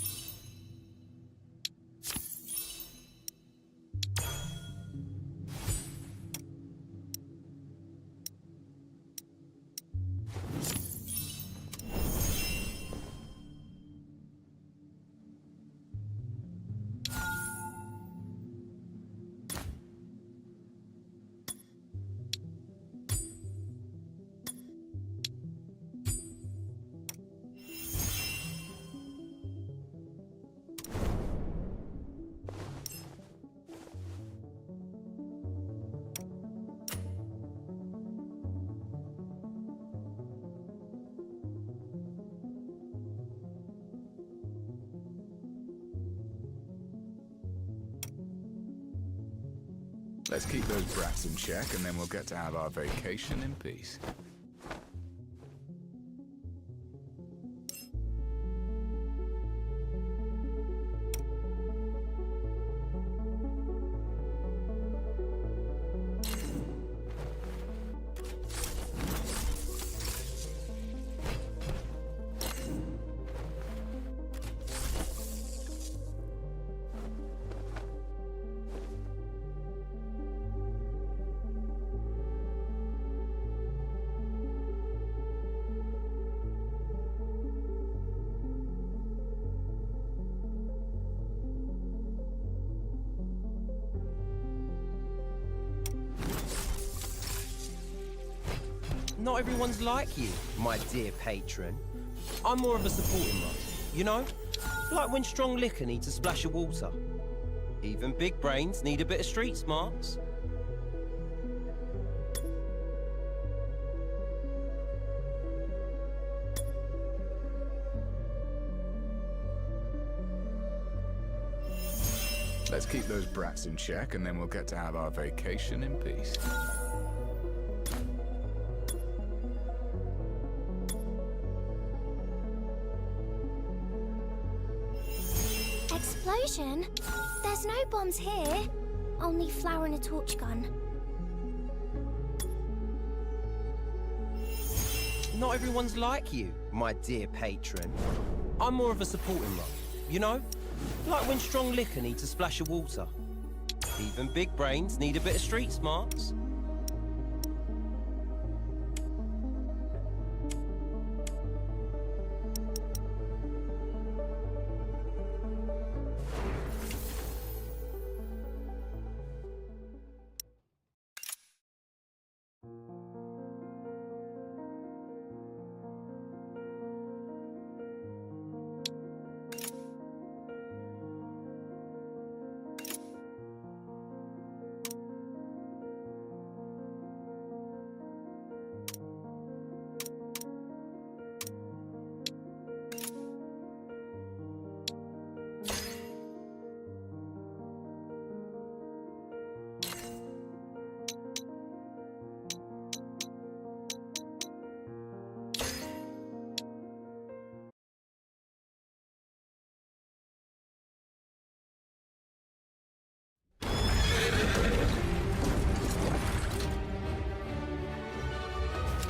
Let's keep those brats in check, and then we'll get to have our vacation in peace. Not everyone's like you, my dear patron. I'm more of a supporting role, you know? Like when strong liquor needs a splash of water. Even big brains need a bit of street smarts. Let's keep those brats in check, and then we'll get to have our vacation in peace. Explosion? There's no bombs here. Only flour and a torch gun. Not everyone's like you, my dear patron. I'm more of a supporting role, you know? Like when strong liquor needs a splash of water. Even big brains need a bit of street smarts.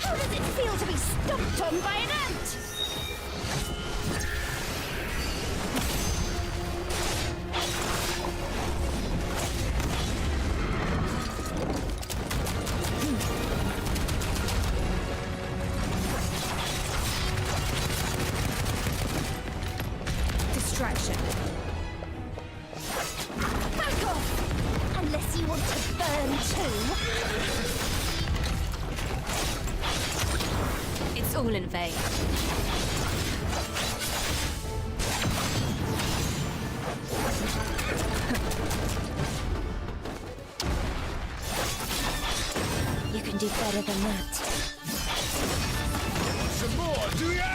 How does it feel to be stomped on by an ant? Distraction. Back off! Unless you want to burn too. It's all in vain. You can do better than that. Some more, do ya?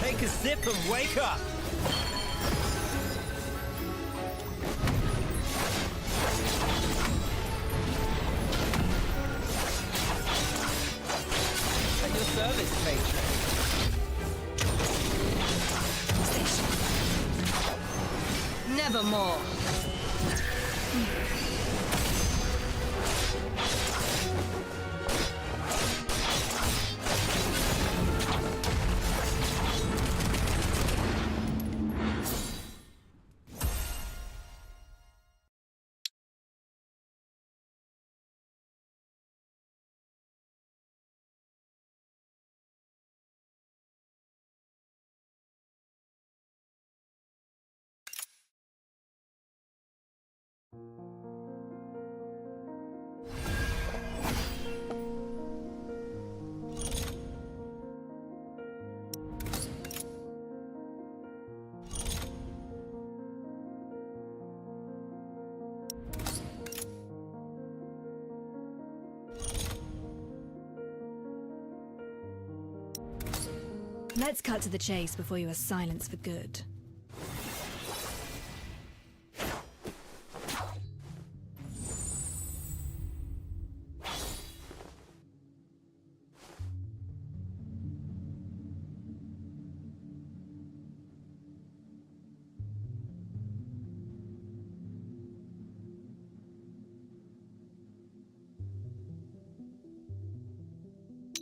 Take a sip and wake up! At your service, patron. Nevermore. Let's cut to the chase before you are silenced for good.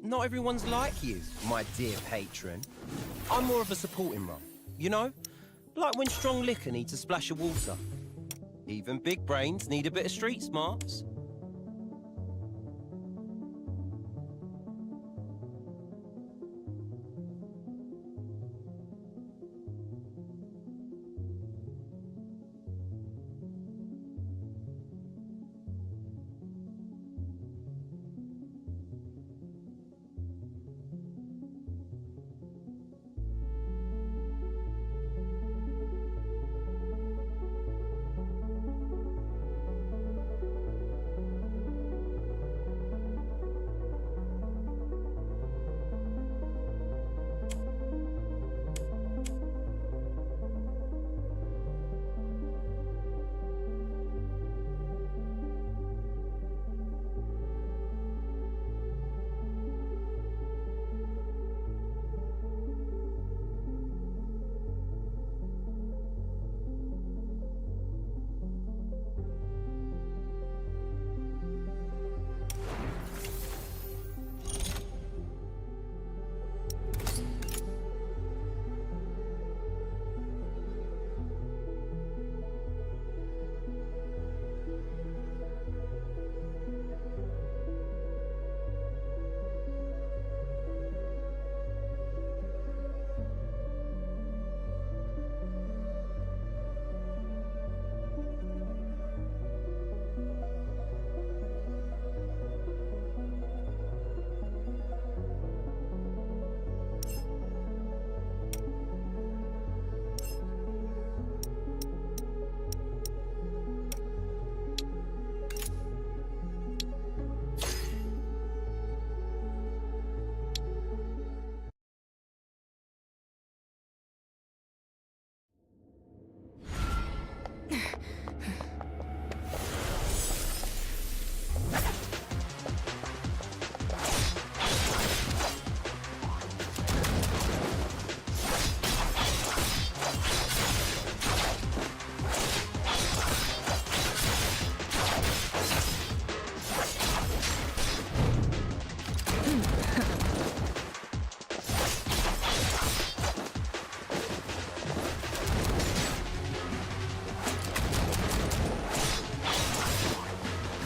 Not everyone's like you, my dear patron. I'm more of a supporting role, you know? Like when strong liquor needs a splash of water. Even big brains need a bit of street smarts.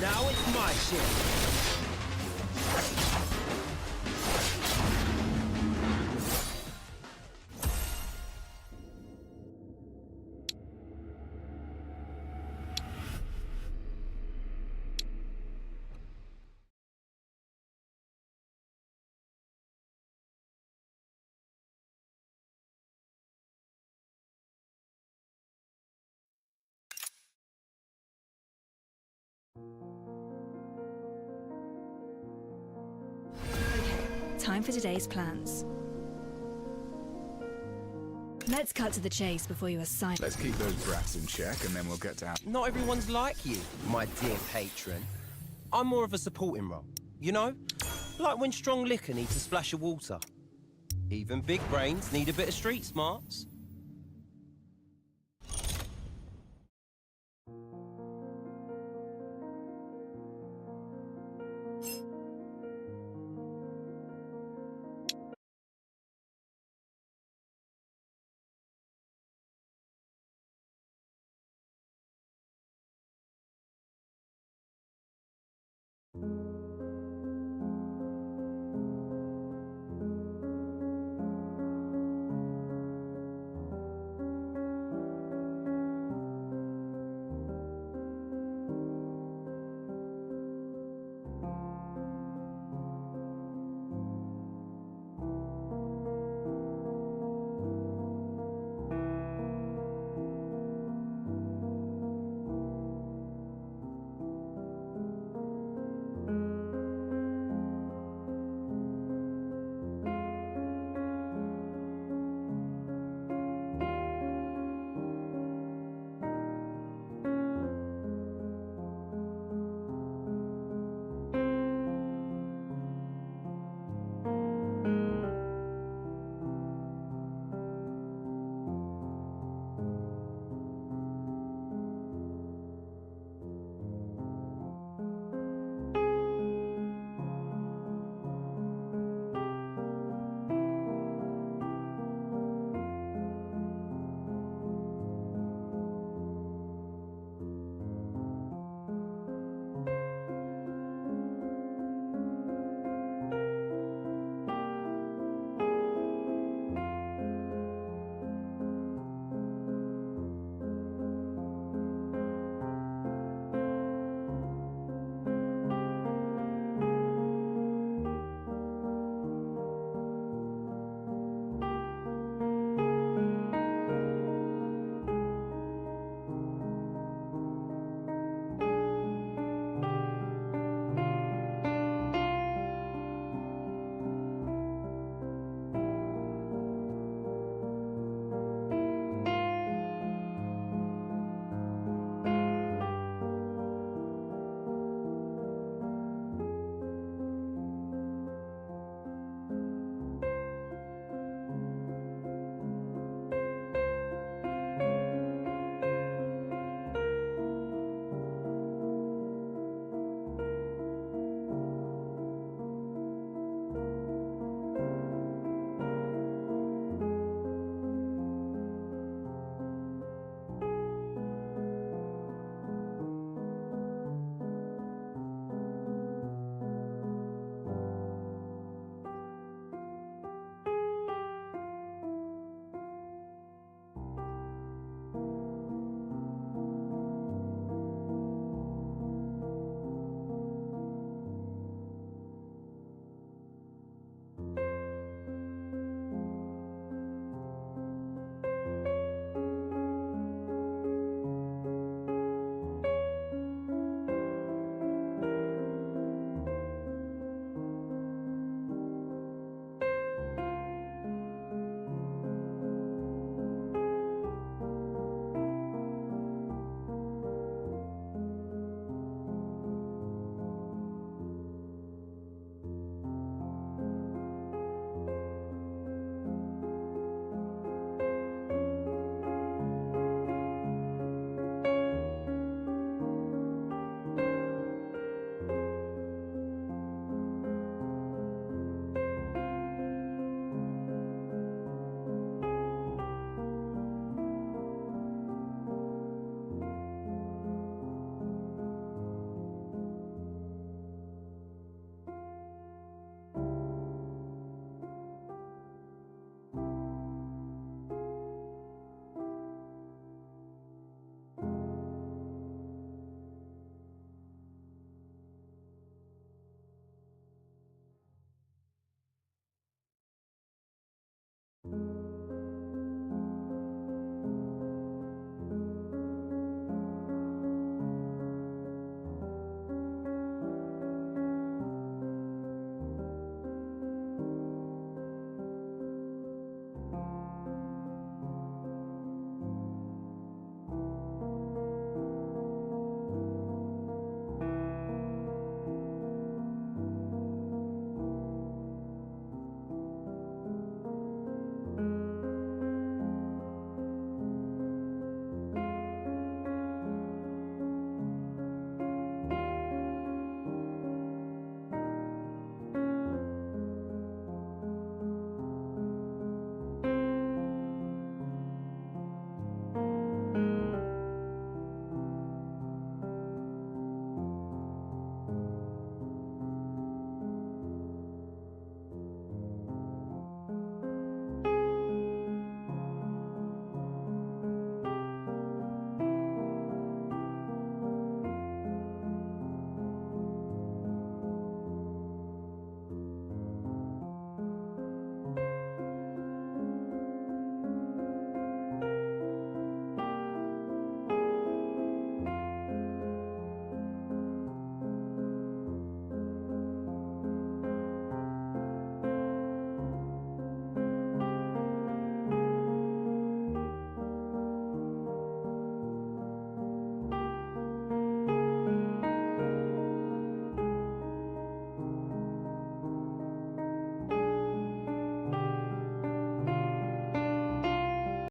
Now it's my shift. Time for today's plans. Let's cut to the chase before you assign. Let's keep those brats in check, and then we'll get to... Not everyone's like you, my dear patron. I'm more of a supporting role, you know? Like when strong liquor needs a splash of water. Even big brains need a bit of street smarts.